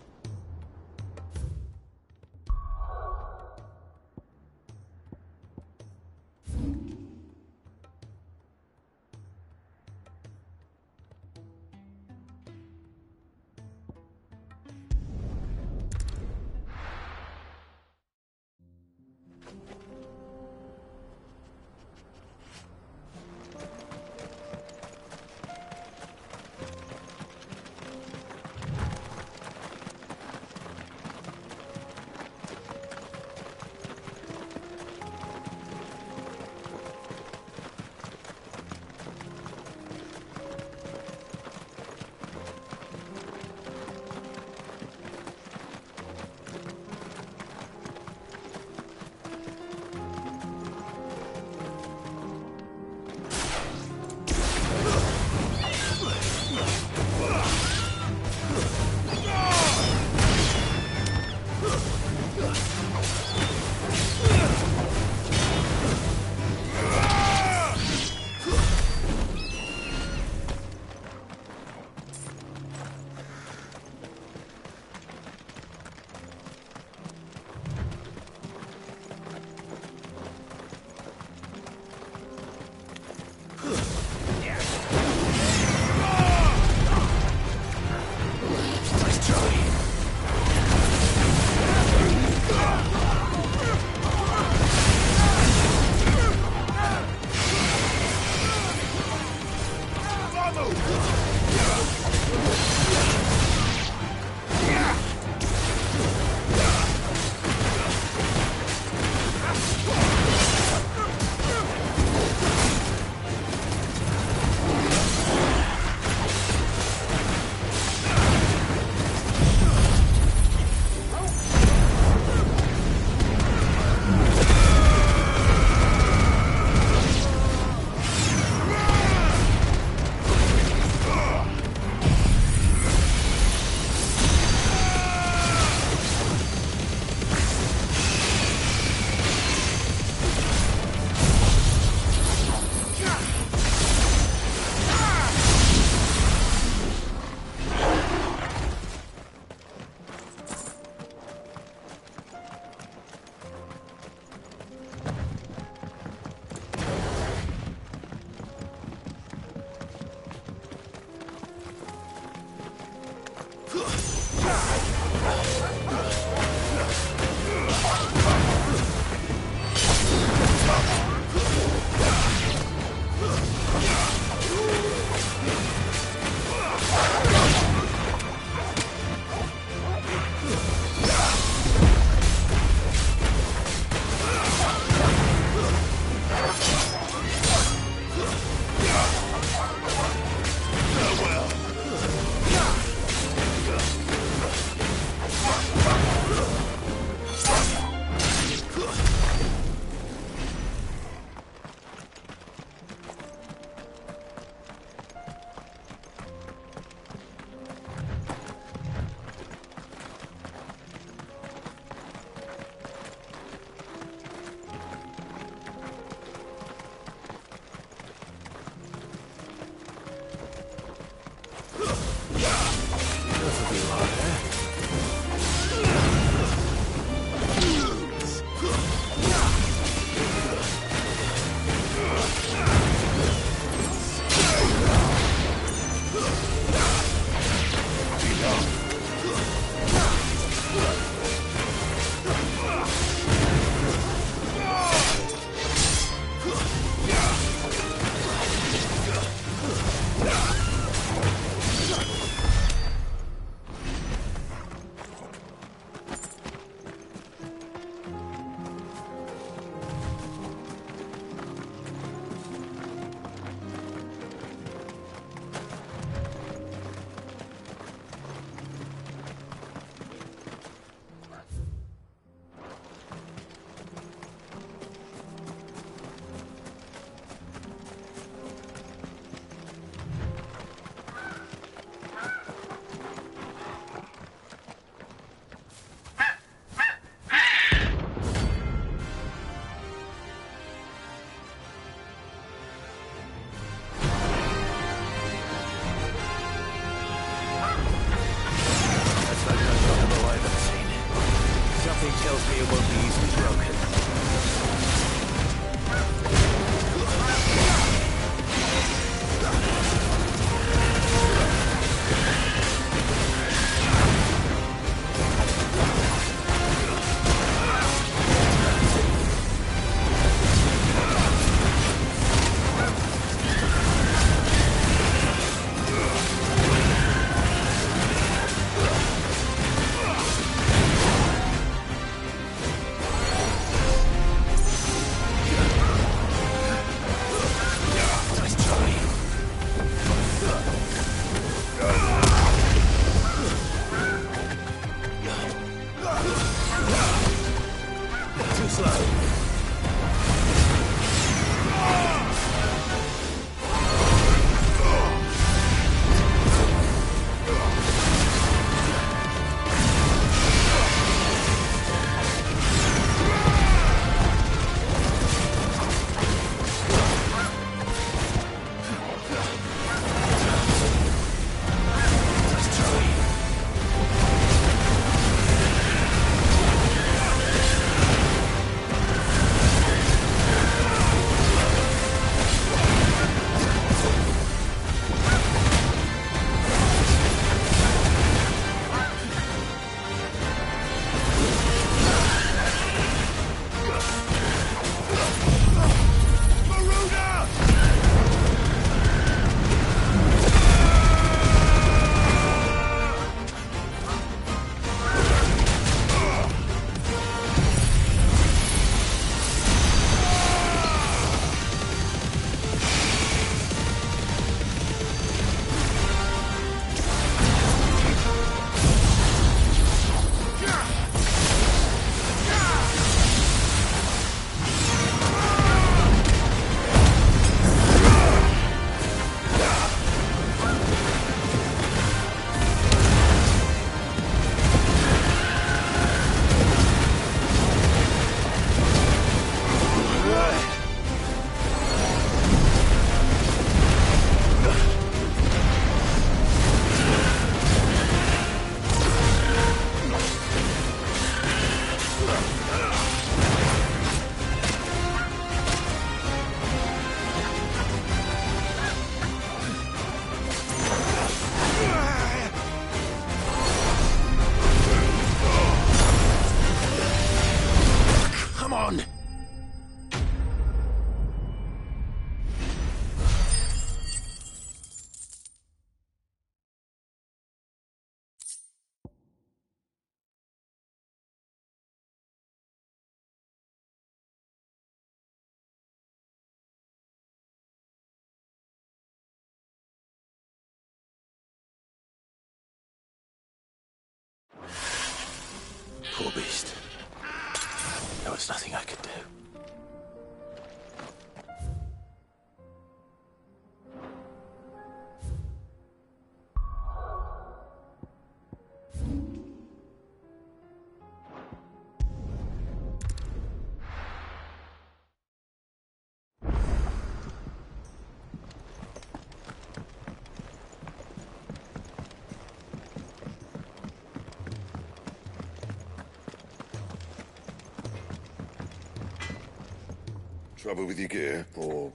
Trouble with your gear, or...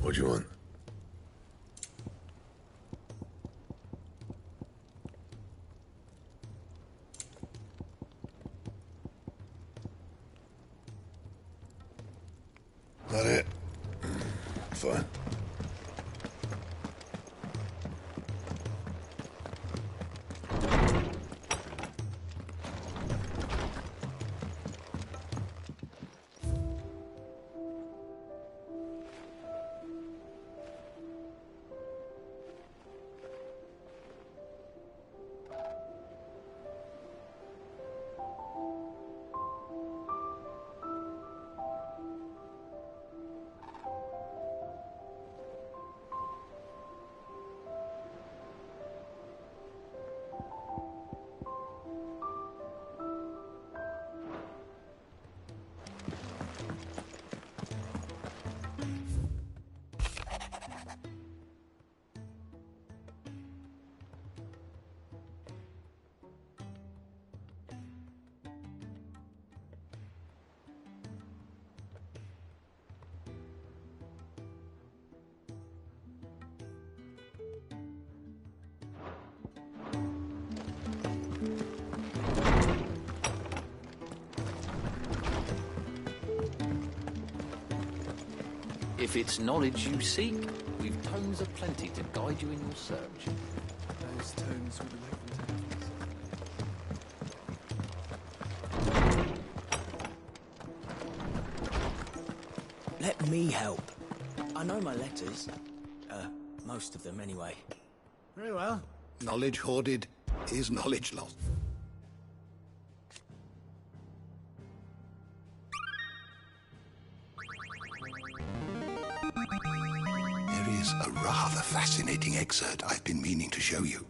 What do you want? That it? Fine. If it's knowledge you seek, we've tomes aplenty to guide you in your search. Those tomes would have Let me help. I know my letters. Most of them, anyway. Very well. Knowledge hoarded is knowledge lost. There is a rather fascinating excerpt I've been meaning to show you.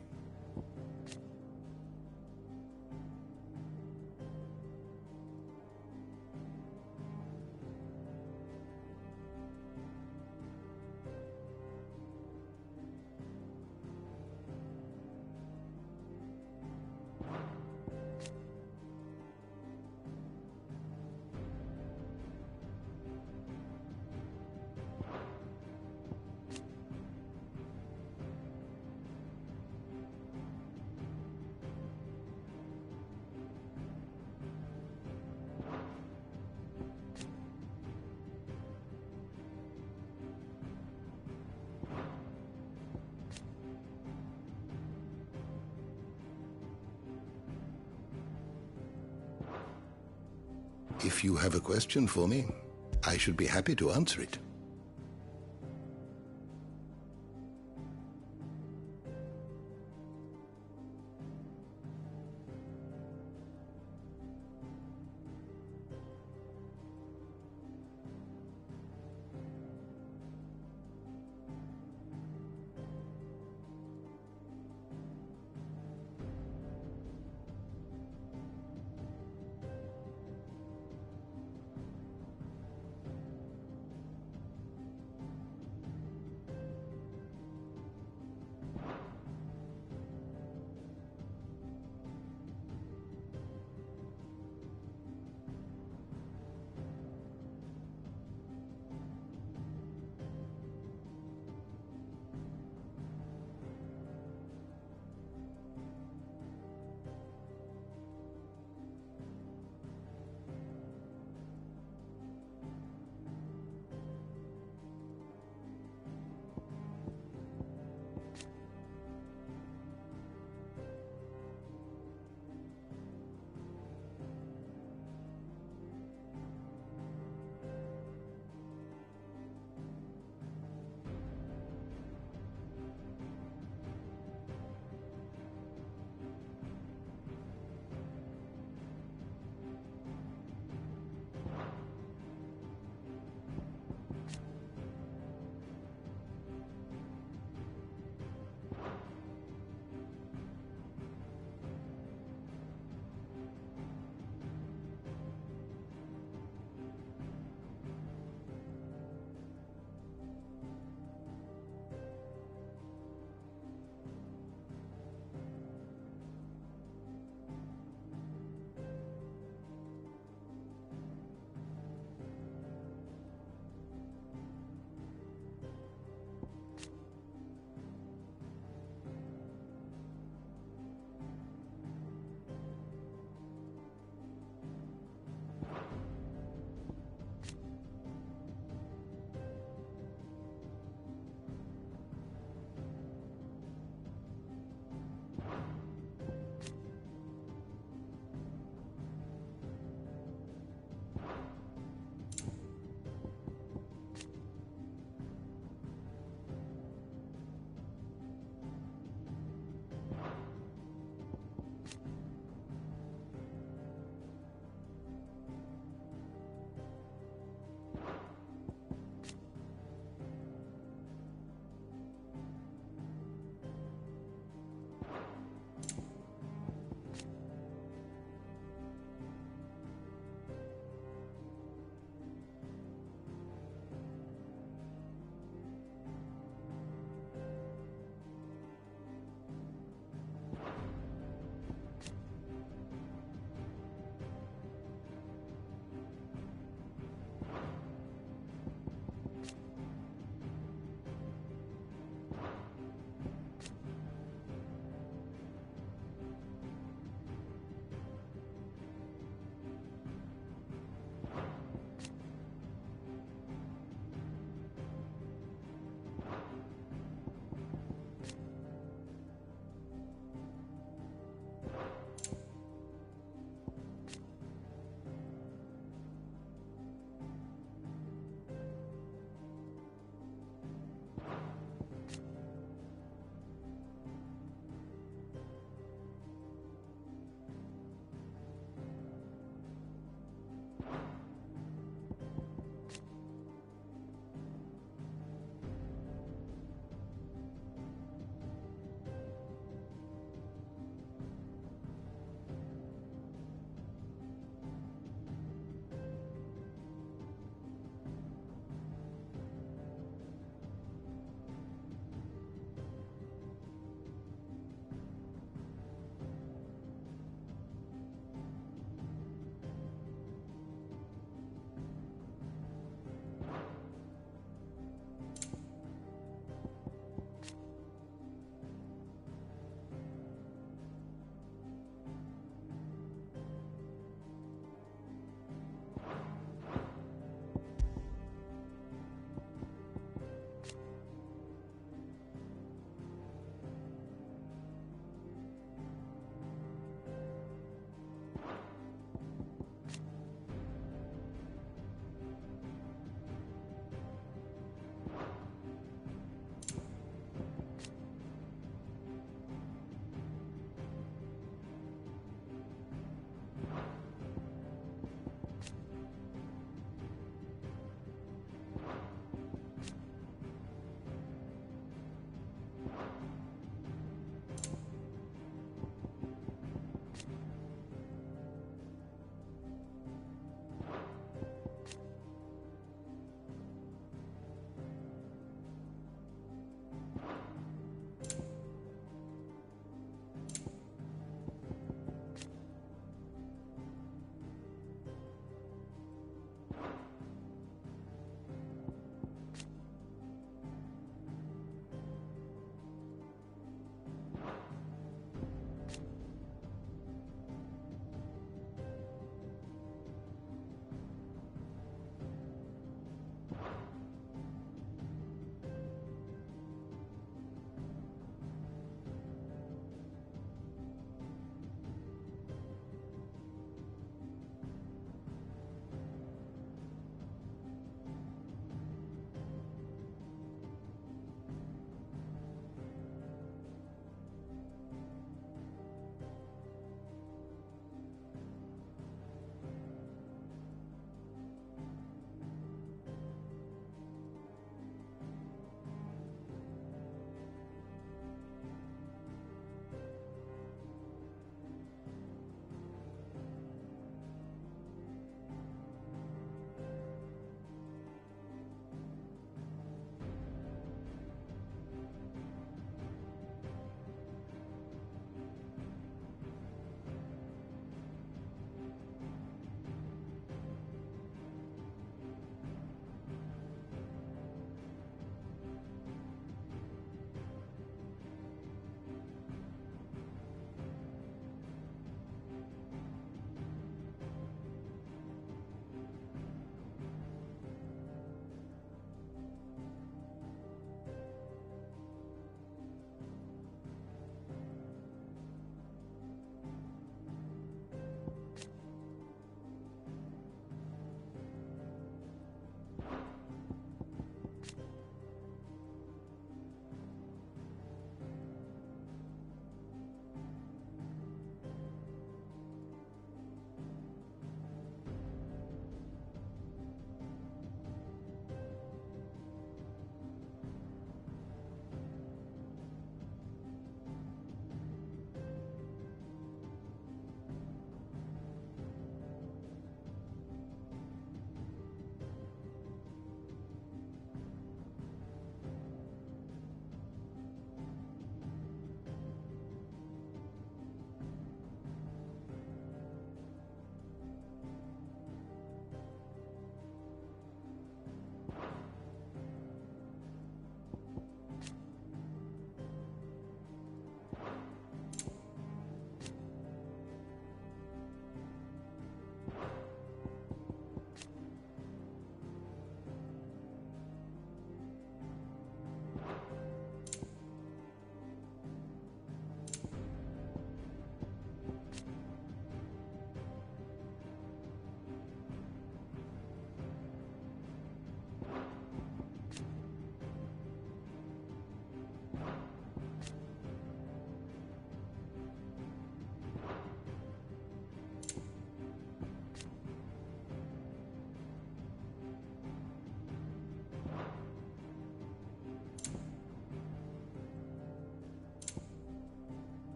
If you have a question for me, I should be happy to answer it.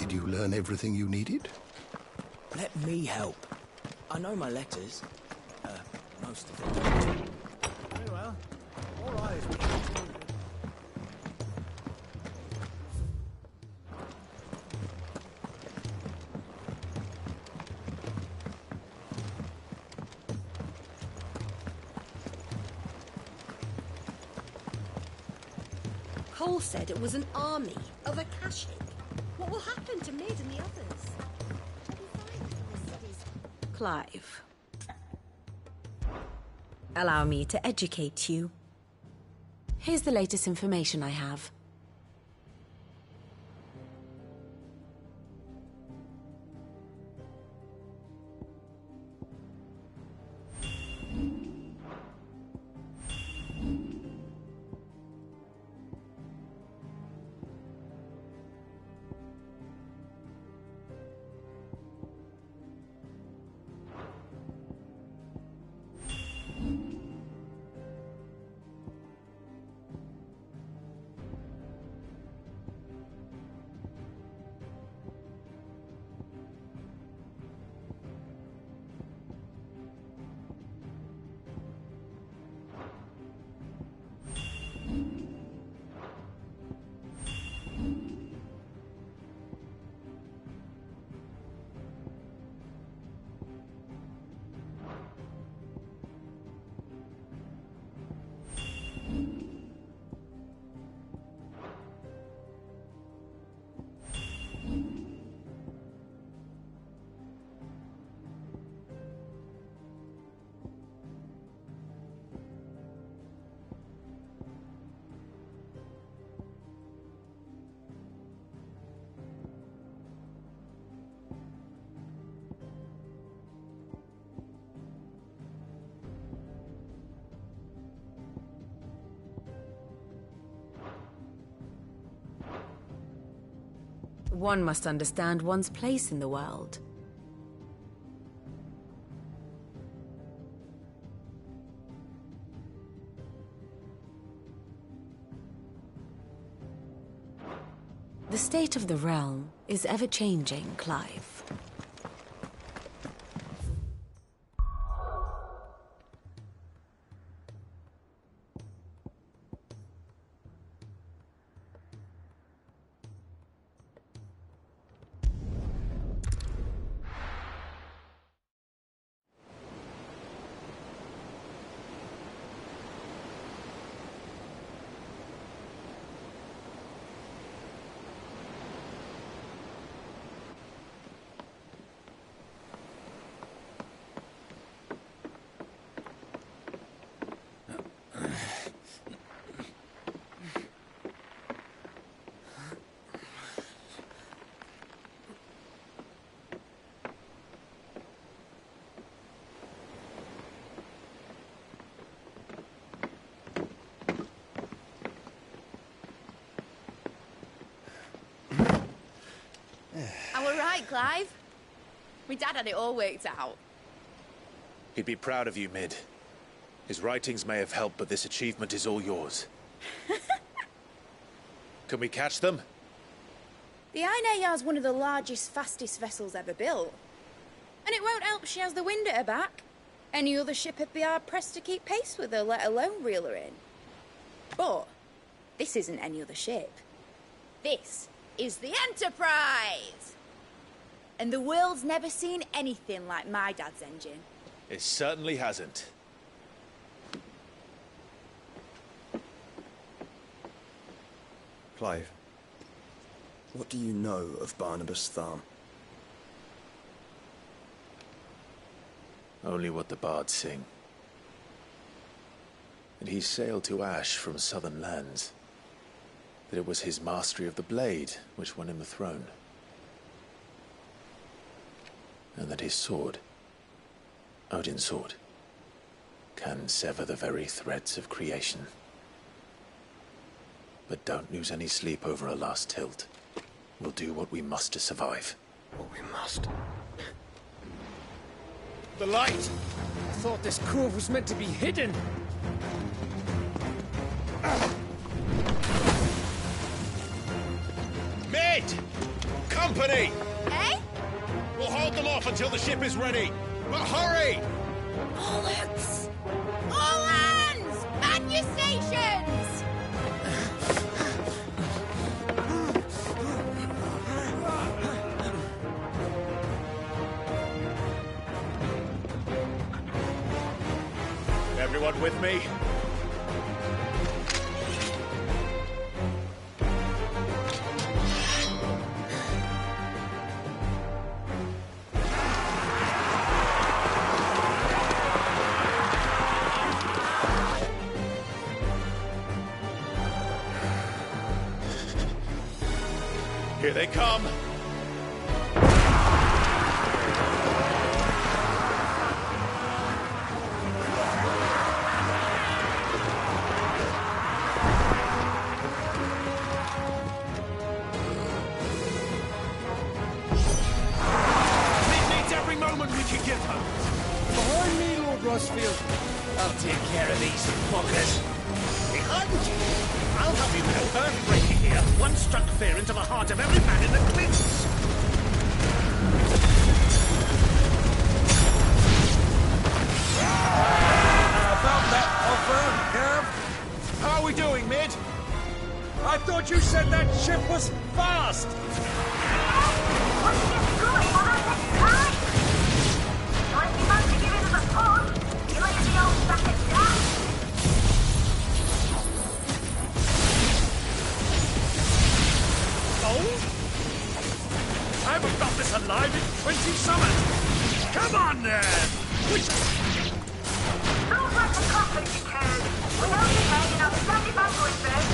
Did you learn everything you needed? Let me help. I know my letters. Most of them. Very well. All right. Cole said it was an army of Akashic. What will happen to Mid and the others? Clive. Allow me to educate you. Here's the latest information I have. One must understand one's place in the world. The state of the realm is ever-changing, Clive. And we're right, Clive. My dad had it all worked out. He'd be proud of you, Mid. His writings may have helped, but this achievement is all yours. Can we catch them? The Ainayar's one of the largest, fastest vessels ever built. And it won't help she has the wind at her back. Any other ship would be hard-pressed to keep pace with her, let alone reel her in. But this isn't any other ship. This is the Enterprise! And the world's never seen anything like my dad's engine. It certainly hasn't. Clive, what do you know of Barnabas Tharm? Only what the bards sing. That he sailed to Ash from southern lands. That it was his mastery of the blade which won him the throne. And that his sword, Odin's sword, can sever the very threads of creation. But don't lose any sleep over a last tilt. We'll do what we must to survive. What we must. The light! I thought this cove was meant to be hidden. Mid! company! Eh? We'll hold them off until the ship is ready. But hurry! Bollocks! All hands! Man your stations! Everyone with me? Here they come! Behind me, Lord Rosfield. I'll take care of these fuckers. Behind you. I'll have you know earthbreaking here. One struck fear into the heart of every man in the cliffs. About that offer, Gav? How are we doing, Mid? I thought you said that ship was fast! I haven't felt this alive in 20 summers! Come on, then! Feels like the conflict occurred. Without you hanging up, stand back with this.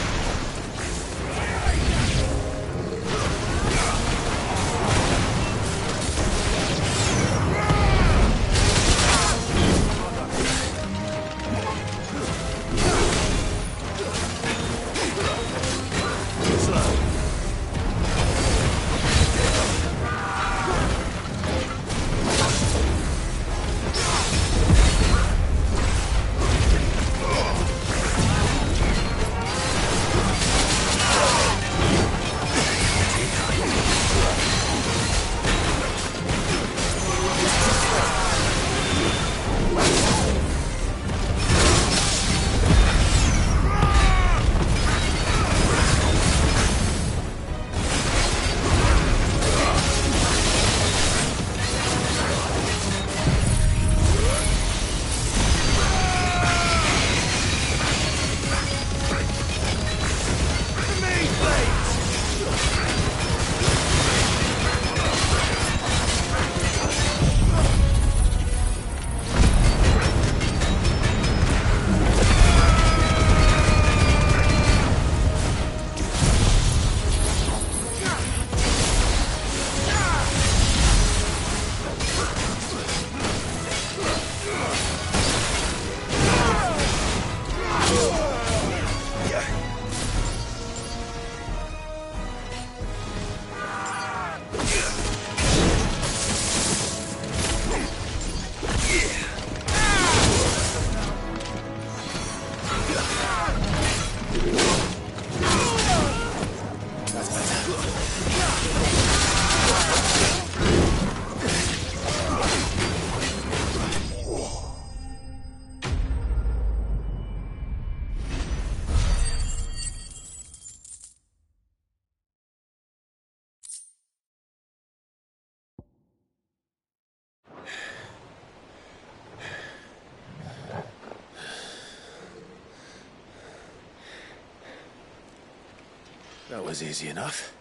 That was easy enough.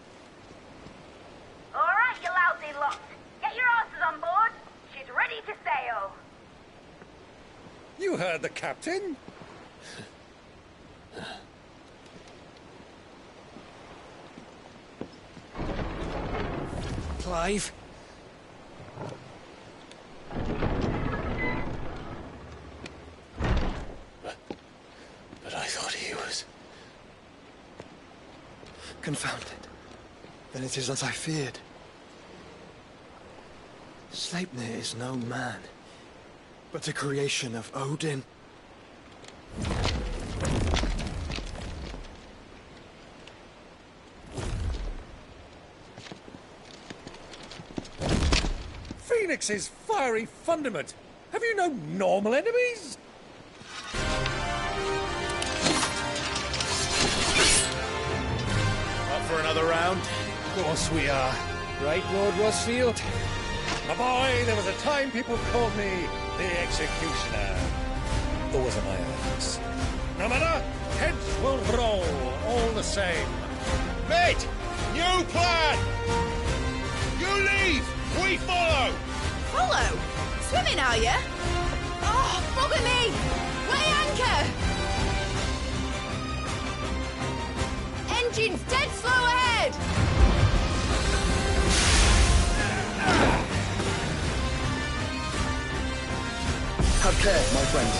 All right, you lousy lot. Get your asses on board. She's ready to sail. You heard the captain. Clive? But I thought he was... Confounded. Then it is as I feared. Sleipnir is no man, but a creation of Odin. Phoenix's fiery fundament. Have you no normal enemies? Up for another round? Of course we are. Right, Lord Rosfield? My boy, there was a time people called me the Executioner. Those are my eyes. No matter, heads will roll all the same. Mate! New plan! You leave! We follow! Follow? Swimming, are you? Oh, bugger me! Weigh anchor! Engine's dead slow ahead! Have care, my friends.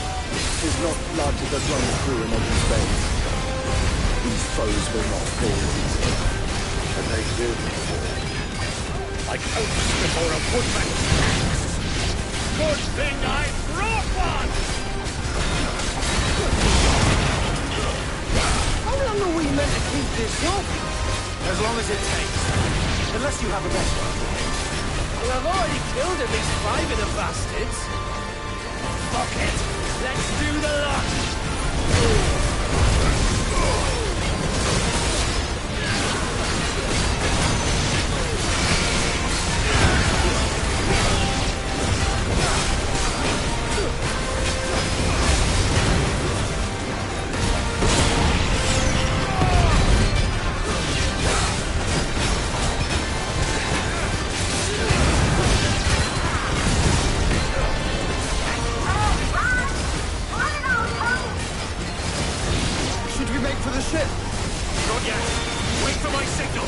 'Tis not larger that runs through an open space. These foes will not fall easy, and they will fall. Like oaks before a woodman's axe. Good thing I brought one! How long are we meant to keep this up? As long as it takes. Unless you have a better one. Well, I've already killed at least 5 of the bastards. Fuck it! Let's do the lot! For the ship! Not yet. Wait for my signal.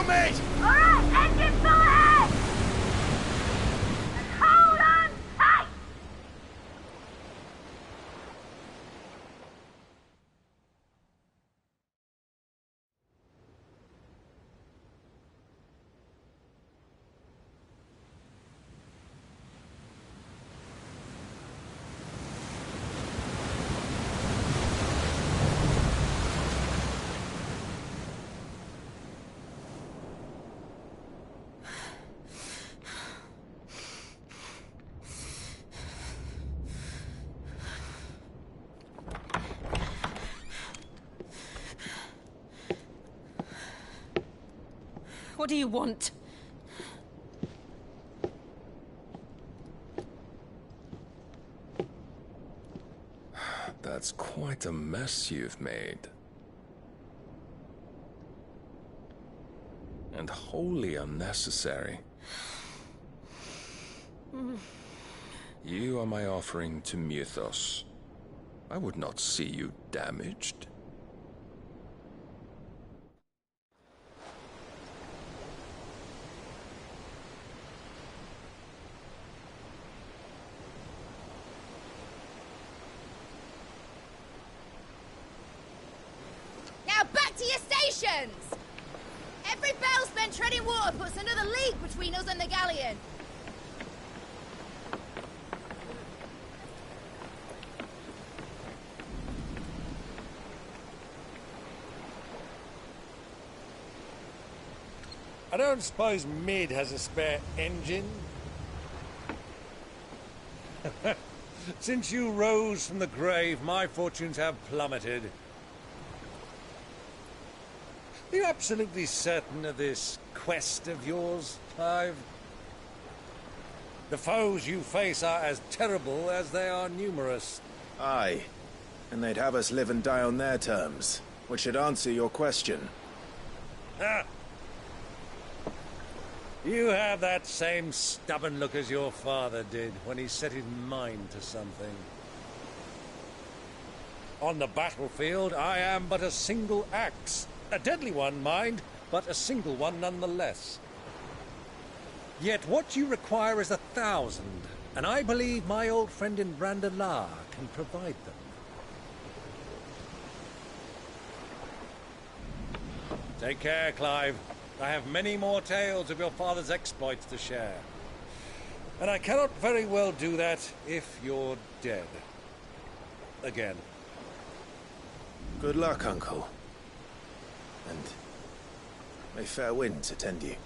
Mate! Alright, engine full ahead! And hold on tight! What do you want? That's quite a mess you've made. And wholly unnecessary. You are my offering to Mythos. I would not see you damaged. Now back to your stations! Every bell spent treading water puts another league between us and the galleon. I don't suppose Mid has a spare engine? Since you rose from the grave, my fortunes have plummeted. Are you absolutely certain of this quest of yours, Clive? The foes you face are as terrible as they are numerous. Aye, and they'd have us live and die on their terms, which should answer your question. Ah! You have that same stubborn look as your father did when he set his mind to something. On the battlefield, I am but a single axe. A deadly one, mind, but a single one nonetheless. Yet what you require is 1,000, and I believe my old friend in Brandalar can provide them. Take care, Clive. I have many more tales of your father's exploits to share. And I cannot very well do that if you're dead. Again. Good luck, Uncle. And may fair winds attend you.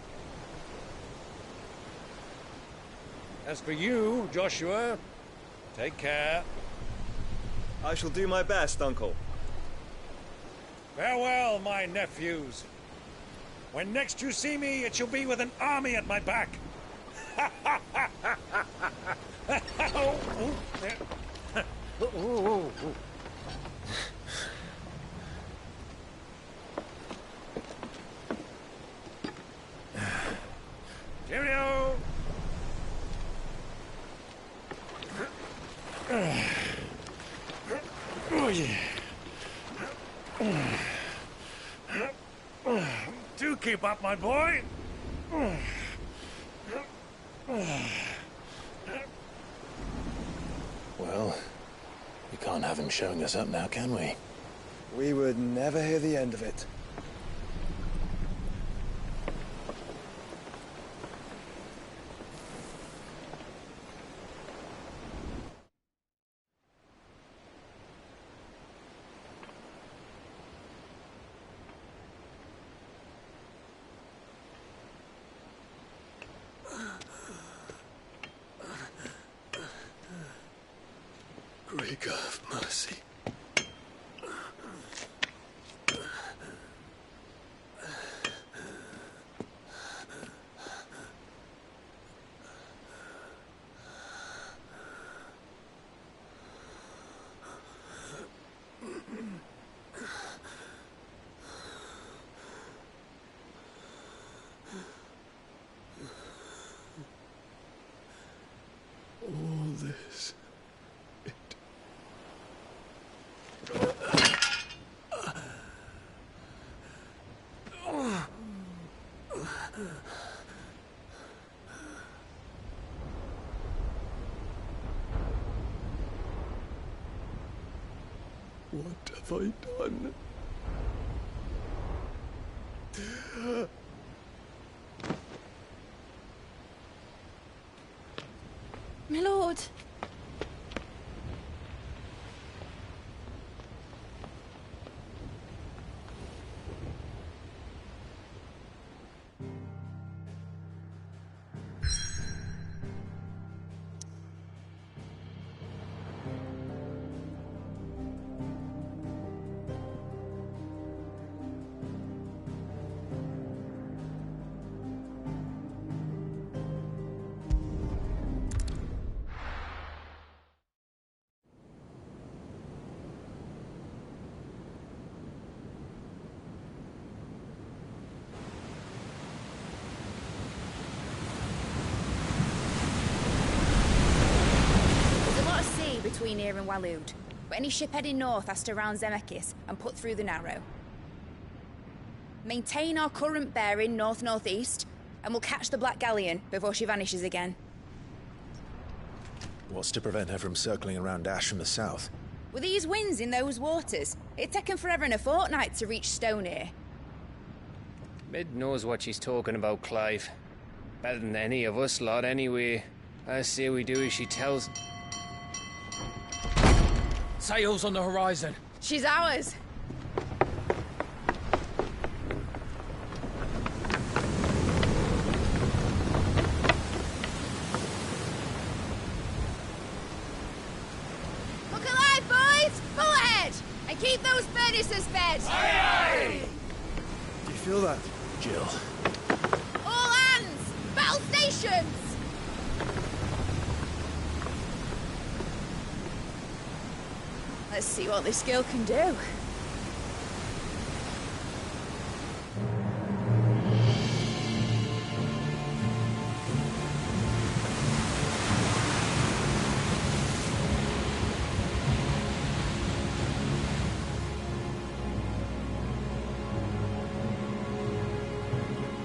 As for you, Joshua, take care. I shall do my best, Uncle. Farewell, my nephews. When next you see me, it shall be with an army at my back. Cheerio! Oh, yeah. Do keep up, my boy. Well, we can't have him showing us up now, can we? We would never hear the end of it. Great God of mercy. All this. What have I done? My lord. between here and Waloed, but any ship heading north has to round Zemeckis and put through the Narrow. Maintain our current bearing north-northeast, and we'll catch the Black Galleon before she vanishes again. What's to prevent her from circling around Ash from the south? With these winds in those waters, it'd taken forever and a fortnight to reach Stonehere. Mid knows what she's talking about, Clive. Better than any of us lot, anyway. I say we do as she tells. Sails on the horizon. She's ours. Look alive, boys! Pull ahead! And keep those furnaces fed! Aye, aye! Do you feel that, Jill? All hands! Battle stations! Let's see what this girl can do.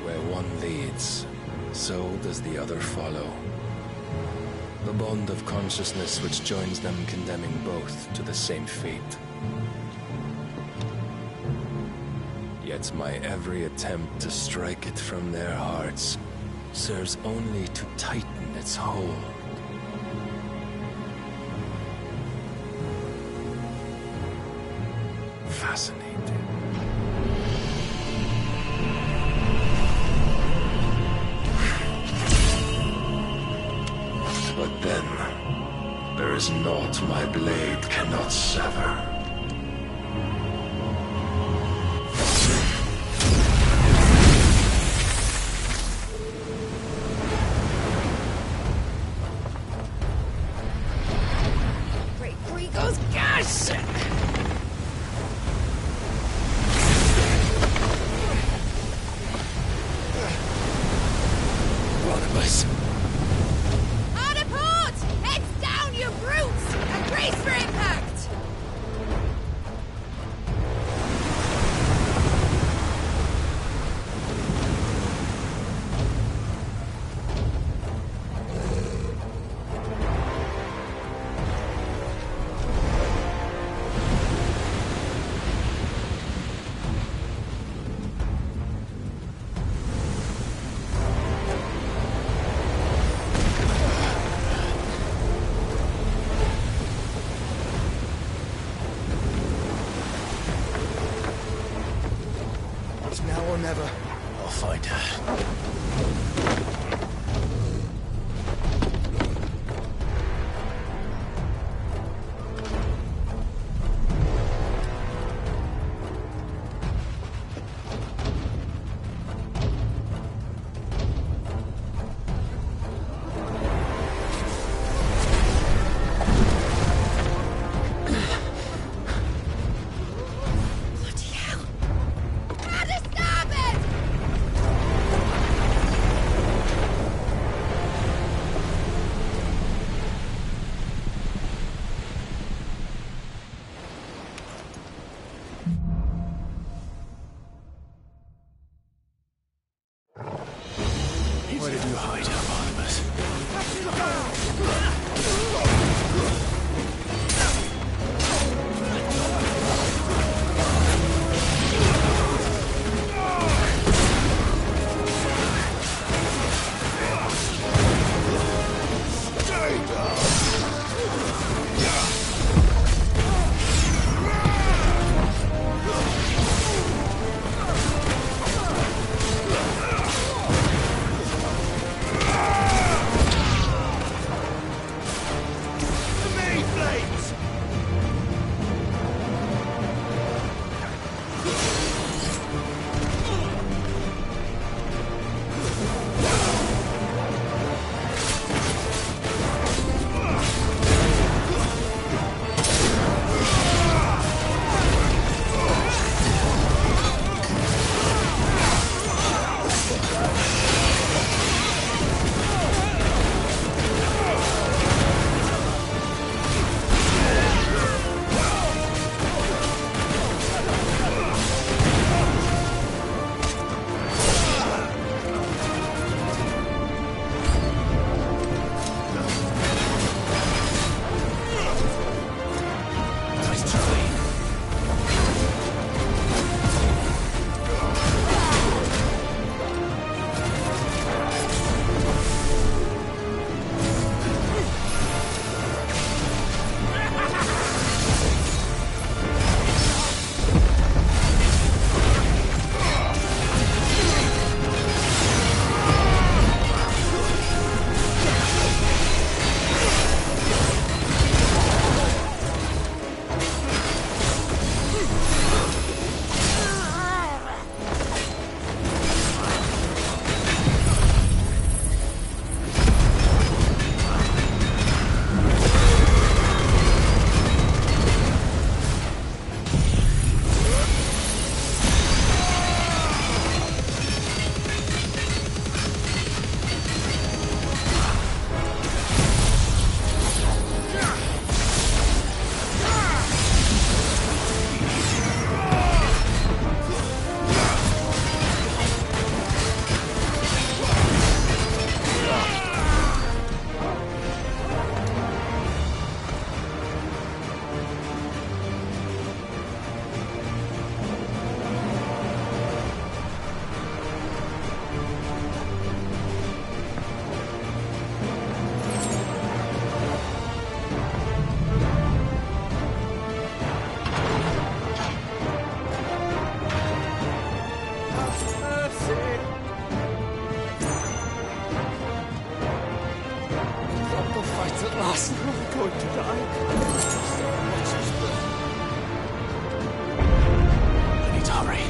Where one leads, so does the other follow. The bond of consciousness which joins them condemning both to the same fate. Yet my every attempt to strike it from their hearts serves only to tighten its hold. Fascinating. But then, there is naught my blade cannot sever. Great Gregor's gas! Barnabas. Brace for impact! Now or never. I'll find her. Where did you hide her, Barnabas? sake. Stop the fight at last. I'm going to die. I need to hurry.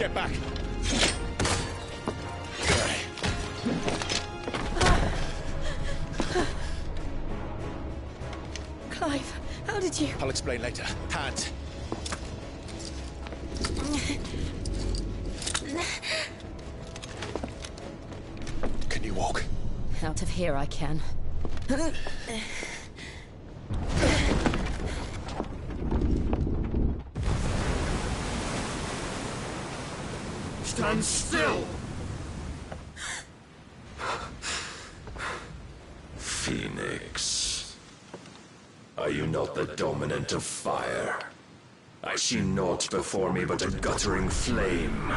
Get back! Clive, how did you... I'll explain later. Hands. Can you walk? Out of here I can. Stand still! Phoenix. Are you not the dominant of fire? I see naught before me but a guttering flame.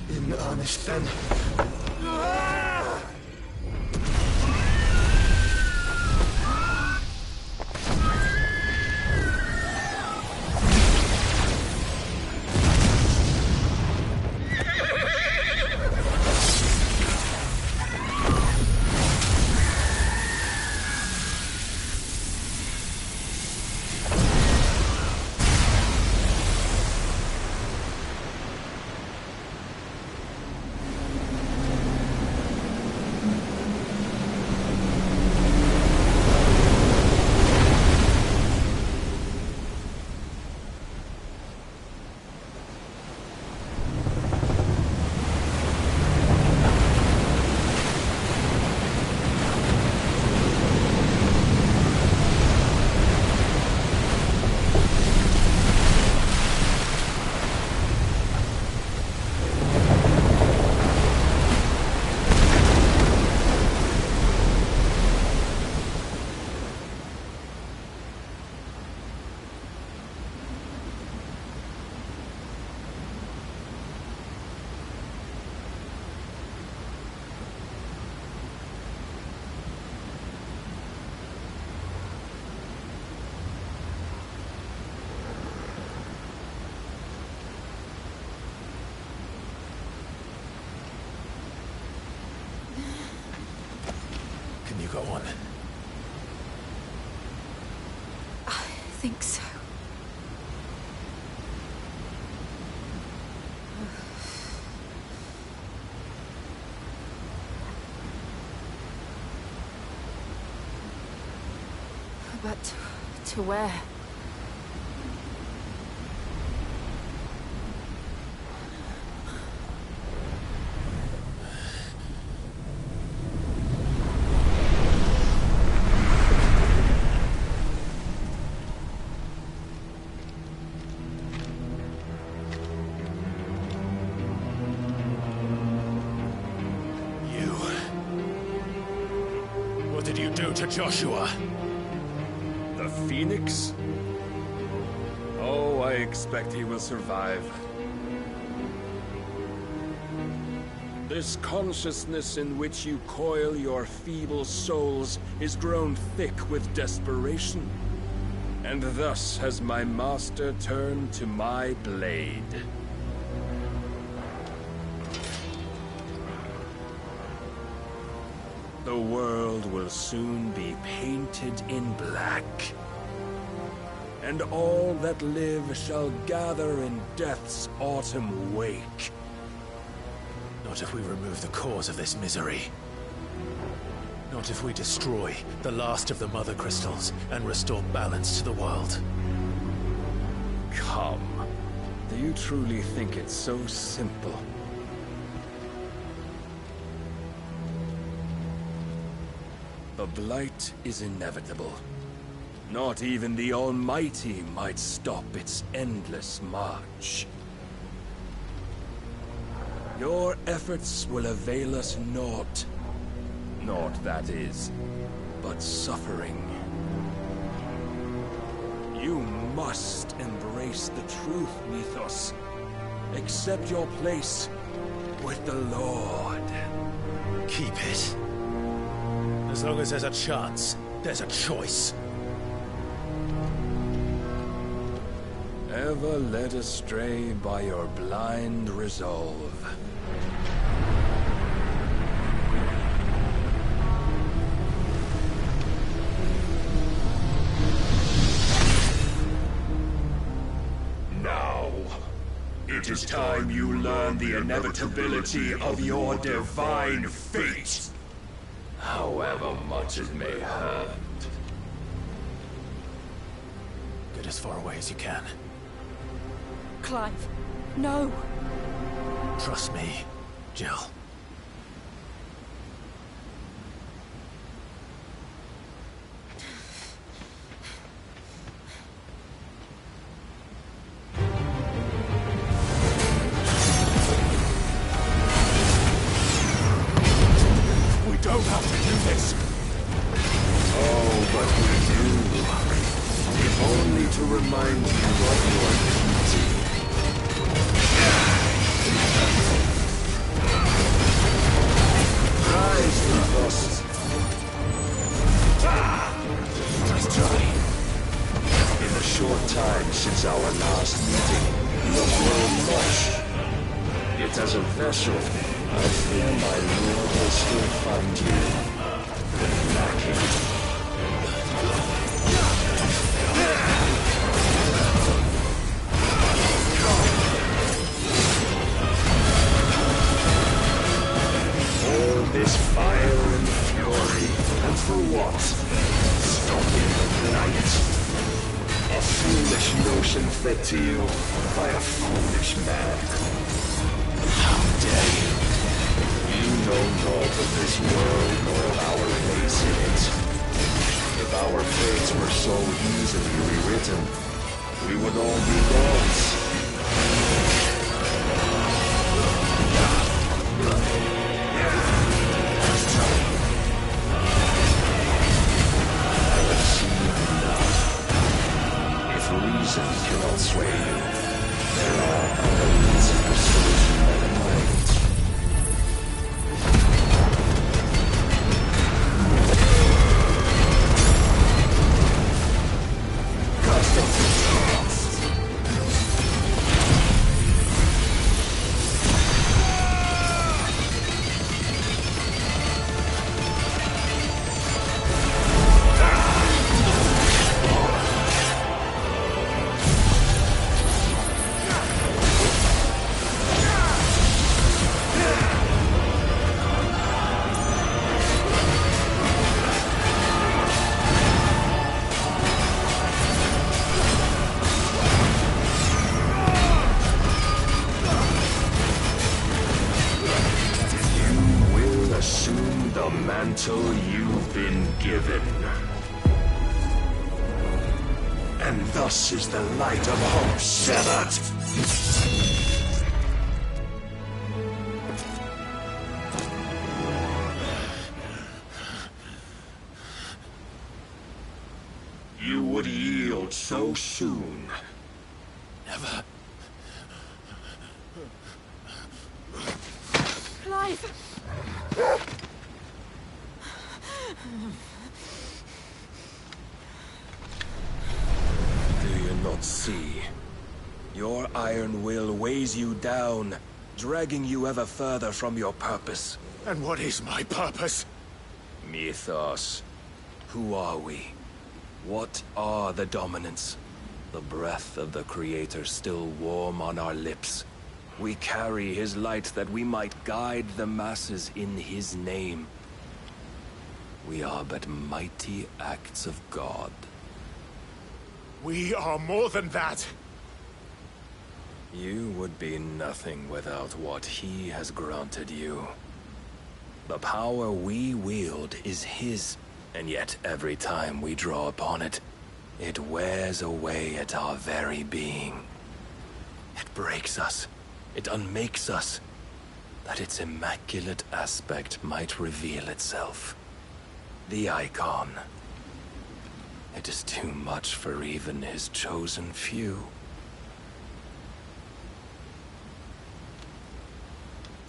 In earnest, then. Can you go on? I think so. But to where? What did you do to Joshua? The Phoenix? Oh, I expect he will survive. This consciousness in which you coil your feeble souls is grown thick with desperation. And thus has my master turned to my blade. The world will soon be painted in black. And all that live shall gather in death's autumn wake. Not if we remove the cause of this misery. Not if we destroy the last of the Mother Crystals and restore balance to the world. Come. Do you truly think it's so simple? The blight is inevitable. Not even the Almighty might stop its endless march. Your efforts will avail us naught. Naught, that is, but suffering. You must embrace the truth, Mythos. accept your place with the Lord. Keep it. As long as there's a chance, there's a choice. Ever led astray by your blind resolve. Now, it is time you learn the inevitability of your divine fate. However much it may hurt. Get as far away as you can. Clive, no. Trust me, Jill. We don't have to do this. Oh, but we do. If only to remind you of your duty. Rise, Lost. Nice try. In the short time since our last meeting, you have grown much. Yet as a vessel, I fear my lord will still find you lacking. All this fire and fury, and for what? Stopping the night. A foolish notion fed to you by a foolish man. How dare you? You know naught of this world nor of our place in it. If our fates were so easily rewritten, we would all be gods. Reason cannot sway you. There are other means of persuasion by the mind. Mantle you've been given. And thus is the light of hope severed. You would yield so soon. Never. Clive! Do you not see? Your iron will weighs you down, dragging you ever further from your purpose. And what is my purpose? Mythos. Who are we? What are the dominants? The breath of the Creator still warm on our lips. We carry his light that we might guide the masses in his name. We are but mighty acts of God. We are more than that. You would be nothing without what he has granted you. The power we wield is his, and yet every time we draw upon it, it wears away at our very being. It breaks us. It unmakes us, that its immaculate aspect might reveal itself. The icon. It is too much for even his chosen few.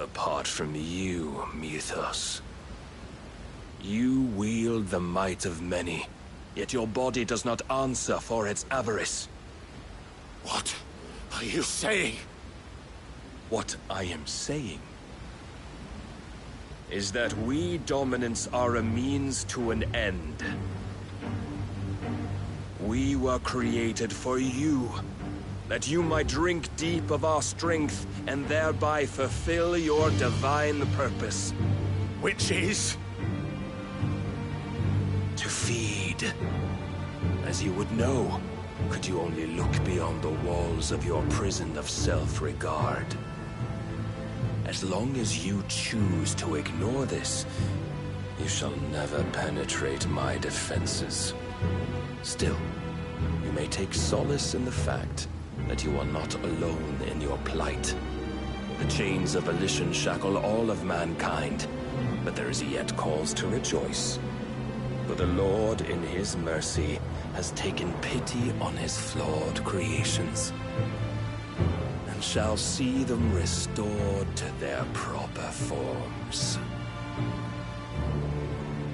Apart from you, Mythos. You wield the might of many, yet your body does not answer for its avarice. What are you saying? What I am saying is that we dominants are a means to an end. We were created for you, that you might drink deep of our strength and thereby fulfill your divine purpose. Which is? To feed. As you would know, could you only look beyond the walls of your prison of self-regard. As long as you choose to ignore this, you shall never penetrate my defenses. Still, you may take solace in the fact that you are not alone in your plight. The chains of volition shackle all of mankind, but there is yet cause to rejoice. For the Lord, in his mercy, has taken pity on his flawed creations, and shall see them restored to their proper forms.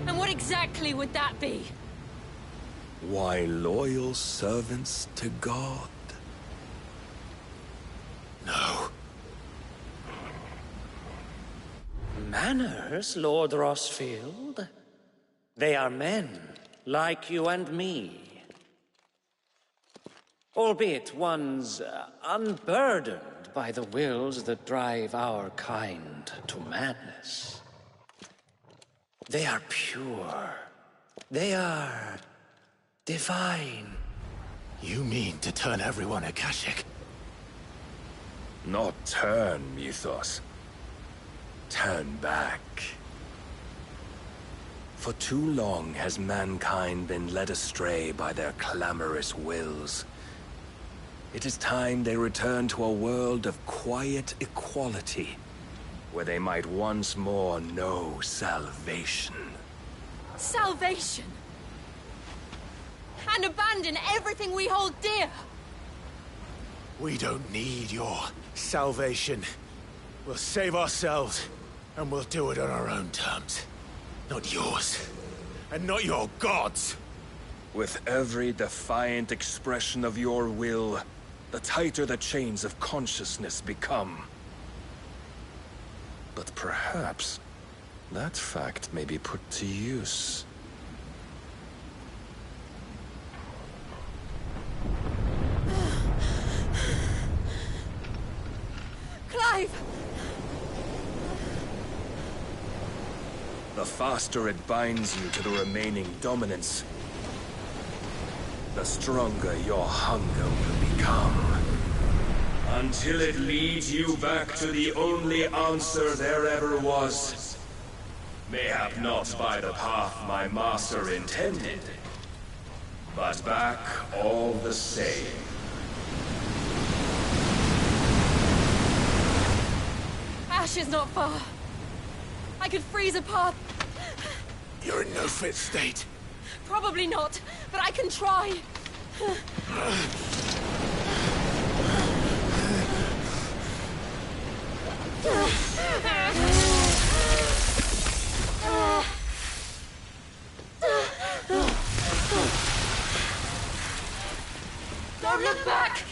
And what exactly would that be? Why, loyal servants to God. No. Manners, Lord Rossfield? They are men, like you and me. Albeit ones unburdened by the wills that drive our kind to madness. They are pure. They are divine. You mean to turn everyone Akashic? Not turn, Mythos. Turn back. For too long has mankind been led astray by their clamorous wills. It is time they return to a world of quiet equality, where they might once more know salvation. Salvation? And abandon everything we hold dear? We don't need your salvation. We'll save ourselves, and we'll do it on our own terms. Not yours. And not your gods. With every defiant expression of your will, the tighter the chains of consciousness become. But perhaps that fact may be put to use. Clive! The faster it binds you to the remaining dominance, the stronger your hunger will become. Until it leads you back to the only answer there ever was. Mayhap not by the path my master intended, but back all the same. Ash is not far. I could freeze a path. You're in no fit state. Probably not, but I can try. Don't look back!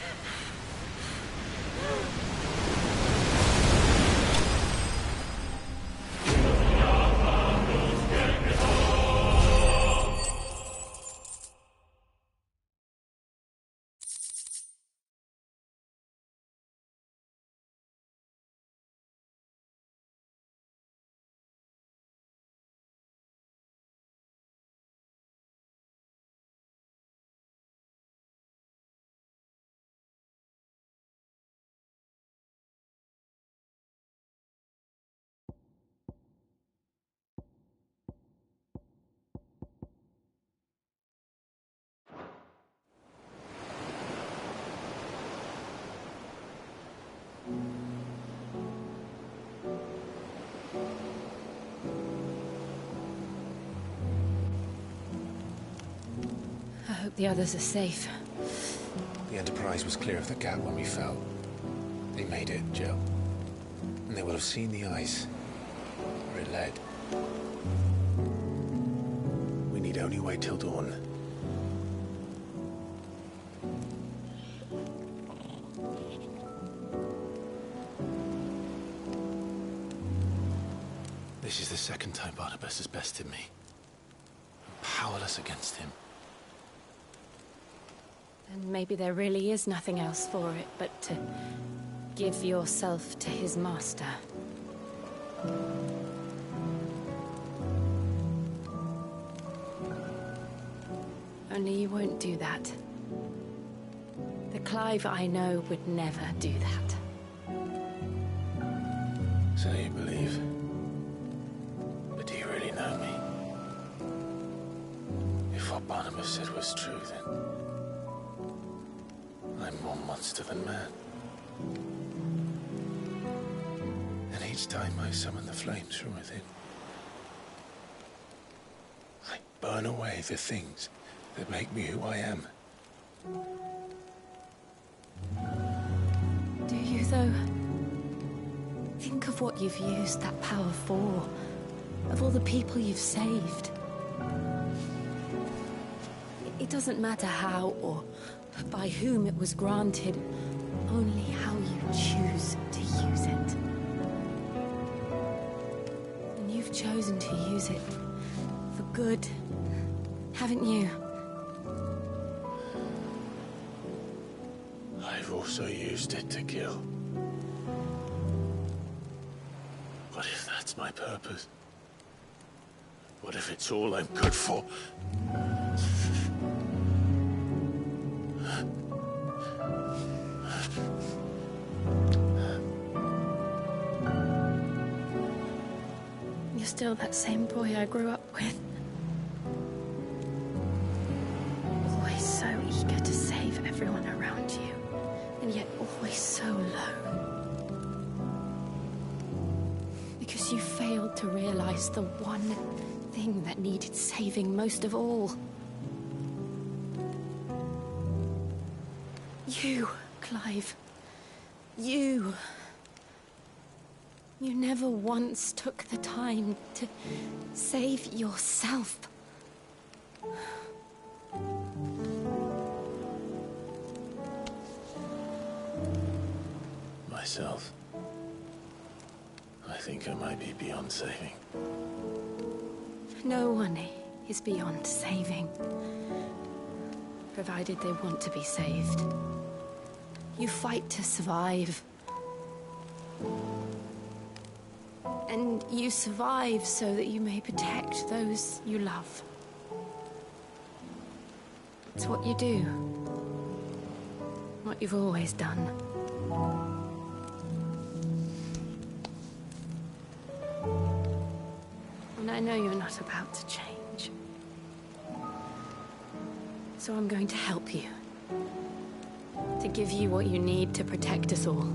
I hope the others are safe. The Enterprise was clear of the gap when we fell. They made it, Jill. and they will have seen the ice where it led. We need only wait till dawn. This is the second time Barnabas has bested me. I'm powerless against him. Then maybe there really is nothing else for it but to give yourself to his master. Only you won't do that. The Clive I know would never do that. So you believe? But do you really know me? If what Barnabas said was true, then I'm more monster than man. And each time I summon the flames from within, I burn away the things that make me who I am. Do you, though? Think of what you've used that power for. Of all the people you've saved. It doesn't matter how or by whom it was granted, only how you choose to use it. And you've chosen to use it for good, haven't you? I've also used it to kill. What if that's my purpose? What if it's all I'm good for? You're still that same boy I grew up with. Always so eager to save everyone around you, and yet always so low. Because you failed to realize the one thing that needed saving most of all. You, Clive. You. You never once took the time to save yourself. Myself? I think I might be beyond saving. No one is beyond saving, provided they want to be saved. You fight to survive. And you survive so that you may protect those you love. It's what you do. What you've always done. And I know you're not about to change. So I'm going to help you. To give you what you need to protect us all.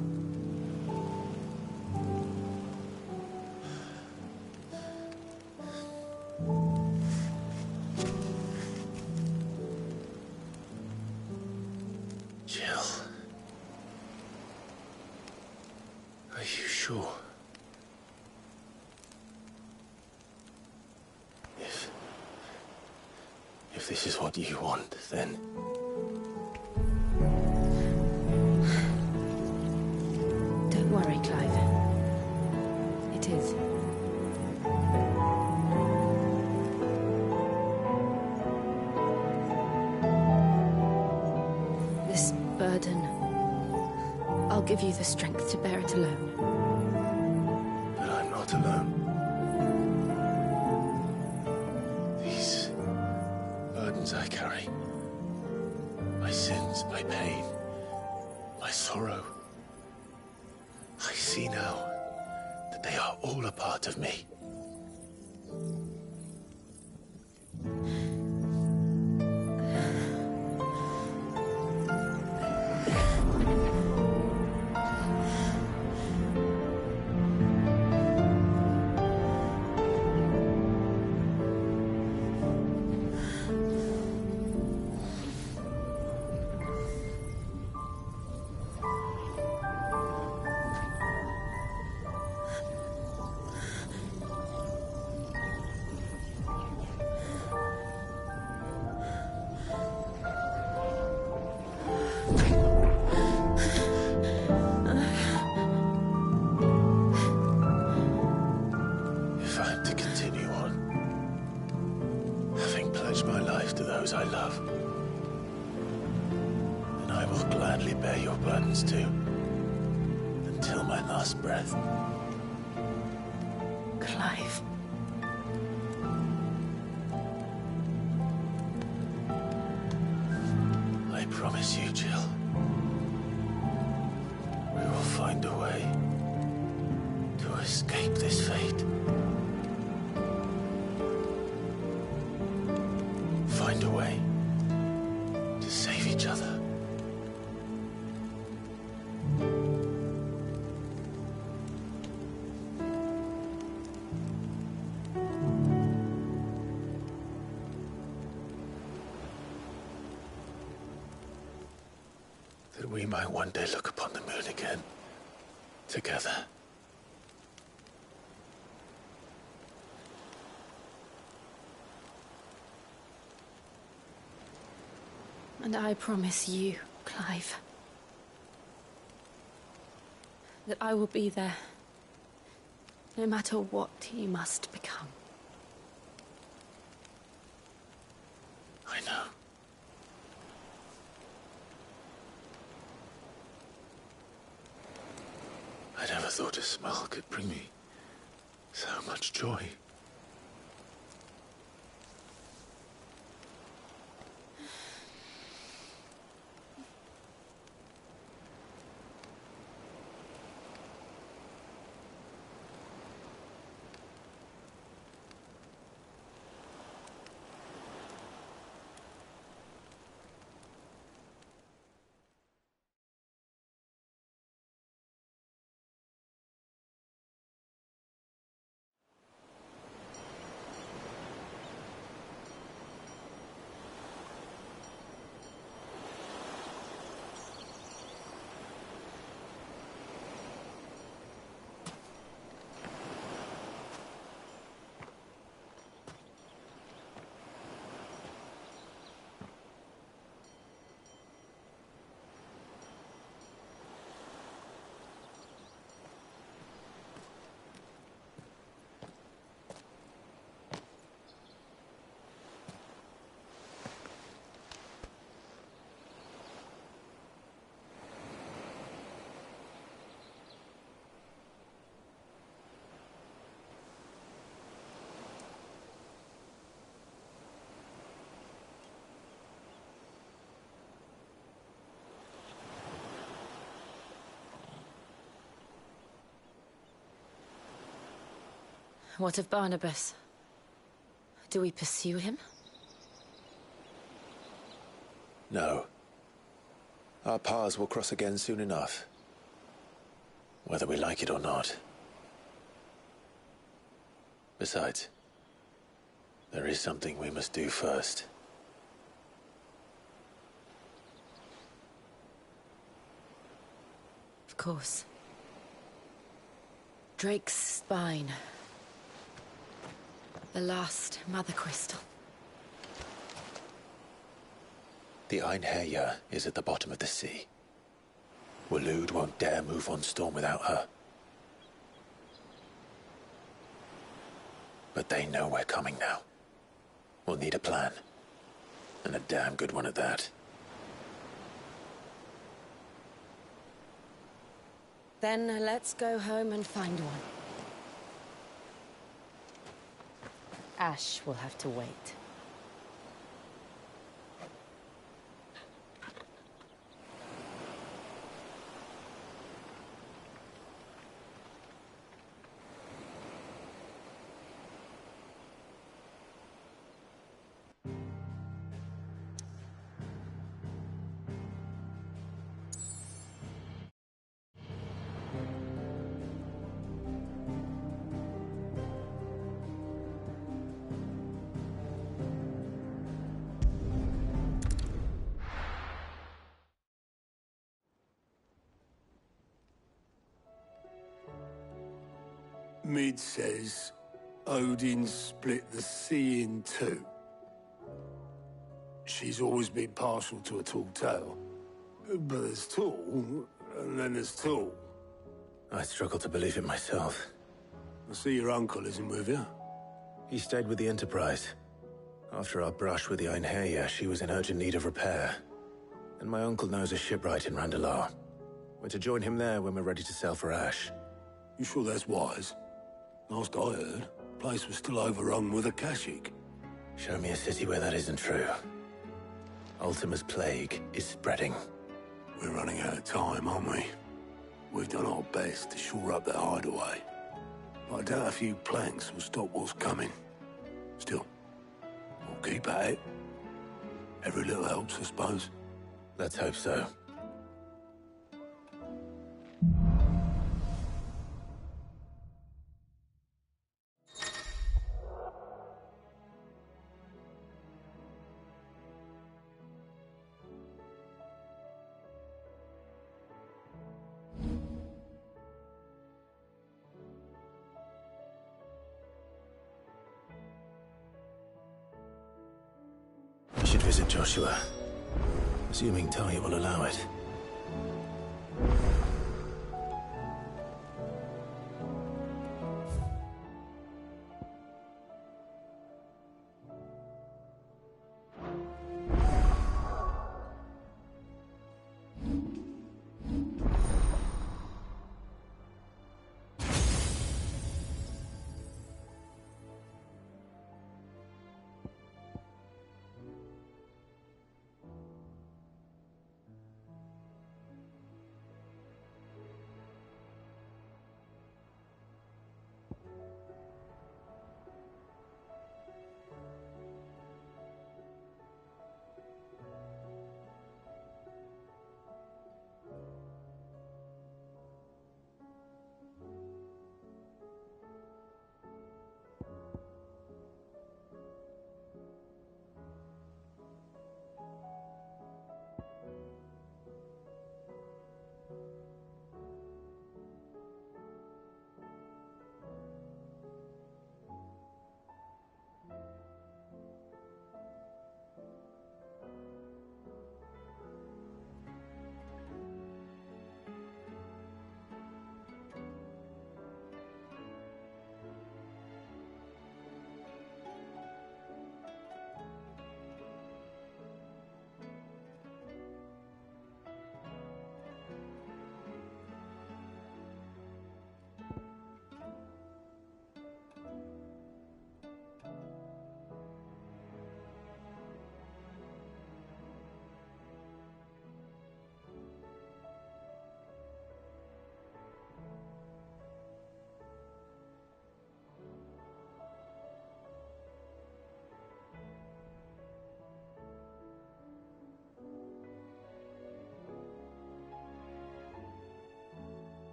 Jill. Are you sure? If this is what you want, then... Don't worry, Clive. It is. This burden, I'll give you the strength to bear it alone. But I'm not alone. These burdens I carry, my sins, my pain, my sorrow, I see now that they are all a part of me. to continue on. Having pledged my life to those I love, then I will gladly bear your burdens too, until my last breath. Clive. I promise you, Jill, we will find a way to escape this fate. Find a way to save each other. That we might one day look upon the moon again, together. And I promise you, Clive, that I will be there, no matter what you must become. I know. I never thought a smile could bring me so much joy. What of Barnabas? Do we pursue him? No. Our paths will cross again soon enough. Whether we like it or not. Besides, there is something we must do first. Of course. Drake's spine. The last Mother Crystal. The Einherjar is at the bottom of the sea. Waloed won't dare move on Storm without her. But they know we're coming now. We'll need a plan. And a damn good one at that. Then let's go home and find one. Ash will have to wait. Mid says Odin split the sea in two. She's always been partial to a tall tale. But there's tall, and then there's tall. I struggle to believe it myself. I see your uncle isn't with you. He stayed with the Enterprise. After our brush with the Einherja, she was in urgent need of repair. And my uncle knows a shipwright in Randalar. We're to join him there when we're ready to sail for Ash. You sure that's wise? Last I heard, the place was still overrun with Akashic. Show me a city where that isn't true. Ultima's plague is spreading. We're running out of time, aren't we? We've done our best to shore up that hideaway. But I doubt a few planks will stop what's coming. Still, we'll keep at it. Every little helps, I suppose. Let's hope so. We should visit Joshua. Assuming Talia will allow it.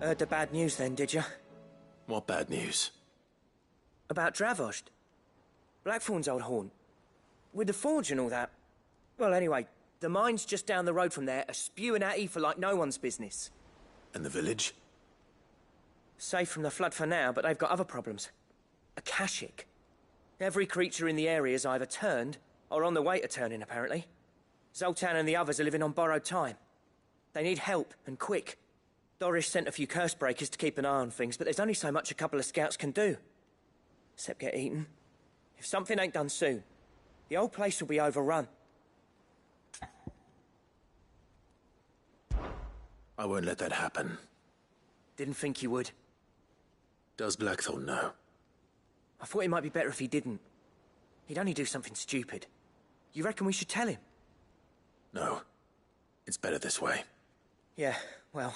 Heard the bad news then, did you? What bad news? About Dravost. Blackthorn's old haunt. With the forge and all that. Well, anyway, the mines just down the road from there are spewing out ether like no one's business. And the village? Safe from the flood for now, but they've got other problems. A Kashik. Every creature in the area is either turned, or on the way to turning, apparently. Zoltan and the others are living on borrowed time. They need help, and quick. Doris sent a few curse breakers to keep an eye on things, but there's only so much a couple of scouts can do. Except get eaten. If something ain't done soon, the old place will be overrun. I won't let that happen. Didn't think you would. Does Blackthorn know? I thought it might be better if he didn't. He'd only do something stupid. You reckon we should tell him? No. It's better this way. Yeah, well...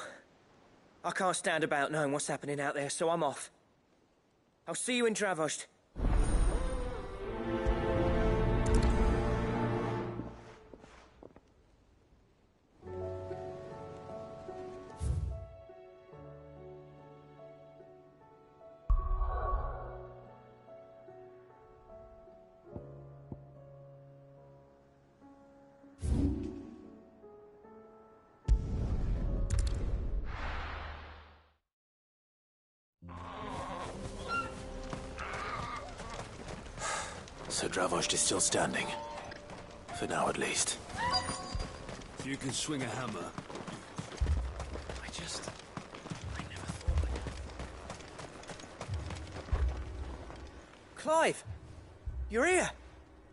I can't stand about knowing what's happening out there, so I'm off. I'll see you in Dravost. So Dravost is still standing. For now, at least. If you can swing a hammer. I never thought. Clive! You're here!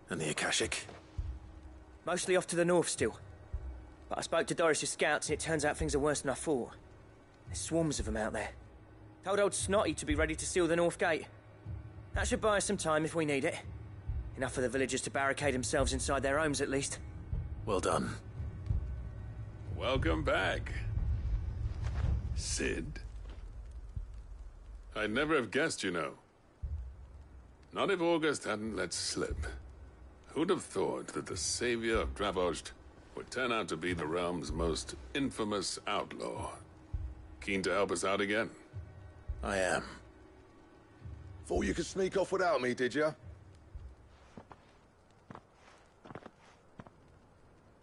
And the Akashic? Mostly off to the north still. But I spoke to Doris's scouts and it turns out things are worse than I thought. There's swarms of them out there. Told old Snotty to be ready to seal the north gate. That should buy us some time if we need it. Enough for the villagers to barricade themselves inside their homes, at least. Well done. Welcome back, Sid. I'd never have guessed, you know. Not if August hadn't let slip. Who'd have thought that the savior of Dravost would turn out to be the realm's most infamous outlaw? Keen to help us out again? I am. Thought you could sneak off without me, did you?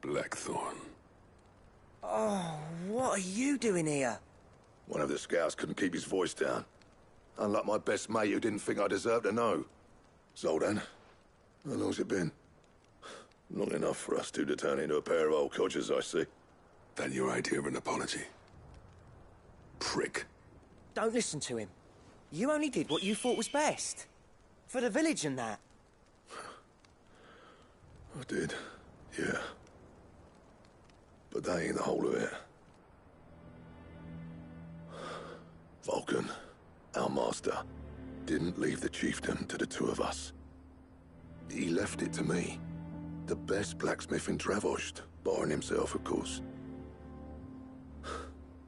Blackthorn. Oh, what are you doing here? One of the scouts couldn't keep his voice down. Unlike my best mate who didn't think I deserved to know. Zoldan, how long's it been? Long enough for us two to turn into a pair of old codgers, I see. That your idea of an apology? Prick. Don't listen to him. You only did what you thought was best. For the village and that. I did, yeah. But that ain't the whole of it. Vulcan, our master, didn't leave the chiefdom to the two of us. He left it to me. The best blacksmith in Dravost, barring himself, of course.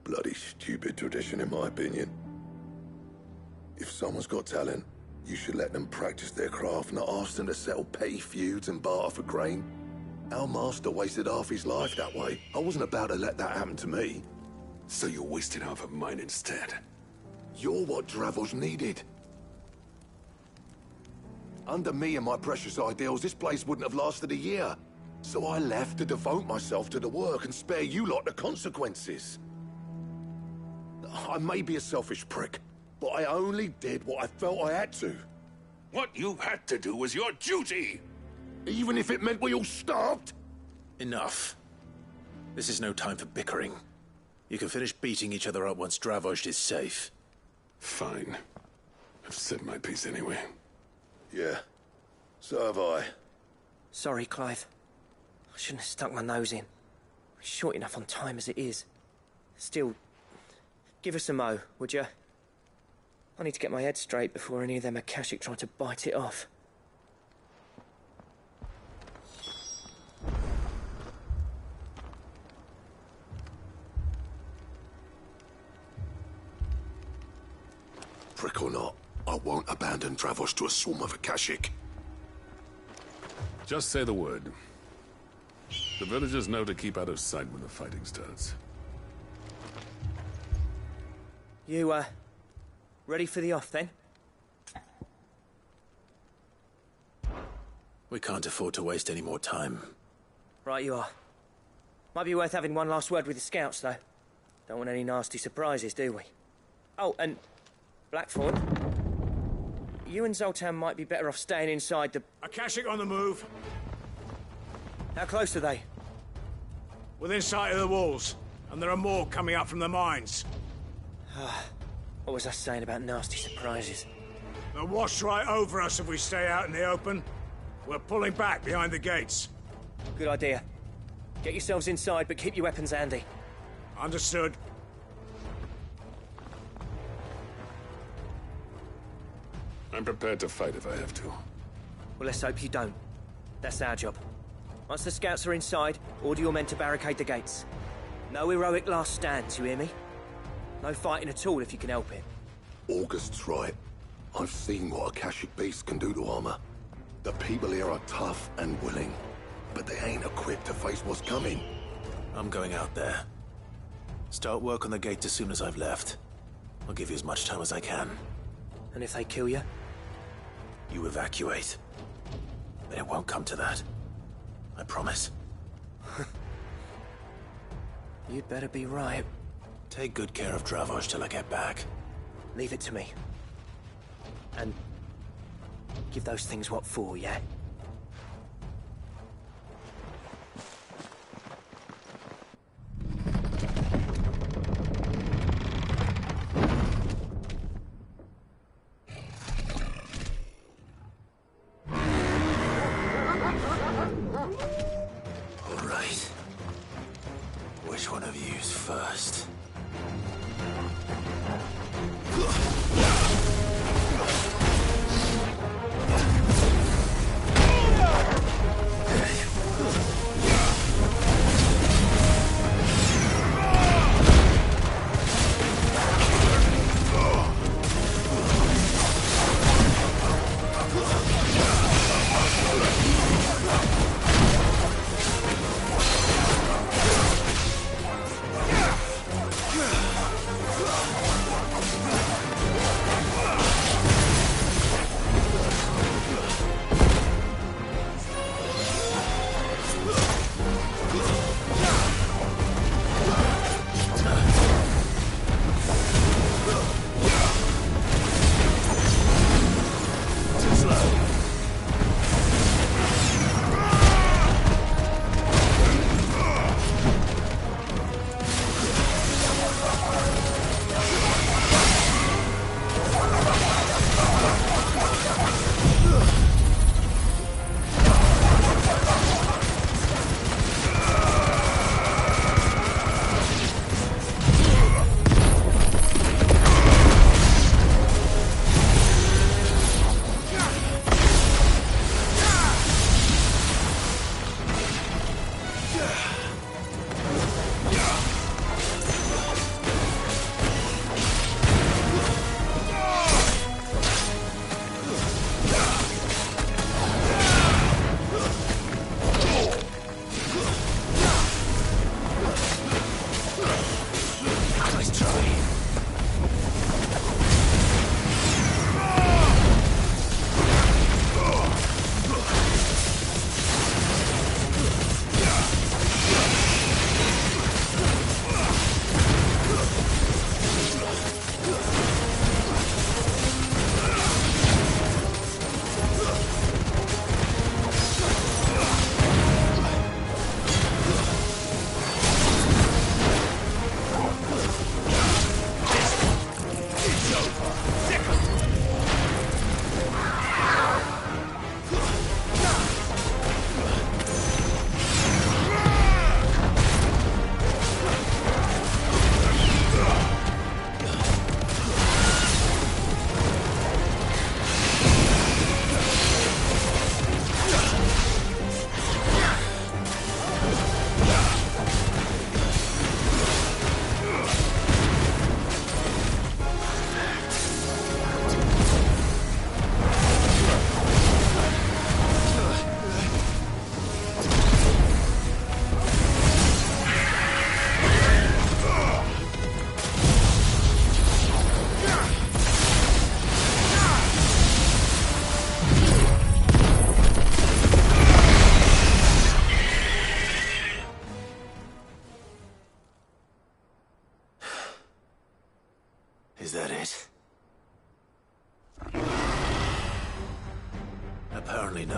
Bloody stupid tradition, in my opinion. If someone's got talent, you should let them practice their craft, not ask them to settle petty feuds and barter for grain. Our master wasted half his life that way. I wasn't about to let that happen to me. So you wasted half of mine instead? You're what Dravost needed. Under me and my precious ideals, this place wouldn't have lasted a year. So I left to devote myself to the work and spare you lot the consequences. I may be a selfish prick, but I only did what I felt I had to. What you had to do was your duty! Even if it meant we all starved? Enough. This is no time for bickering. You can finish beating each other up once Dravost is safe. Fine. I've said my piece anyway. Yeah. So have I. Sorry, Clive. I shouldn't have stuck my nose in. We're short enough on time as it is. Still, give us a mo, would you? I need to get my head straight before any of them Akashic try to bite it off. Prick or not, I won't abandon Dravost to a swarm of Akashic. Just say the word. The villagers know to keep out of sight when the fighting starts. You, ready for the off, then? We can't afford to waste any more time. Right you are. Might be worth having one last word with the scouts, though. Don't want any nasty surprises, do we? Oh, and Blackthorn, you and Zoltan might be better off staying inside the... Akashic on the move. How close are they? Within sight of the walls, and there are more coming up from the mines. What was I saying about nasty surprises? They'll wash right over us if we stay out in the open. We're pulling back behind the gates. Good idea. Get yourselves inside, but keep your weapons handy. Understood. I'm prepared to fight if I have to. Well, let's hope you don't. That's our job. Once the scouts are inside, order your men to barricade the gates. No heroic last stands, you hear me? No fighting at all if you can help it. August's right. I've seen what Akashic beasts can do to armor. The people here are tough and willing, but they ain't equipped to face what's coming. I'm going out there. Start work on the gate as soon as I've left. I'll give you as much time as I can. And if they kill you? You evacuate. But it won't come to that. I promise. You'd better be right. Take good care of Dravost till I get back. Leave it to me. And give those things what for, yeah? All right. Which one of you's first?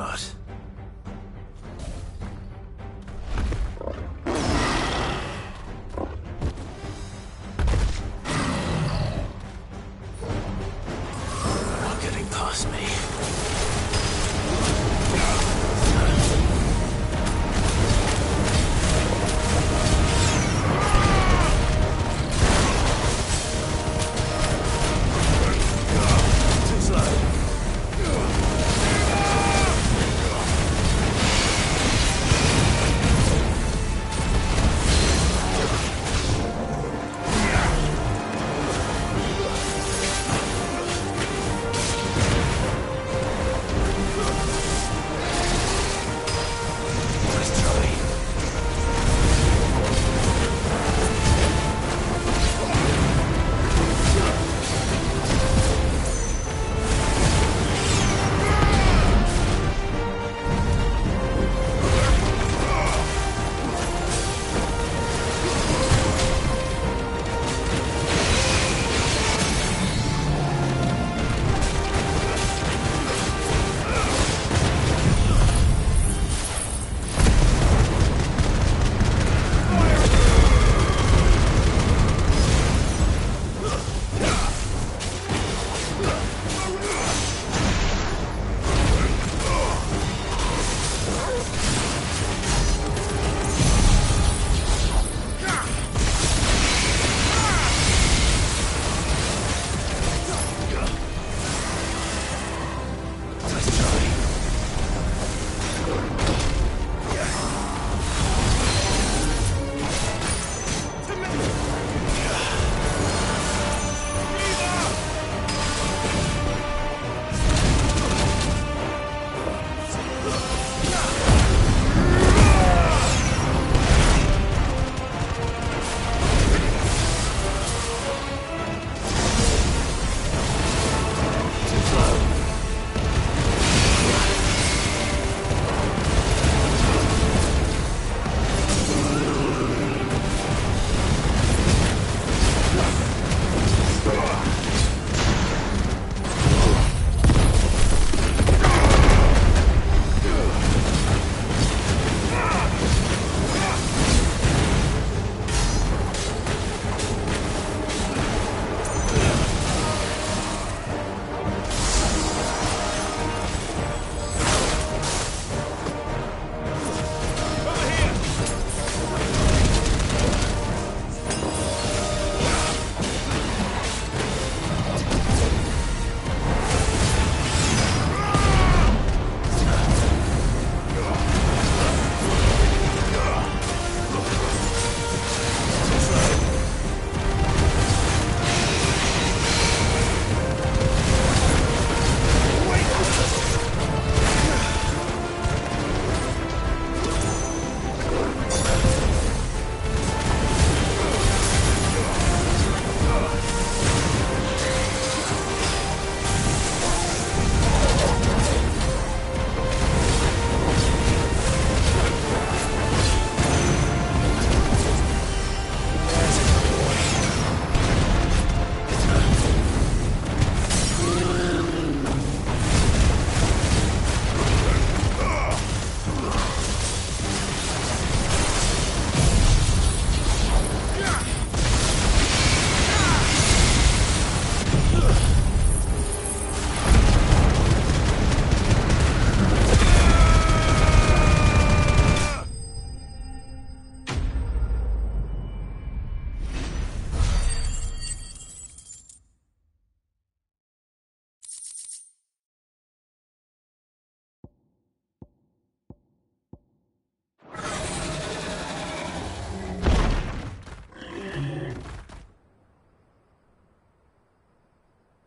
not. Not getting past me.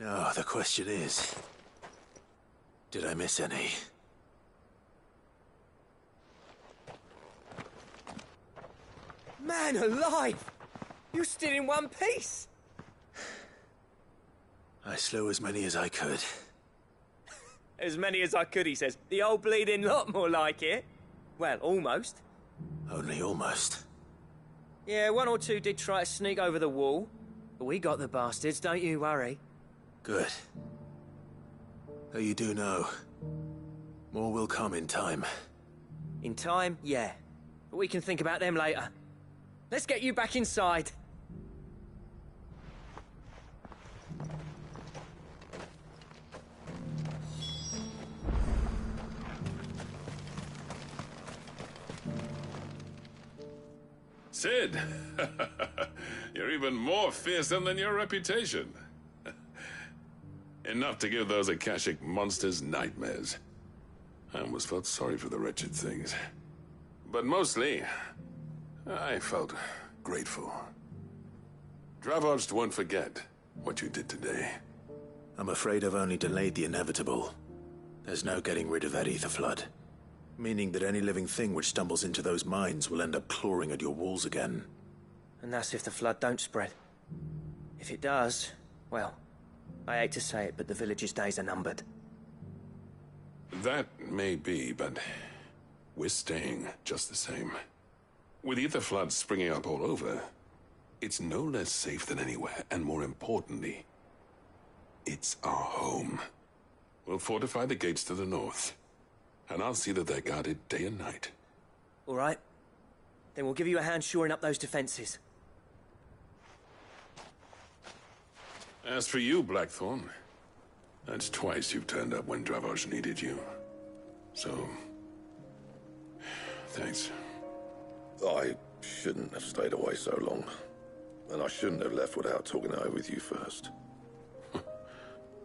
Now, the question is, did I miss any? Man alive! You're still in one piece! I slew as many as I could. As many as I could, he says. The old bleeding lot, more like it. Well, almost. Only almost. Yeah, one or two did try to sneak over the wall. But we got the bastards, don't you worry. Good. Though you do know, More will come in time. In time, yeah. But we can think about them later. Let's get you back inside. Sid! You're even more fearsome than your reputation. Enough to give those Akashic monsters nightmares. I almost felt sorry for the wretched things. But mostly, I felt grateful. Dravoged won't forget what you did today. I'm afraid I've only delayed the inevitable. There's no getting rid of that ether flood. Meaning that any living thing which stumbles into those mines will end up clawing at your walls again. And that's if the flood don't spread. If it does, well, I hate to say it, but the village's days are numbered. That may be, but we're staying just the same. With ether floods springing up all over, it's no less safe than anywhere, and more importantly, it's our home. We'll fortify the gates to the north, and I'll see that they're guarded day and night. All right. Then we'll give you a hand shoring up those defenses. As for you, Blackthorn, that's twice you've turned up when Dravos needed you. So, thanks. I shouldn't have stayed away so long. And I shouldn't have left without talking it over with you first.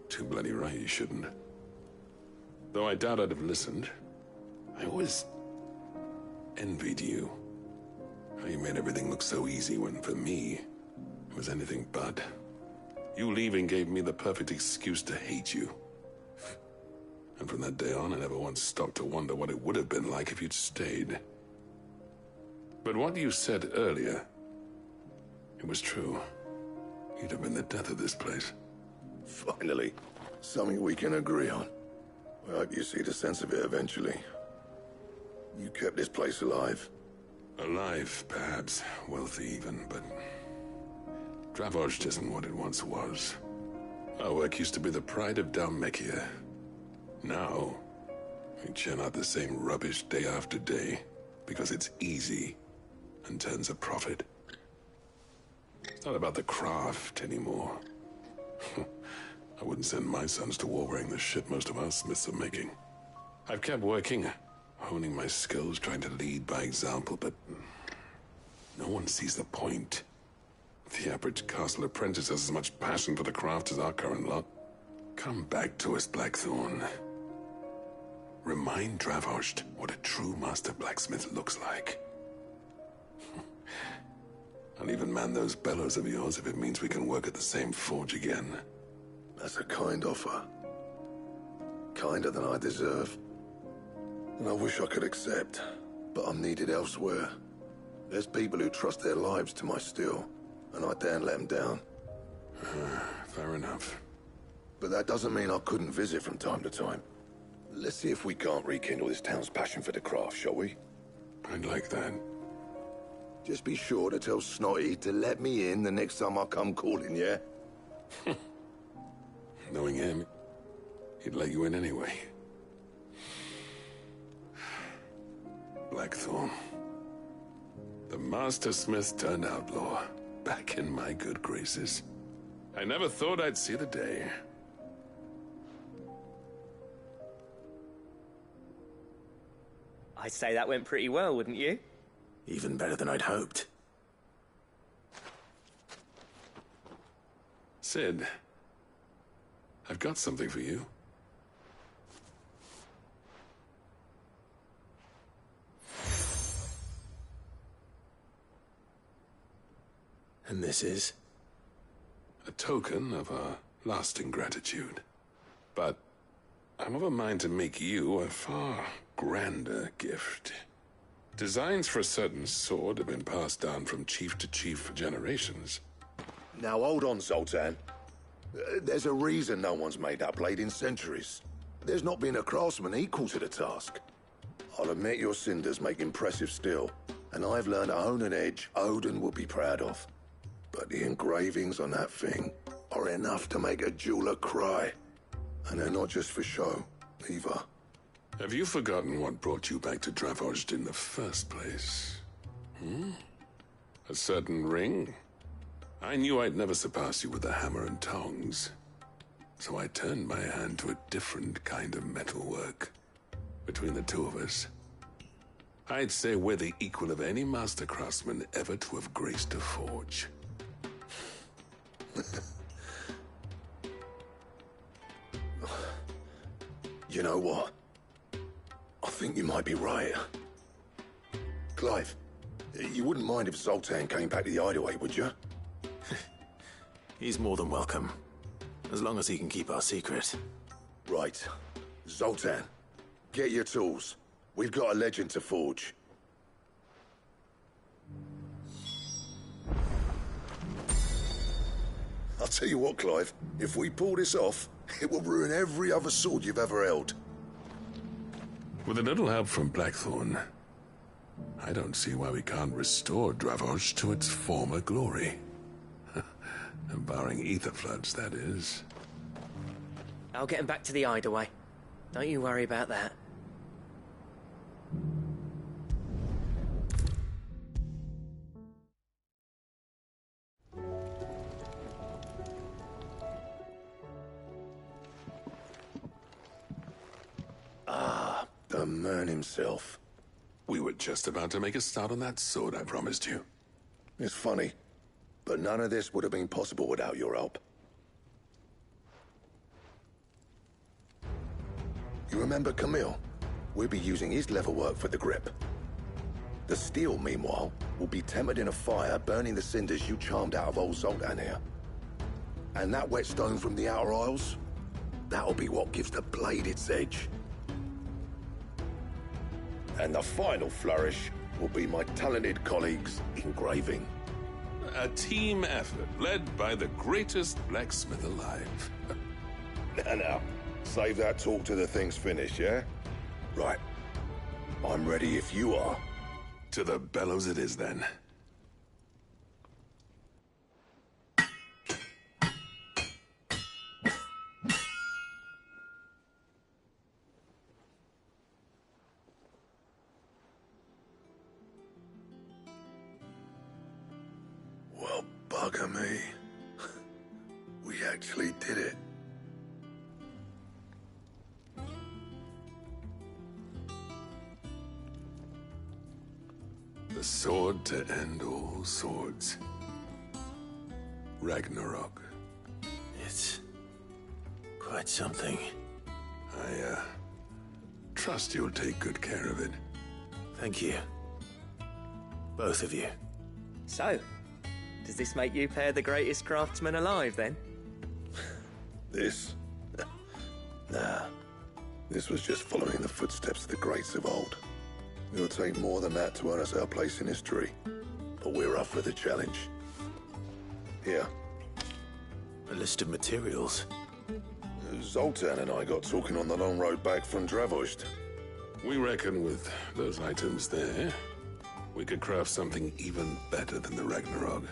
Too bloody right you shouldn't. Though I doubt I'd have listened. I always envied you. How you made everything look so easy when, for me, it was anything but. You leaving gave me the perfect excuse to hate you. And from that day on, I never once stopped to wonder what it would have been like if you'd stayed. But what you said earlier, it was true. You'd have been the death of this place. Finally, something we can agree on. I hope you see the sense of it eventually. You kept this place alive. Alive, perhaps. Wealthy even, but Dravoged isn't what it once was. Our work used to be the pride of Dalmekia. Now, we churn out the same rubbish day after day because it's easy and turns a profit. It's not about the craft anymore. I wouldn't send my sons to war wearing the shit most of our smiths are making. I've kept working, honing my skills, trying to lead by example, but no one sees the point. The average castle apprentice has as much passion for the craft as our current lot. Come back to us, Blackthorn. Remind Dravoged what a true master blacksmith looks like. I'll even man those bellows of yours if it means we can work at the same forge again. That's a kind offer. Kinder than I deserve. And I wish I could accept, but I'm needed elsewhere. There's people who trust their lives to my steel, and I daren't let them down. Fair enough. But that doesn't mean I couldn't visit from time to time. Let's see if we can't rekindle this town's passion for the craft, shall we? I'd like that. Just be sure to tell Snotty to let me in the next time I come calling, yeah? Knowing him, he'd let you in anyway. Blackthorn. The Master Smith turned outlaw, back in my good graces. I never thought I'd see the day. I'd say that went pretty well, wouldn't you? Even better than I'd hoped. Sid, I've got something for you. And this is? A token of our lasting gratitude. But I'm of a mind to make you a far grander gift. Designs for a certain sword have been passed down from chief to chief for generations. Now hold on, Zoltan. There's a reason no one's made that blade in centuries. There's not been a craftsman equal to the task. I'll admit your cinders make impressive steel, and I've learned to hone an edge Odin will be proud of. But the engravings on that thing are enough to make a jeweler cry. And they're not just for show, either. Have you forgotten what brought you back to Dravozd in the first place? A certain ring? I knew I'd never surpass you with the hammer and tongs. So I turned my hand to a different kind of metalwork. Between the two of us, I'd say we're the equal of any master craftsman ever to have graced a forge. You know what? I think you might be right. Clive, you wouldn't mind if Zoltan came back to the Hideaway, would you? He's more than welcome. As long as he can keep our secret. Right. Zoltan, get your tools. We've got a legend to forge. I'll tell you what, Clive. If we pull this off, it will ruin every other sword you've ever held. With a little help from Blackthorn, I don't see why we can't restore Dravozd to its former glory. Barring ether floods, that is. I'll get him back to the Hideaway. Don't you worry about that. Ah, the man himself. We were just about to make a start on that sword I promised you. It's funny, but none of this would have been possible without your help. You remember Camille? We'll be using his leatherwork for the grip. The steel, meanwhile, will be tempered in a fire, burning the cinders you charmed out of old Zoltan here. And that whetstone from the Outer Isles? That'll be what gives the blade its edge. And the final flourish will be my talented colleagues' engraving. A team effort led by the greatest blacksmith alive. Now, save that talk till the thing's finished, yeah? Right. I'm ready if you are. To the bellows it is, then. Well, bugger me. We actually did it. The sword to end all swords. Ragnarok. It's quite something. I trust you'll take good care of it. Thank you. Both of you. So, does this make you pair the greatest craftsmen alive, then? This? Nah. This was just following the footsteps of the greats of old. It'll take more than that to earn us our place in history. But we're up for the challenge. Here. A list of materials. Zoltan and I got talking on the long road back from Dravozd. We reckon with those items there, we could craft something even better than the Ragnarok.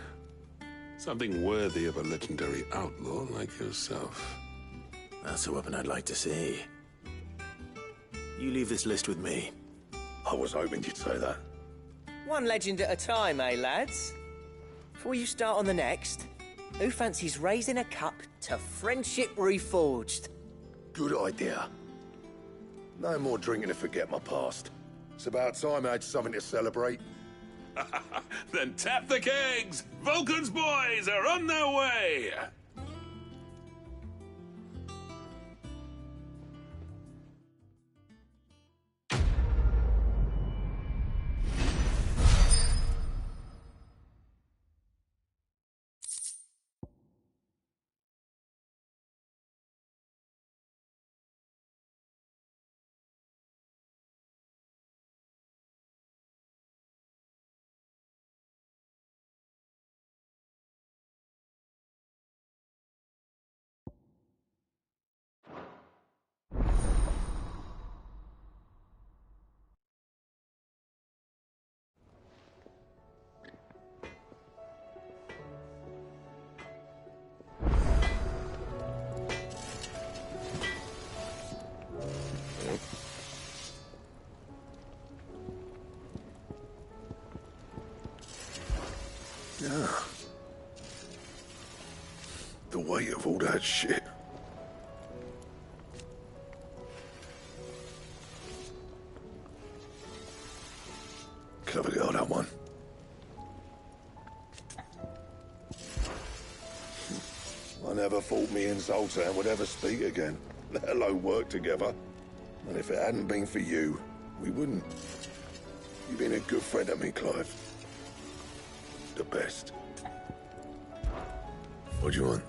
Something worthy of a legendary outlaw like yourself. That's a weapon I'd like to see. You leave this list with me. I was hoping you'd say that. One legend at a time, eh, lads? Before you start on the next, who fancies raising a cup to Friendship Reforged? Good idea. No more drinking to forget my past. It's about time I had something to celebrate. Then tap the kegs! Vulcan's boys are on their way! Yeah. The weight of all that shit. Can I have a go at that one? I never thought me and Zoltan would ever speak again, let alone work together. And if it hadn't been for you, we wouldn't. You've been a good friend to me, Clive. The best. What do you want?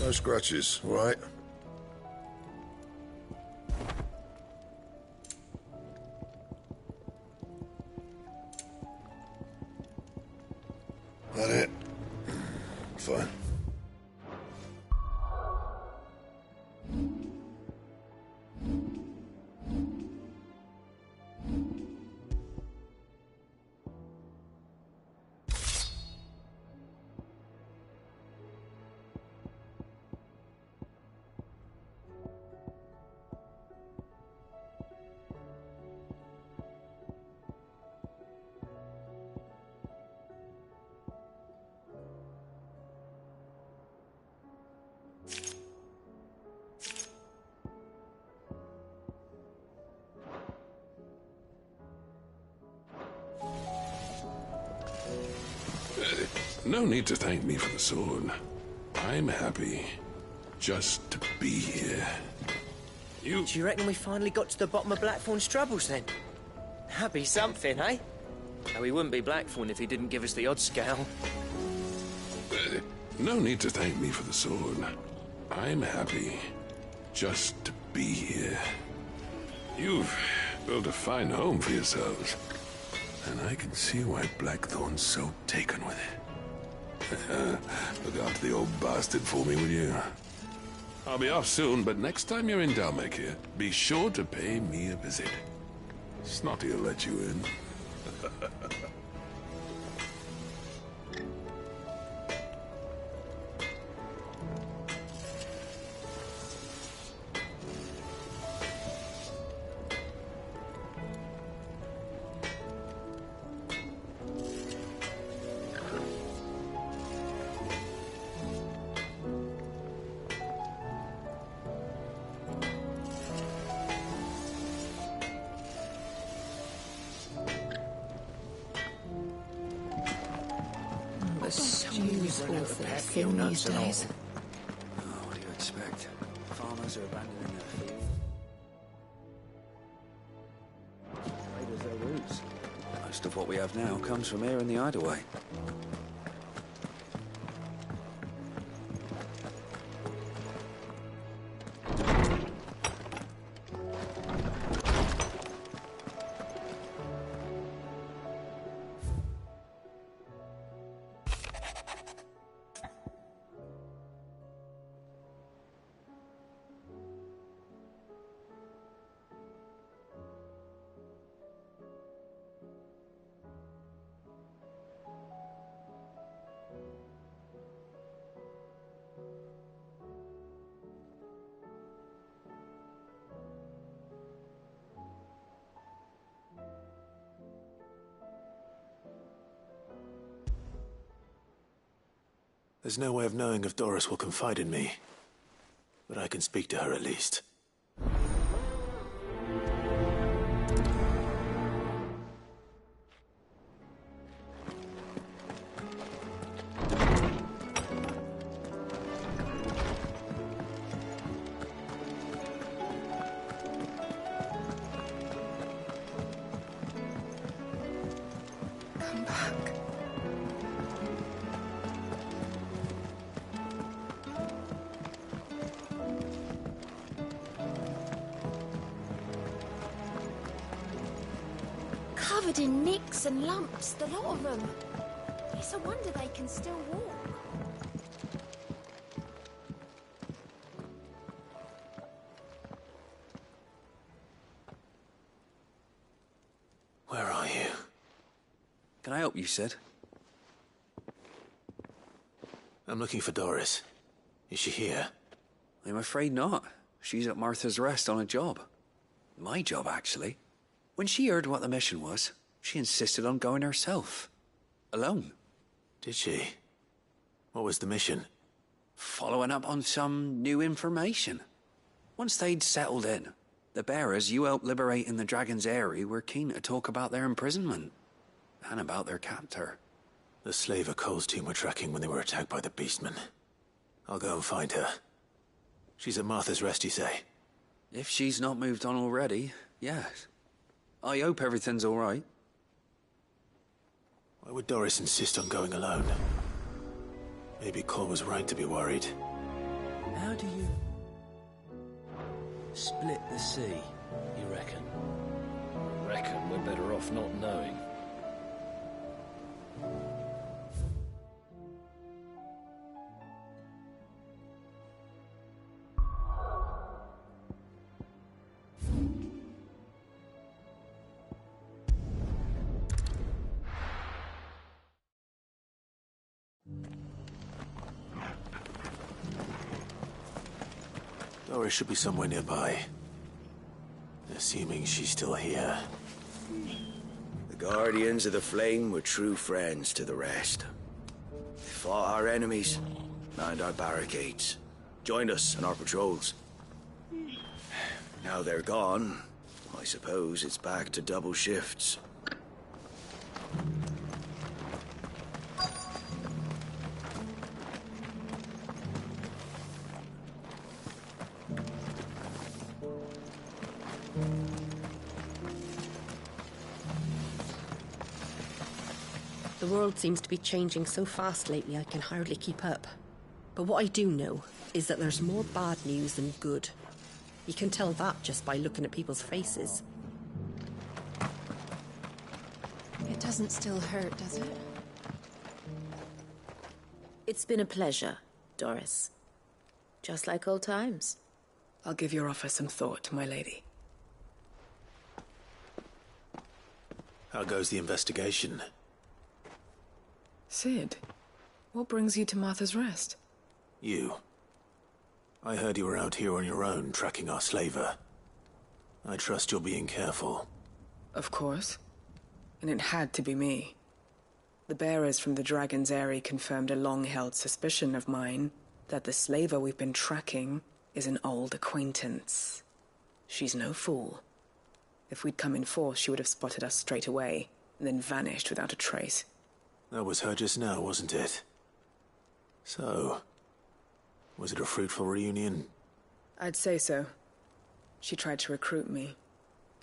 No scratches, all right? That it? Fine. No need to thank me for the sword. I'm happy just to be here. Do you reckon we finally got to the bottom of Blackthorn's troubles then? That'd be something, eh? Though he wouldn't be Blackthorn if he didn't give us the odd scale. No need to thank me for the sword. I'm happy just to be here. You've built a fine home for yourselves, and I can see why Blackthorn's so taken with it. Look after the old bastard for me, will you? I'll be off soon, but next time you're in Dalmekir, be sure to pay me a visit. Snotty will let you in. Thing these days. Oh, what do you expect? Farmers are abandoning their field. Traders their roots. Most of what we have now comes from here in the Hideaway. There's no way of knowing if Doris will confide in me, but I can speak to her at least. Come back. covered in nicks and lumps, the lot of them. It's a wonder they can still walk. Where are you? Can I help you, Sid? I'm looking for Doris. Is she here? I'm afraid not. She's at Martha's Rest on a job. My job, actually. When she heard what the mission was, she insisted on going herself. Alone. Did she? What was the mission? Following up on some new information. Once they'd settled in, the bearers you helped liberate in the Dragon's Eyrie were keen to talk about their imprisonment. And about their captor. The slaver Cole's team were tracking when they were attacked by the Beastmen. I'll go and find her. She's at Martha's Rest, you say? If she's not moved on already, yes. I hope everything's all right. Why would Doris insist on going alone? Maybe Cole was right to be worried. How do you split the sea, you reckon? I reckon we're better off not knowing. Doris should be somewhere nearby. Assuming she's still here. The Guardians of the Flame were true friends to the rest. They fought our enemies, manned our barricades, joined us in our patrols. Now they're gone, I suppose it's back to double shifts. The world seems to be changing so fast lately I can hardly keep up. But what I do know is that there's more bad news than good. You can tell that just by looking at people's faces. It doesn't still hurt, does it? It's been a pleasure, Doris. Just like old times. I'll give your offer some thought, my lady. How goes the investigation? Sid, what brings you to Martha's Rest? You. I heard you were out here on your own, tracking our slaver. I trust you're being careful. Of course. And it had to be me. The bearers from the Dragon's Eyrie confirmed a long-held suspicion of mine that the slaver we've been tracking is an old acquaintance. She's no fool. If we'd come in force, she would have spotted us straight away, and then vanished without a trace. That was her just now, wasn't it? So, was it a fruitful reunion? I'd say so. She tried to recruit me.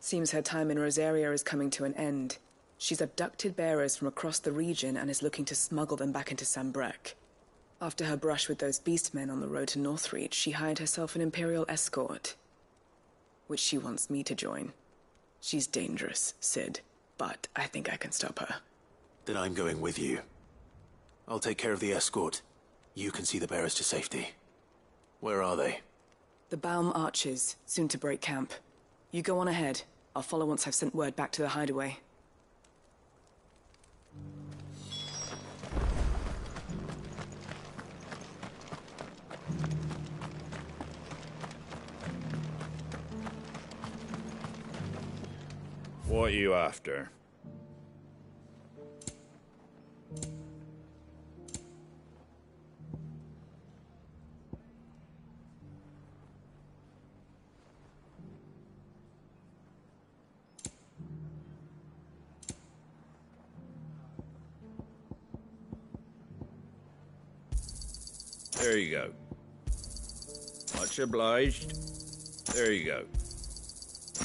Seems her time in Rosaria is coming to an end. She's abducted bearers from across the region and is looking to smuggle them back into Sambrec. After her brush with those beastmen on the road to Northreach, she hired herself an Imperial escort, which she wants me to join. She's dangerous, Sid, but I think I can stop her. Then I'm going with you. I'll take care of the escort. You can see the bearers to safety. Where are they? The Baum Archers, soon to break camp. You go on ahead. I'll follow once I've sent word back to the hideaway. What are you after? There you go. Much obliged. There you go.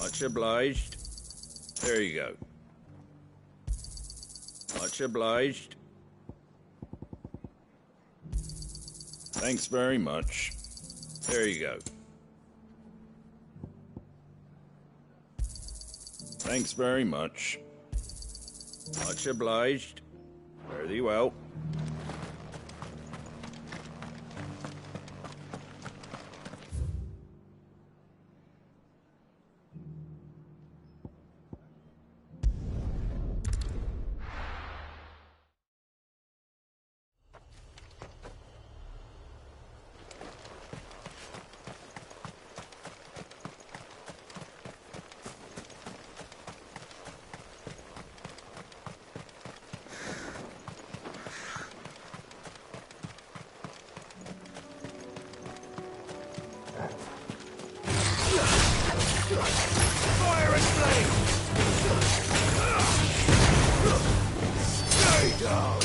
Much obliged. There you go. Much obliged. Thanks very much. There you go. Thanks very much. Much obliged. Fare thee well. Fire and flame! Stay down!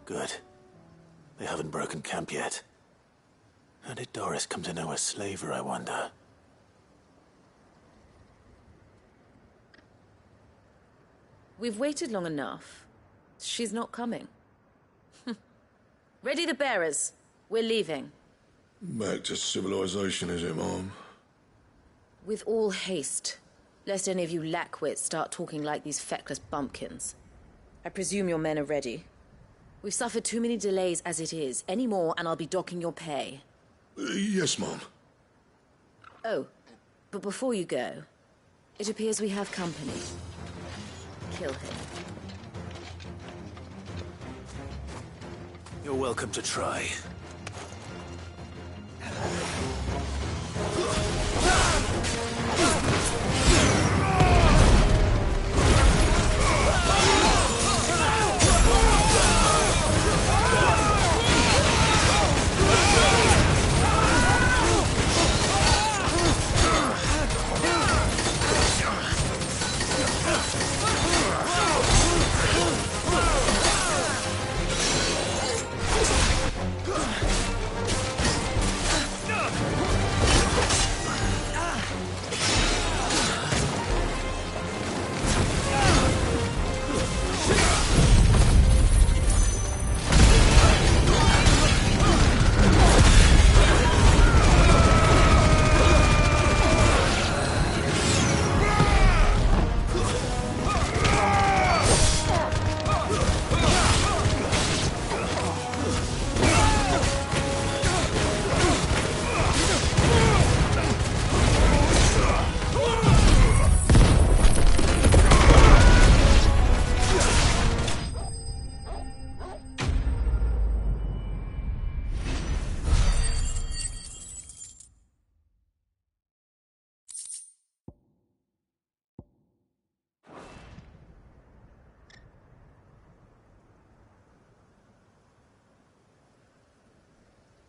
Good. They haven't broken camp yet. How did Doris come to know a slaver, I wonder? We've waited long enough. She's not coming. Ready the bearers. We're leaving. Back to civilization, is it, Mom? With all haste, lest any of you lackwits start talking like these feckless bumpkins. I presume your men are ready. We've suffered too many delays as it is. Any more, and I'll be docking your pay. Yes, Mom. Oh, but before you go, it appears we have company. Kill him. You're welcome to try.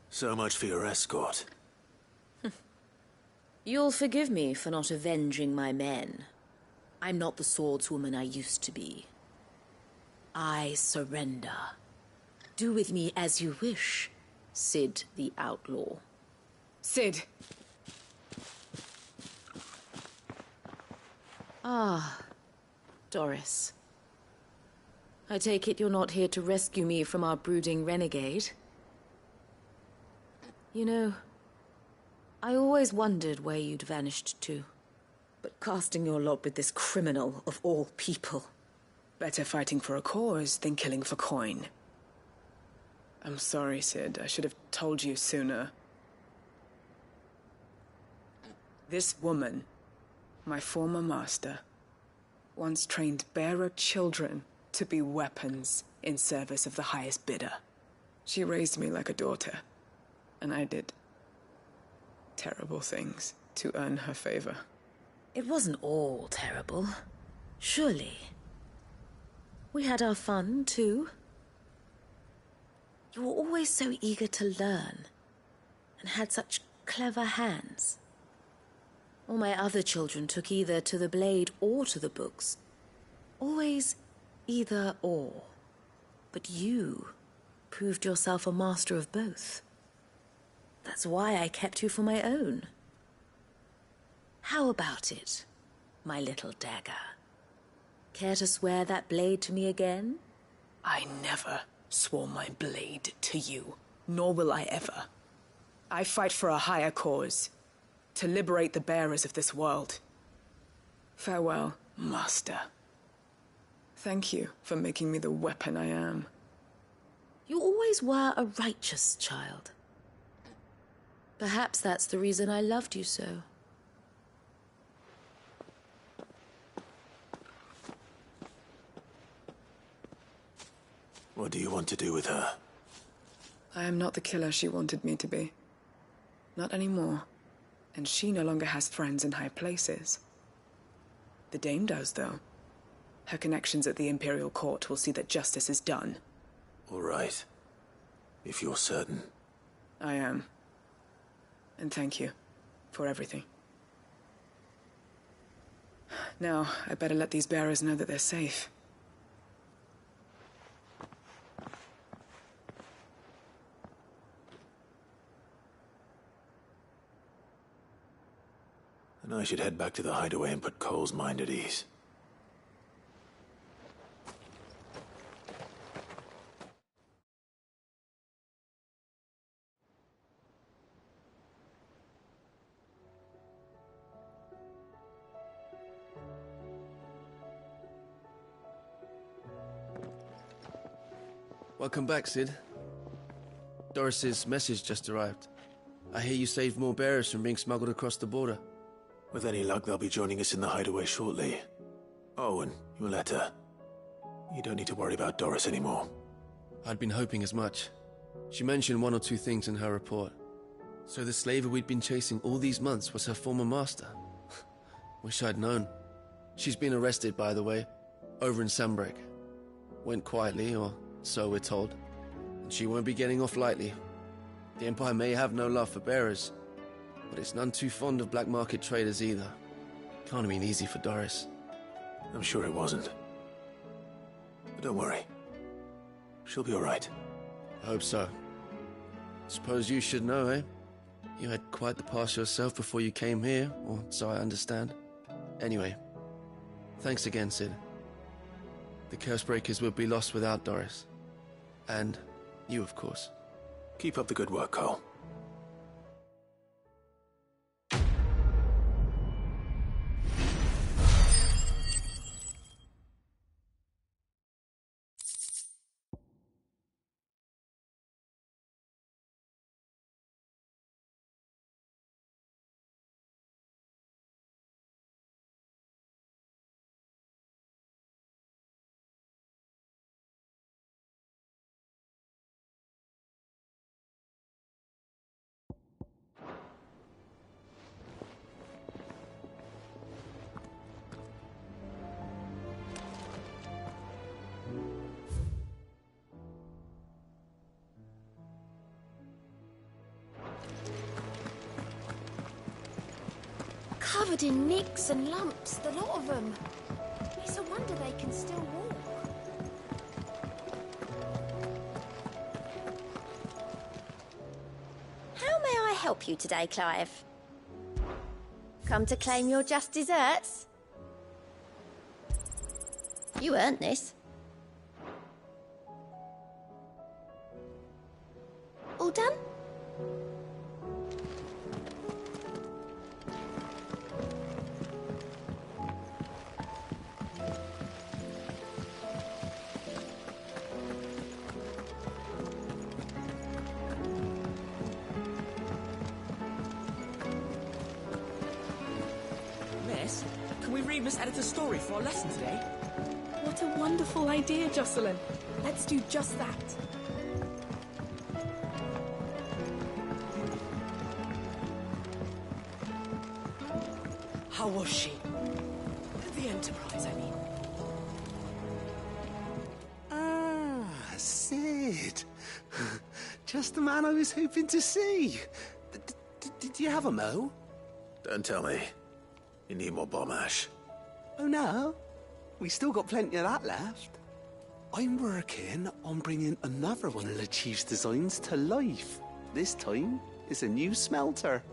So much for your escort. You'll forgive me for not avenging my men. I'm not the swordswoman I used to be. I surrender. Do with me as you wish, Sid the Outlaw. Sid! Ah, Doris. I take it you're not here to rescue me from our brooding renegade? You know, I always wondered where you'd vanished to. But casting your lot with this criminal of all people... Better fighting for a cause than killing for coin. I'm sorry, Sid. I should have told you sooner. This woman, my former master, once trained bearer children to be weapons in service of the highest bidder. She raised me like a daughter, and I did terrible things to earn her favor. It wasn't all terrible, surely. We had our fun, too. You were always so eager to learn, and had such clever hands. All my other children took either to the blade or to the books. Always either or. But you proved yourself a master of both. That's why I kept you for my own. How about it, my little dagger? Care to swear that blade to me again? I never swore my blade to you, nor will I ever. I fight for a higher cause, to liberate the bearers of this world. Farewell, Master. Thank you for making me the weapon I am. You always were a righteous child. Perhaps that's the reason I loved you so. What do you want to do with her? I am not the killer she wanted me to be. Not anymore. And she no longer has friends in high places. The Dame does, though. Her connections at the Imperial Court will see that justice is done. All right. If you're certain. I am. And thank you for everything. Now, I better let these bearers know that they're safe. And I should head back to the hideaway and put Cole's mind at ease. Welcome back, Sid. Doris's message just arrived. I hear you saved more bearers from being smuggled across the border. With any luck, they'll be joining us in the hideaway shortly. Oh, and your letter. You don't need to worry about Doris anymore. I'd been hoping as much. She mentioned one or two things in her report. So the slaver we'd been chasing all these months was her former master. Wish I'd known. She's been arrested, by the way, over in Sunbreak. Went quietly, or so we're told. And she won't be getting off lightly. The Empire may have no love for bearers, but it's none too fond of black market traders either. Can't have been easy for Doris. I'm sure it wasn't. But don't worry. She'll be all right. I hope so. Suppose you should know, eh? You had quite the past yourself before you came here, or so I understand. Anyway, thanks again, Sid. The Cursebreakers would be lost without Doris. And you, of course. Keep up the good work, Cole. Covered in nicks and lumps, the lot of them. It's a wonder they can still walk. How may I help you today, Clive? Come to claim your just desserts? You earned this. All done? us edit a story for our lesson today? What a wonderful idea, Jocelyn. Let's do just that. How was she? The Enterprise, I mean. Ah, Sid. Just the man I was hoping to see. Did you have a mo? Don't tell me. You need more bomb ash. Oh no, we still got plenty of that left. I'm working on bringing another one of the Chief's designs to life. This time, it's a new smelter.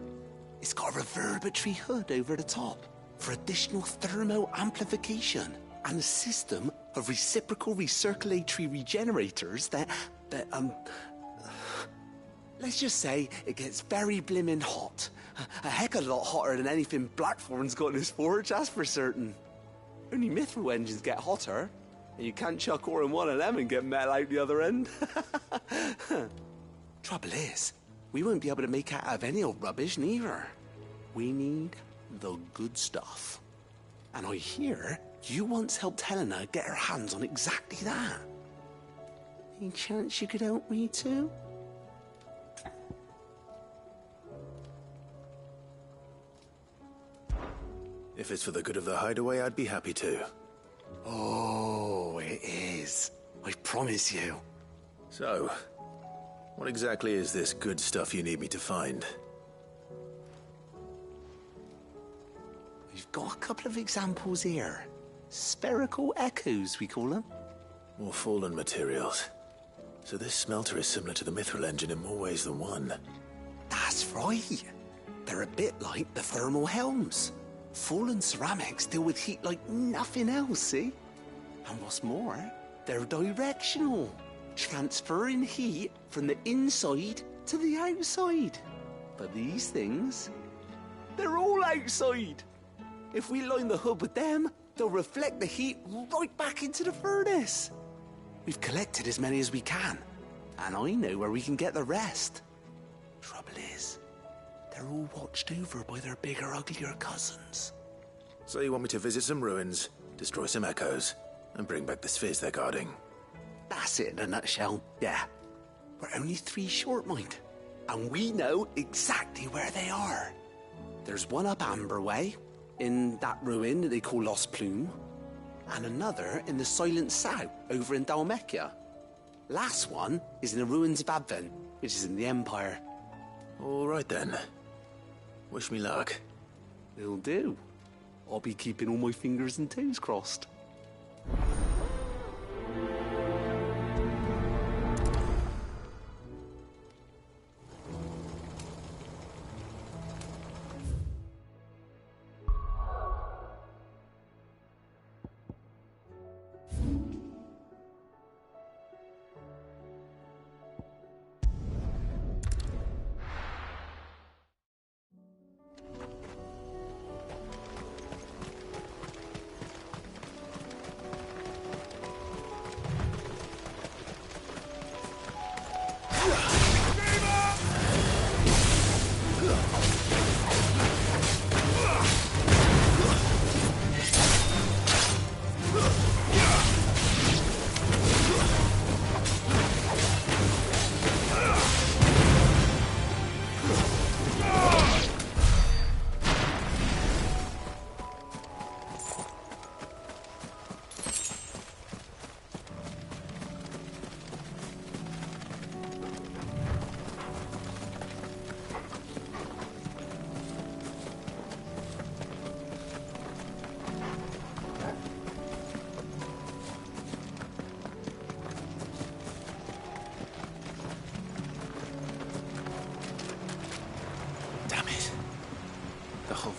It's got a reverberatory hood over the top for additional thermal amplification and a system of reciprocal recirculatory regenerators that let's just say it gets very blimmin' hot. A heck of a lot hotter than anything Blackthorn's got in his forge, that's for certain. Only mithril engines get hotter, and you can't chuck ore in one of them and get metal out the other end. Trouble is, we won't be able to make out of any old rubbish, neither. We need the good stuff. And I hear you once helped Helena get her hands on exactly that. Any chance you could help me too? If it's for the good of the hideaway, I'd be happy to. Oh, it is. I promise you. So, what exactly is this good stuff you need me to find? We've got a couple of examples here. Spherical echoes, we call them. More fallen materials. So this smelter is similar to the mithril engine in more ways than one. That's right. They're a bit like the thermal helms. Fallen ceramics deal with heat like nothing else, see? And what's more, they're directional, transferring heat from the inside to the outside. But these things, they're all outside. If we line the hood with them, they'll reflect the heat right back into the furnace. We've collected as many as we can, and I know where we can get the rest. Trouble is, they're all watched over by their bigger, uglier cousins. So you want me to visit some ruins, destroy some echoes, and bring back the spheres they're guarding? That's it in a nutshell, yeah. We're only 3 short, mind. And we know exactly where they are. There's one up Amber Way, in that ruin that they call Lost Plume, and another in the Silent South, over in Dalmekia. Last one is in the ruins of Advent, which is in the Empire. All right then. Wish me luck. It'll do. I'll be keeping all my fingers and toes crossed.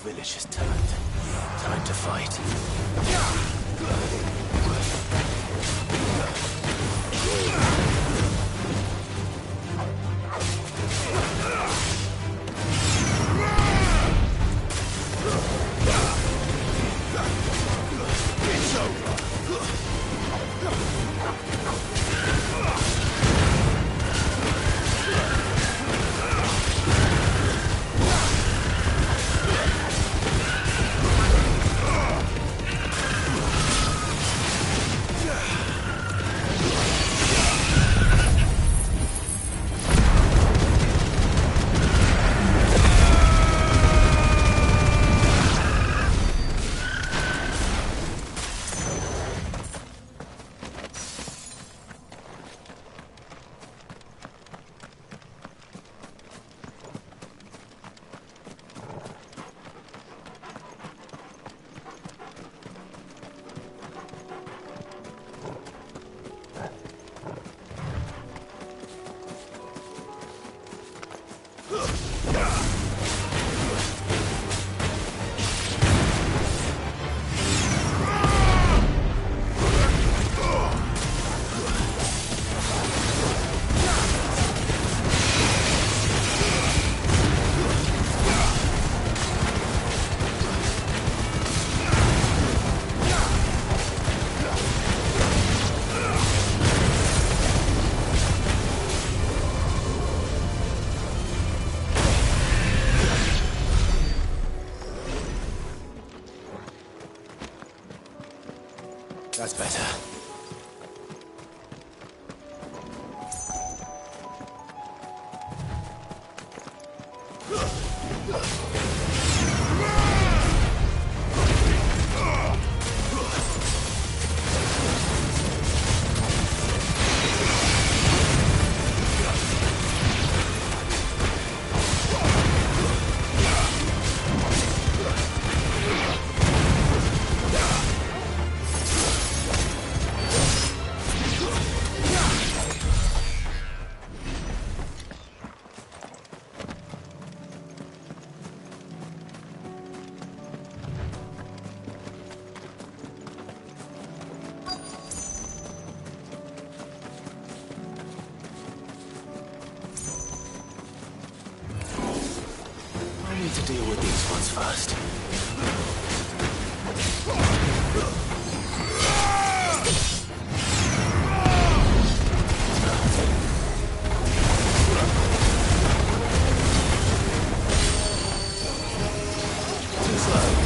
Village has turned. Time to fight. It's over. That's better. To deal with these ones first. Too slow.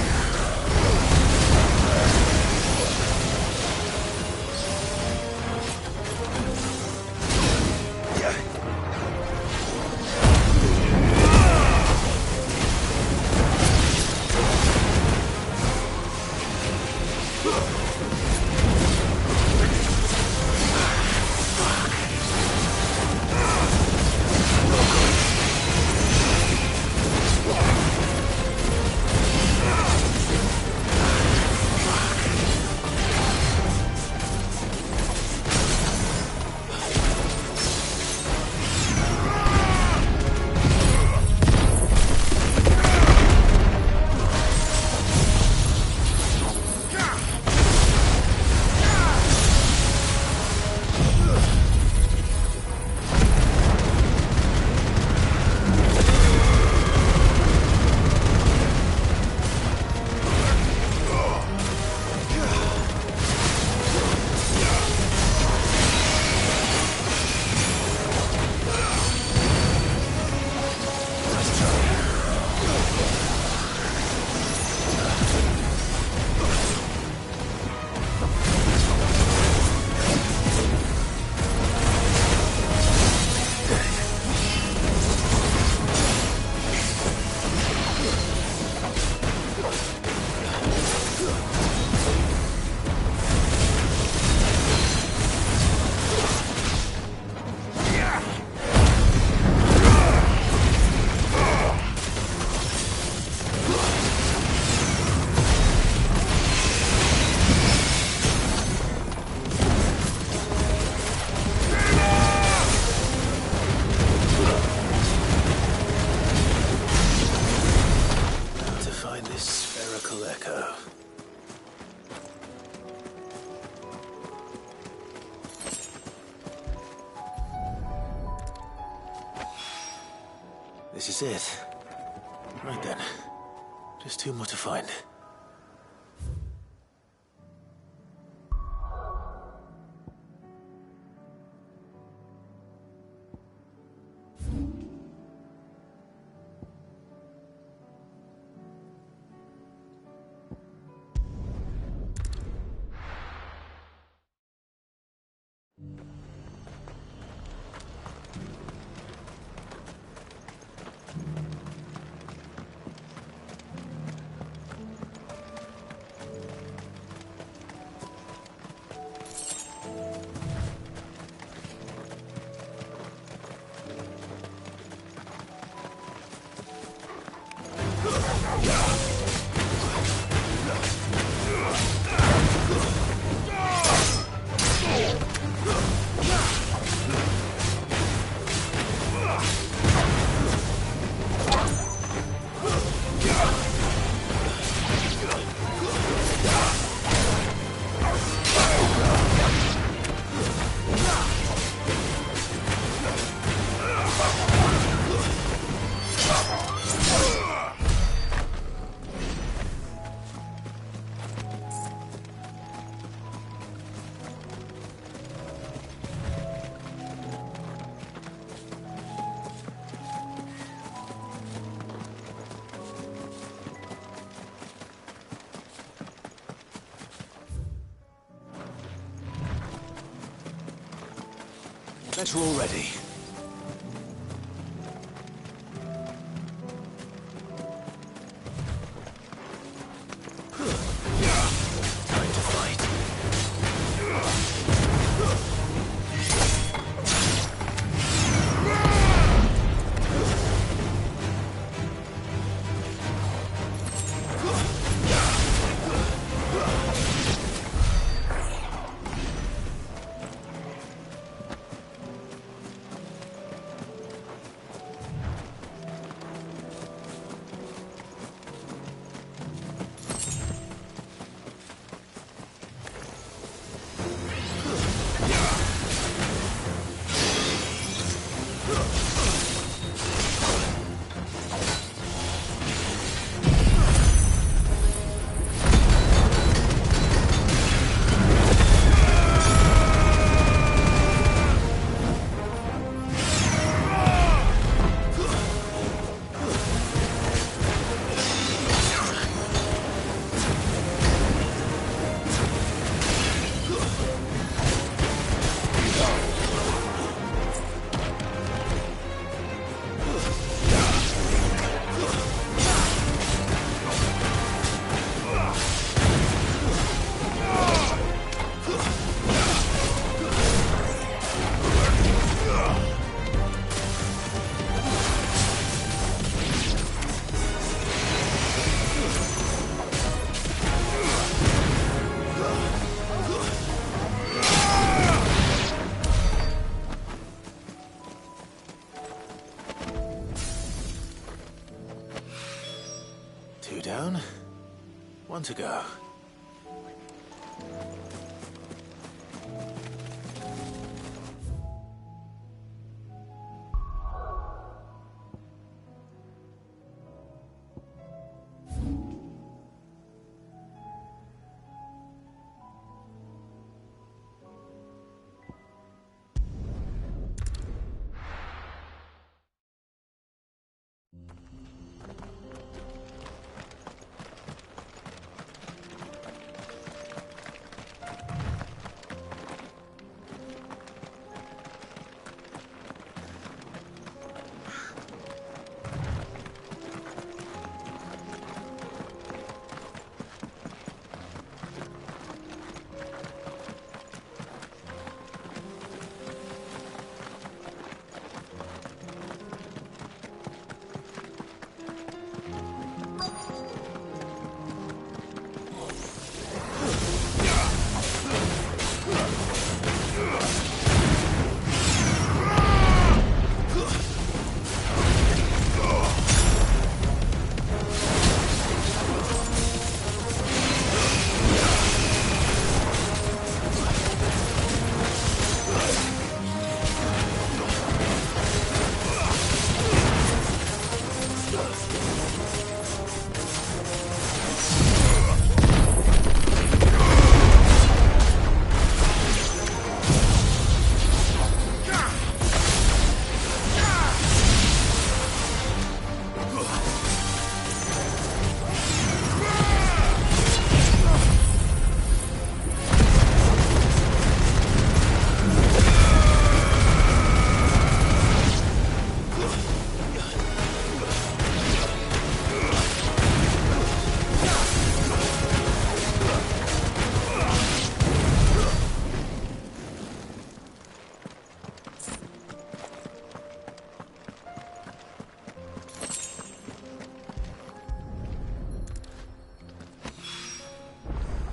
This is it. Right then. Just two more to find. Bet we're all ready. Time to fight. Two down, one to go.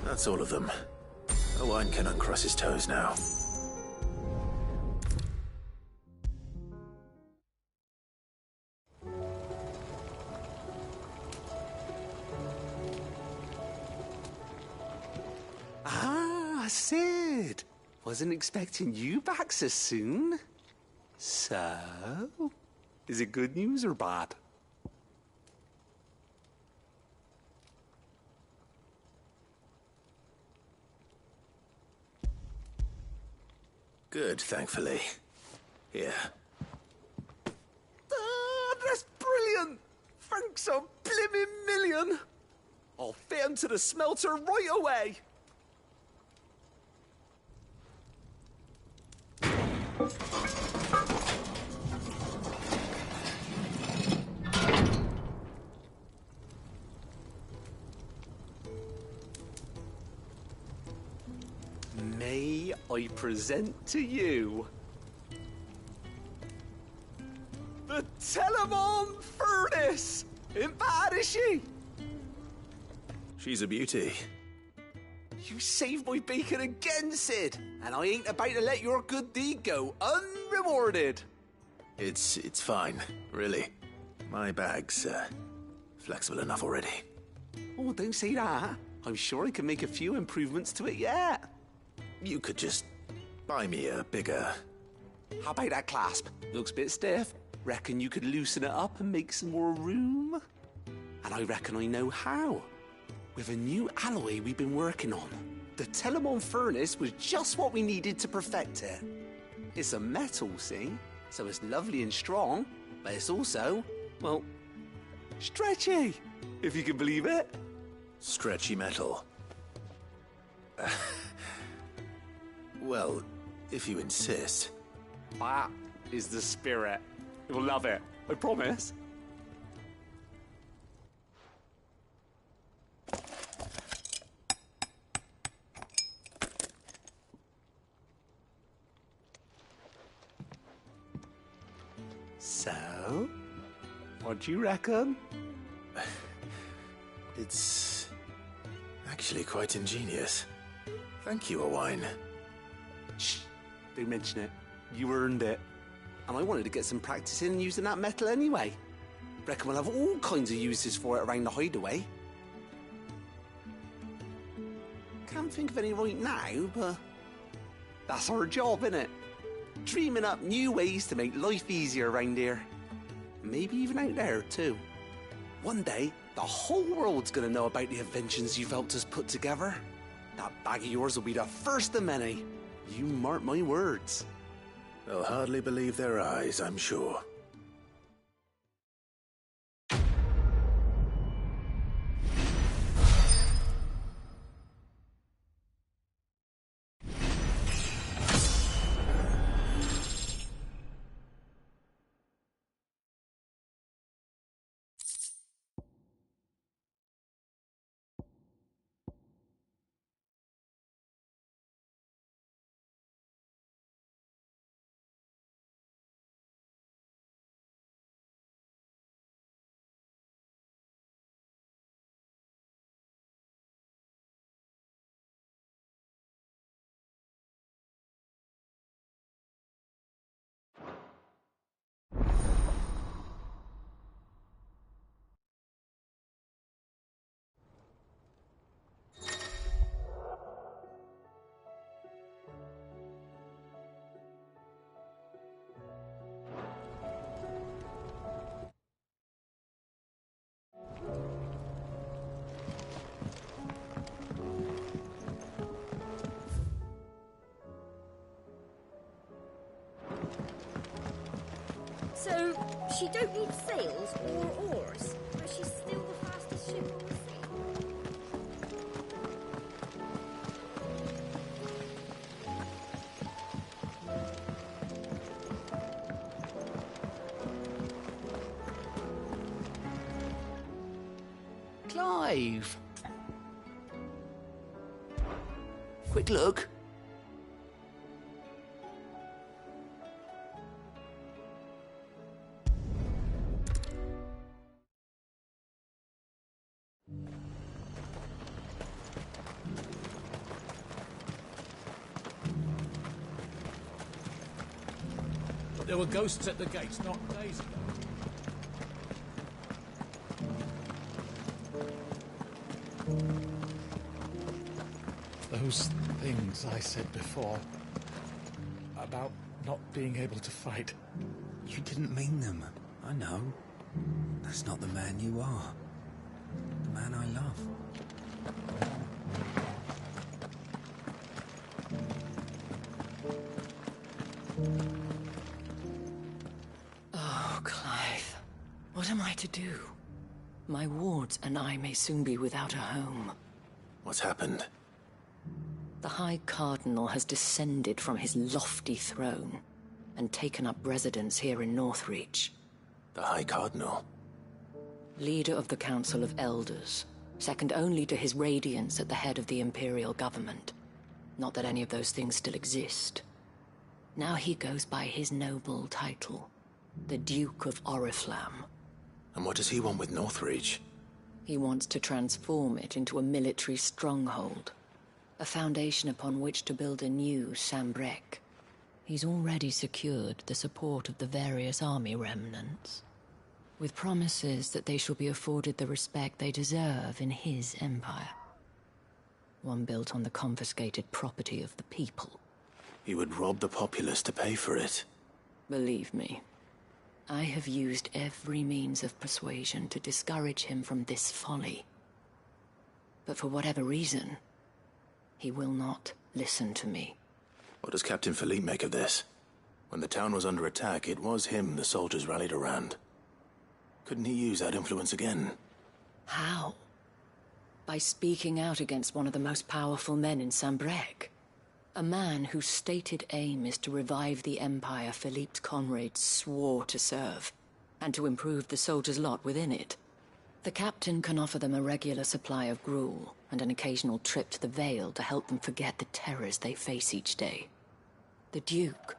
That's all of them. Owain can uncross his toes now. Ah, Sid! Wasn't expecting you back so soon. So, is it good news or bad? Good, thankfully. Here. Ah, that's brilliant! Thanks a blimmin' million! I'll fit him to the smelter right away! May I present to you the Telemon Furnace? Ain't bad, is she? She's a beauty. You saved my bacon again, Sid, and I ain't about to let your good deed go unrewarded. It's fine, really. My bag's flexible enough already. Oh, don't say that. I'm sure I can make a few improvements to it yet. You could just buy me a bigger... How about that clasp? Looks a bit stiff. Reckon you could loosen it up and make some more room? And I reckon I know how. With a new alloy we've been working on. The Telemon Furnace was just what we needed to perfect it. It's a metal, see? So it's lovely and strong, but it's also, well, stretchy, if you can believe it. Stretchy metal. Well, if you insist. That is the spirit. You'll love it, I promise. So, what do you reckon? It's actually quite ingenious. Thank you, Owain. Shh, don't mention it. You earned it. And I wanted to get some practice in using that metal anyway. Reckon we'll have all kinds of uses for it around the hideaway. Can't think of any right now, but that's our job, innit? Dreaming up new ways to make life easier around here. Maybe even out there, too. One day, the whole world's gonna know about the inventions you've helped us put together. That bag of yours will be the first of many. You mark my words. They'll hardly believe their eyes, I'm sure. So, she don't need sails or oars, but she's still the fastest ship on the sea. Clive! Quick look. There were ghosts at the gates not days ago. Those things I said before about not being able to fight. You didn't mean them. I know. That's not the man you are. The man I love. Oh, Clive. What am I to do? My wards and I may soon be without a home. What's happened? The High Cardinal has descended from his lofty throne and taken up residence here in Northreach. The High Cardinal? Leader of the Council of Elders, second only to his Radiance at the head of the Imperial government. Not that any of those things still exist. Now he goes by his noble title, the Duke of Oriflamme. And what does he want with Northreach? He wants to transform it into a military stronghold, a foundation upon which to build a new Sambrec. He's already secured the support of the various army remnants, with promises that they shall be afforded the respect they deserve in his empire. One built on the confiscated property of the people. He would rob the populace to pay for it. Believe me, I have used every means of persuasion to discourage him from this folly. But for whatever reason, he will not listen to me. What does Captain Philippe make of this? When the town was under attack, it was him the soldiers rallied around. Couldn't he use that influence again? How? By speaking out against one of the most powerful men in Sambrec. A man whose stated aim is to revive the empire Philippe's comrades swore to serve, and to improve the soldiers' lot within it. The captain can offer them a regular supply of gruel, and an occasional trip to the Vale to help them forget the terrors they face each day. The Duke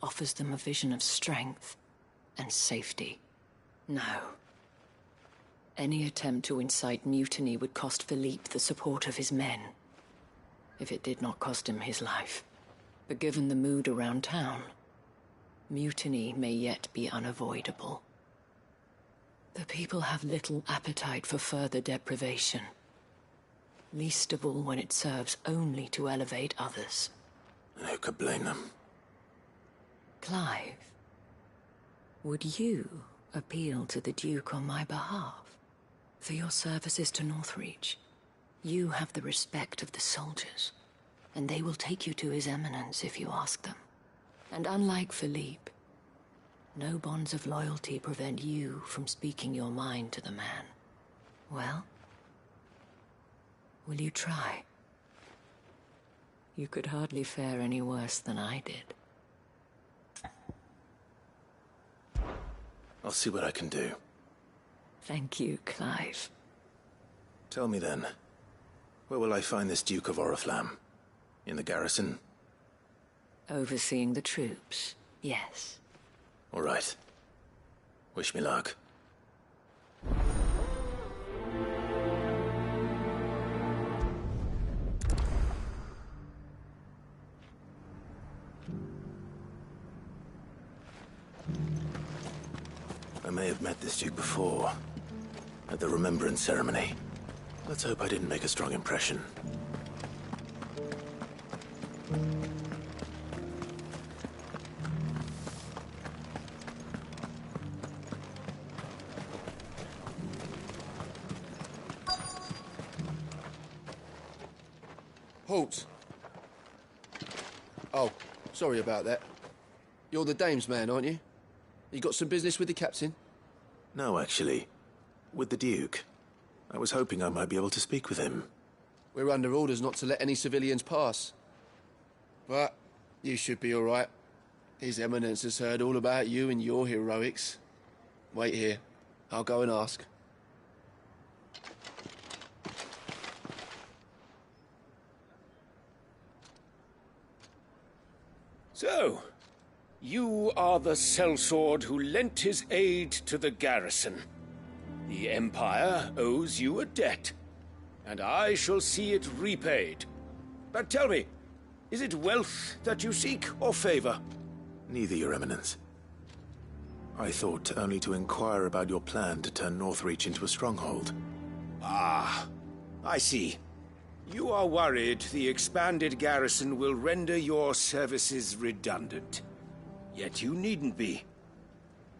offers them a vision of strength and safety. No. Any attempt to incite mutiny would cost Philippe the support of his men, if it did not cost him his life. But given the mood around town, mutiny may yet be unavoidable. The people have little appetite for further deprivation, least of all when it serves only to elevate others. And who could blame them? Clive, would you appeal to the Duke on my behalf? For your services to Northreach, you have the respect of the soldiers, and they will take you to His Eminence if you ask them. And unlike Philippe, no bonds of loyalty prevent you from speaking your mind to the man. Well, will you try? You could hardly fare any worse than I did. I'll see what I can do. Thank you, Clive. Tell me then, where will I find this Duke of Oriflamme? In the garrison? Overseeing the troops, yes. All right. Wish me luck. I may have met this Duke before, at the Remembrance Ceremony. Let's hope I didn't make a strong impression. Halt! Oh, sorry about that. You're the dame's man, aren't you? You got some business with the captain? No, actually. With the Duke. I was hoping I might be able to speak with him. We're under orders not to let any civilians pass. But you should be all right. His Eminence has heard all about you and your heroics. Wait here. I'll go and ask. So, you are the sellsword who lent his aid to the garrison. The Empire owes you a debt, and I shall see it repaid. But tell me, is it wealth that you seek, or favor? Neither, Your Eminence. I thought only to inquire about your plan to turn Northreach into a stronghold. Ah, I see. You are worried the expanded garrison will render your services redundant. Yet you needn't be.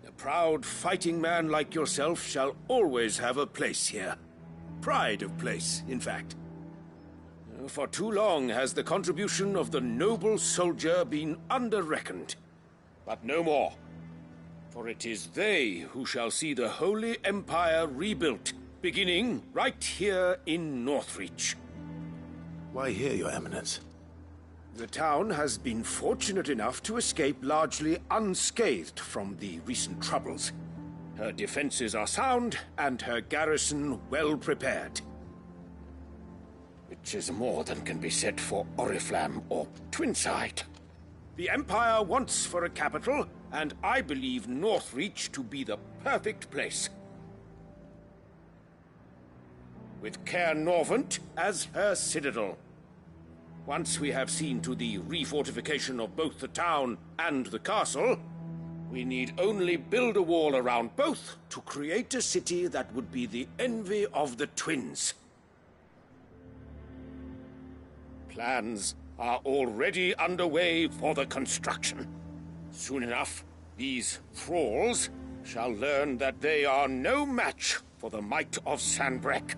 A proud fighting man like yourself shall always have a place here. Pride of place, in fact. For too long has the contribution of the noble soldier been under-reckoned. But no more. For it is they who shall see the Holy Empire rebuilt, beginning right here in Northreach. Why here, Your Eminence? The town has been fortunate enough to escape largely unscathed from the recent troubles. Her defenses are sound, and her garrison well prepared. which is more than can be said for Oriflamme or Twinside. The Empire wants for a capital, and I believe Northreach to be the perfect place. With Caer Norvent as her citadel. Once we have seen to the refortification of both the town and the castle, we need only build a wall around both to create a city that would be the envy of the twins. Plans are already underway for the construction. Soon enough, these thralls shall learn that they are no match for the might of Sanbreque.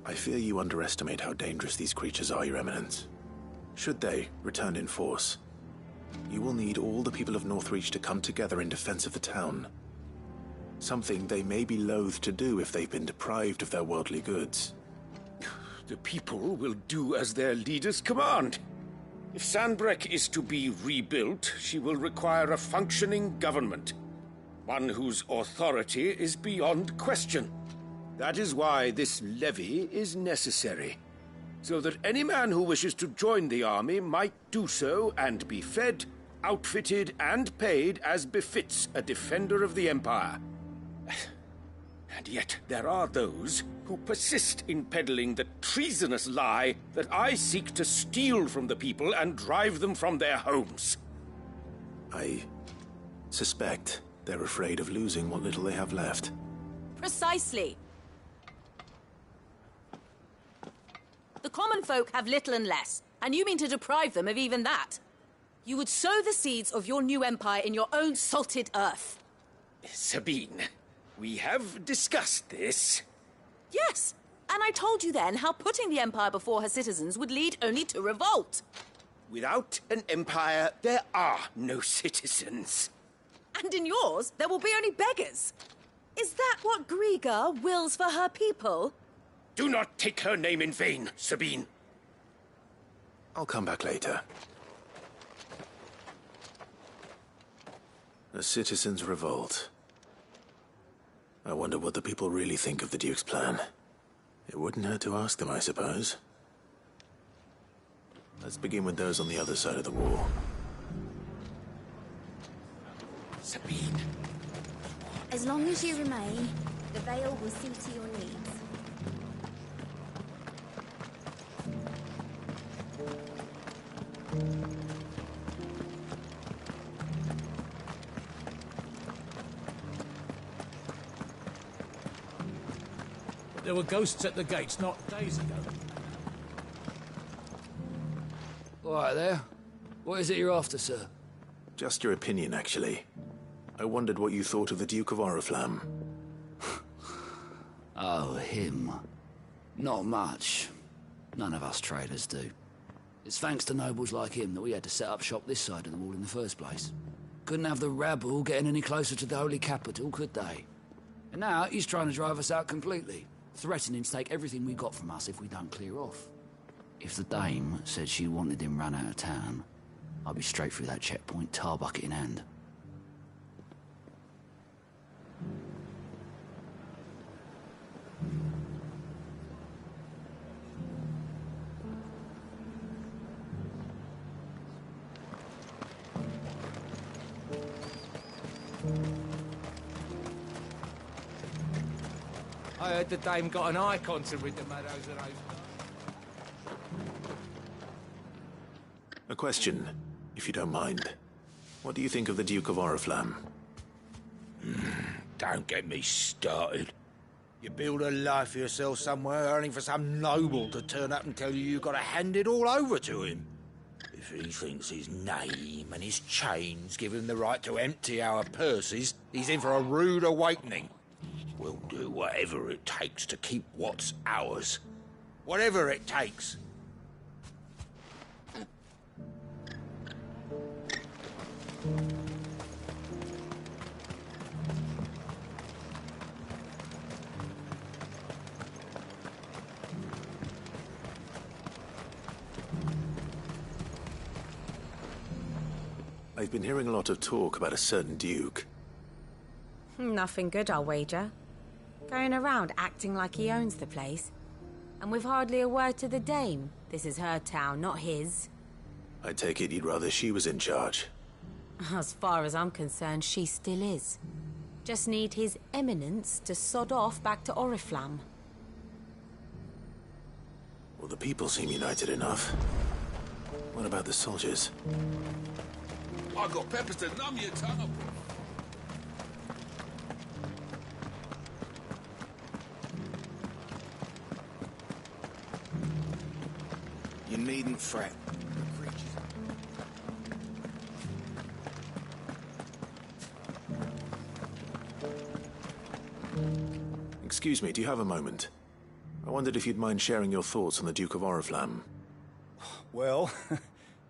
I fear you underestimate how dangerous these creatures are, Your Eminence. Should they return in force, you will need all the people of Northreach to come together in defense of the town. Something they may be loath to do if they've been deprived of their worldly goods. The people will do as their leaders command. If Sanbreque is to be rebuilt, she will require a functioning government. One whose authority is beyond question. That is why this levy is necessary. So that any man who wishes to join the army might do so and be fed, outfitted, and paid as befits a defender of the Empire. And yet there are those who persist in peddling the treasonous lie that I seek to steal from the people and drive them from their homes. I suspect they're afraid of losing what little they have left. Precisely. The common folk have little and less, and you mean to deprive them of even that. You would sow the seeds of your new empire in your own salted earth. Sabine, we have discussed this. Yes, and I told you then how putting the empire before her citizens would lead only to revolt. Without an empire, there are no citizens. And in yours, there will be only beggars. Is that what Griga wills for her people? Do not take her name in vain, Sabine. I'll come back later. A citizens' revolt. I wonder what the people really think of the Duke's plan. It wouldn't hurt to ask them, I suppose. Let's begin with those on the other side of the wall. Sabine. As long as you remain, the Veil will see to your needs. There were ghosts at the gates not days ago. All right there. What is it you're after, sir? Just your opinion, actually. I wondered what you thought of the Duke of Oriflamme. Oh, him. Not much. None of us traders do. It's thanks to nobles like him that we had to set up shop this side of the wall in the first place. Couldn't have the rabble getting any closer to the holy capital, could they? And now he's trying to drive us out completely, threatening to take everything we got from us if we don't clear off. If the dame said she wanted him run out of town, I'd be straight through that checkpoint, tar bucket in hand. I heard the dame got an icon to rid the meadows of those. A question, if you don't mind. What do you think of the Duke of Oriflamme? Don't get me started. You build a life for yourself somewhere, only for some noble to turn up and tell you you've got to hand it all over to him. If he thinks his name and his chains give him the right to empty our purses, he's in for a rude awakening. We'll do whatever it takes to keep what's ours. Whatever it takes. I've been hearing a lot of talk about a certain Duke. Nothing good, I'll wager. Going around acting like he owns the place. And with hardly a word to the dame. This is her town, not his. I take it you'd rather she was in charge. As far as I'm concerned, she still is. Just need His Eminence to sod off back to Oriflamme. Well, the people seem united enough. What about the soldiers? I got peppers to numb your tongue. You needn't fret. Excuse me, do you have a moment? I wondered if you'd mind sharing your thoughts on the Duke of Oriflamme. Well,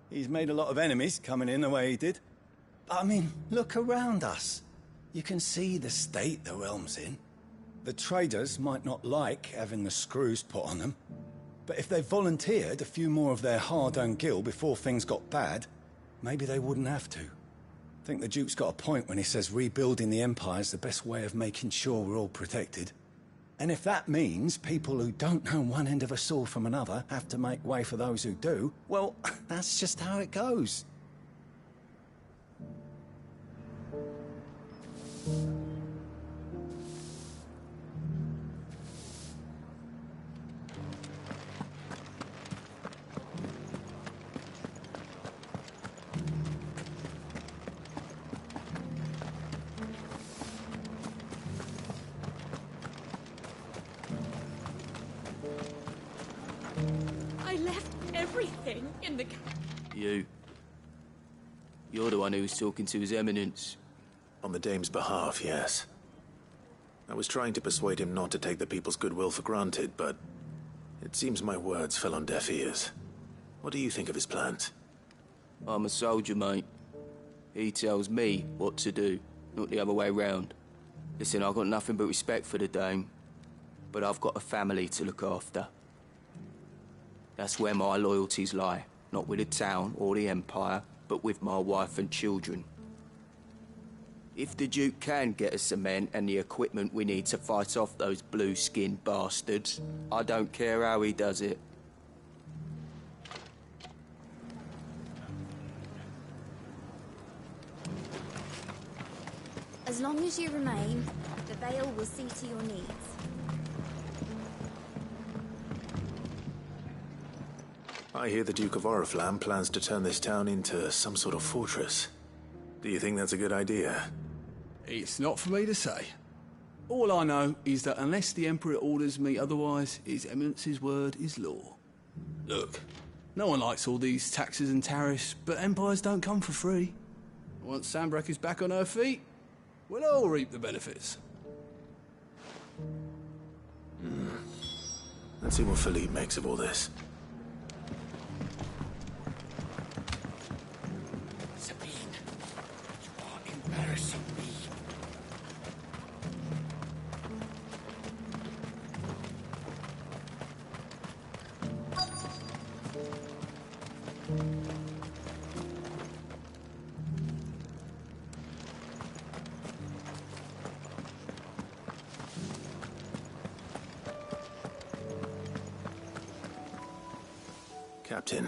he's made a lot of enemies coming in the way he did. But I mean, look around us. You can see the state the realm's in. The traders might not like having the screws put on them, but if they volunteered a few more of their hard-earned gil before things got bad, maybe they wouldn't have to. I think the Duke's got a point when he says rebuilding the Empire's the best way of making sure we're all protected. And if that means people who don't know one end of a sword from another have to make way for those who do, well, that's just how it goes. I left everything in the... You're the one who was talking to His Eminence. On the dame's behalf, yes. I was trying to persuade him not to take the people's goodwill for granted, but it seems my words fell on deaf ears. What do you think of his plans? I'm a soldier, mate. He tells me what to do, not the other way round. Listen, I've got nothing but respect for the dame, but I've got a family to look after. That's where my loyalties lie, not with the town or the Empire, but with my wife and children. If the Duke can get us the men and the equipment we need to fight off those blue-skinned bastards, I don't care how he does it. As long as you remain, the Vale will see to your needs. I hear the Duke of Oriflamme plans to turn this town into some sort of fortress. Do you think that's a good idea? It's not for me to say. All I know is that unless the Emperor orders me otherwise, His Eminence's word is law. Look, no one likes all these taxes and tariffs, but empires don't come for free. Once Sanbreque is back on her feet, we'll all reap the benefits. Let's see what Philippe makes of all this. Sabine, you are embarrassing me. Captain,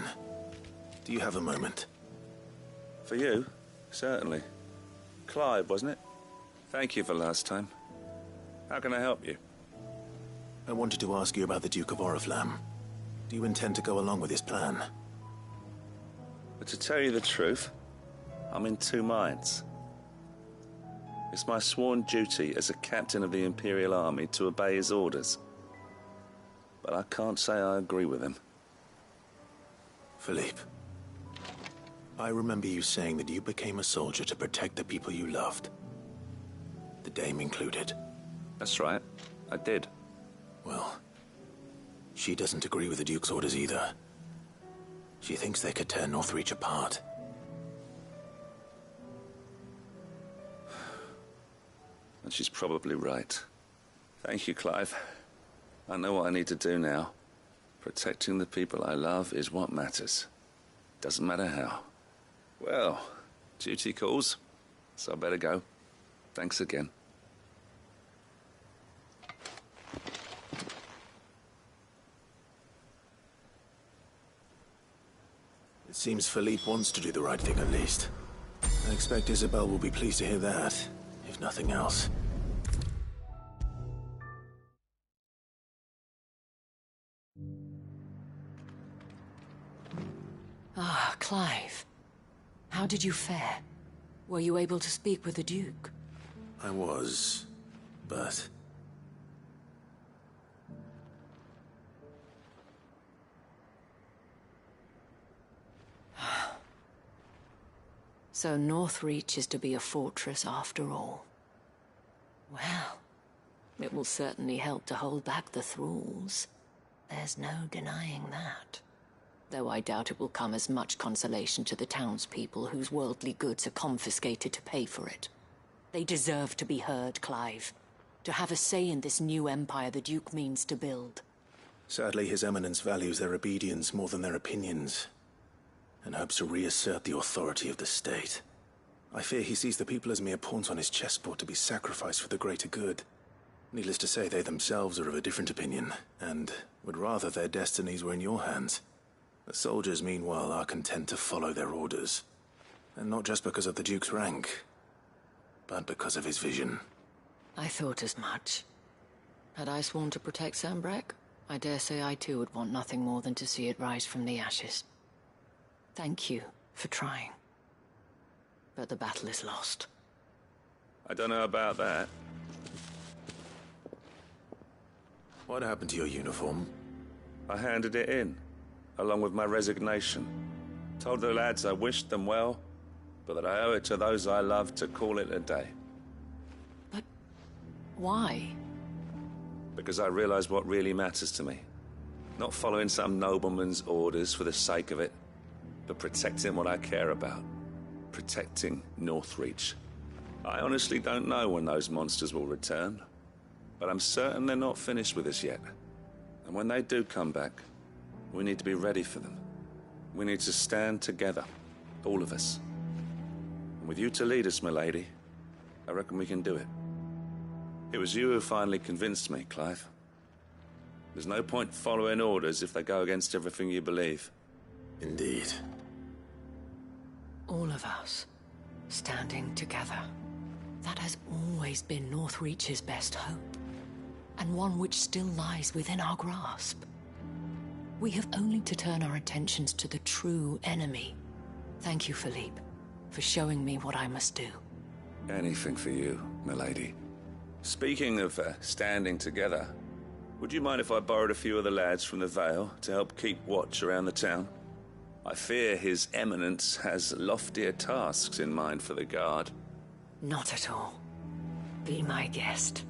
do you have a moment? For you? Certainly. Clive, wasn't it? Thank you for last time. How can I help you? I wanted to ask you about the Duke of Oriflamme. Do you intend to go along with his plan? But to tell you the truth, I'm in two minds. It's my sworn duty as a captain of the Imperial Army to obey his orders. But I can't say I agree with him. Philippe, I remember you saying that you became a soldier to protect the people you loved. The Dame included. That's right, I did. Well, she doesn't agree with the Duke's orders either. She thinks they could tear Northreach apart. And she's probably right. Thank you, Clive. I know what I need to do now. Protecting the people I love is what matters. Doesn't matter how. Well, duty calls, so I better go. Thanks again. Seems Philippe wants to do the right thing at least. I expect Isabel will be pleased to hear that, if nothing else. Ah, Clive. How did you fare? Were you able to speak with the Duke? I was, but... So Northreach is to be a fortress after all. Well, it will certainly help to hold back the thralls. There's no denying that. Though I doubt it will come as much consolation to the townspeople whose worldly goods are confiscated to pay for it. They deserve to be heard, Clive. To have a say in this new empire the Duke means to build. Sadly, His Eminence values their obedience more than their opinions, and hopes to reassert the authority of the state. I fear he sees the people as mere pawns on his chessboard to be sacrificed for the greater good. Needless to say, they themselves are of a different opinion, and would rather their destinies were in your hands. The soldiers, meanwhile, are content to follow their orders. And not just because of the Duke's rank, but because of his vision. I thought as much. Had I sworn to protect Sanbreque, I dare say I too would want nothing more than to see it rise from the ashes. Thank you for trying. But the battle is lost. I don't know about that. What happened to your uniform? I handed it in, along with my resignation. Told the lads I wished them well, but that I owe it to those I love to call it a day. But why? Because I realize what really matters to me. Not following some nobleman's orders for the sake of it, but protecting what I care about. Protecting Northreach. I honestly don't know when those monsters will return, but I'm certain they're not finished with us yet. And when they do come back, we need to be ready for them. We need to stand together, all of us. And with you to lead us, milady, I reckon we can do it. It was you who finally convinced me, Clive. There's no point following orders if they go against everything you believe. Indeed. All of us, standing together. That has always been Northreach's best hope, and one which still lies within our grasp. We have only to turn our attentions to the true enemy. Thank you, Philippe, for showing me what I must do. Anything for you, milady. Speaking of standing together, would you mind if I borrowed a few of the lads from the Vale to help keep watch around the town? I fear His Eminence has loftier tasks in mind for the guard. Not at all. Be my guest.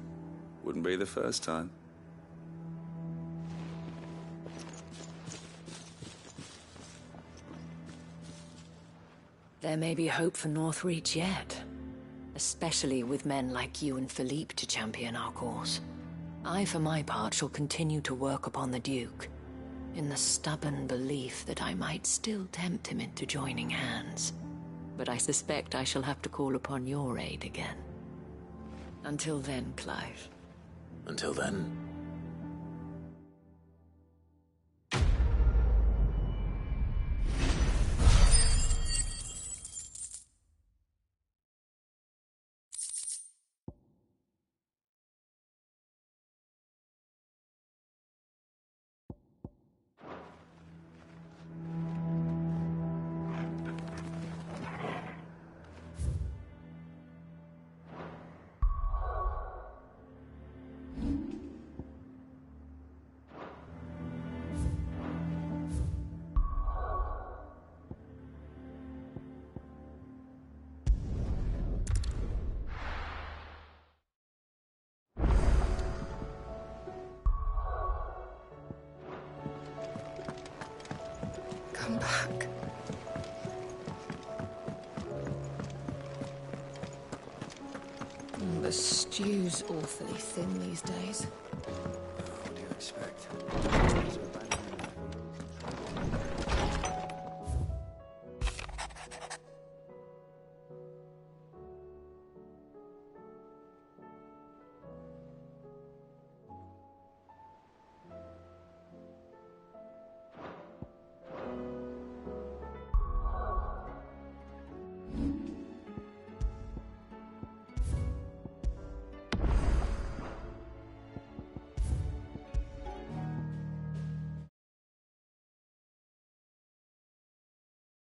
Wouldn't be the first time. There may be hope for Northreach yet. Especially with men like you and Philippe to champion our cause. I, for my part, shall continue to work upon the Duke, in the stubborn belief that I might still tempt him into joining hands. But I suspect I shall have to call upon your aid again. Until then, Clive. Until then. Come back. The stew's awfully thin these days. What do you expect?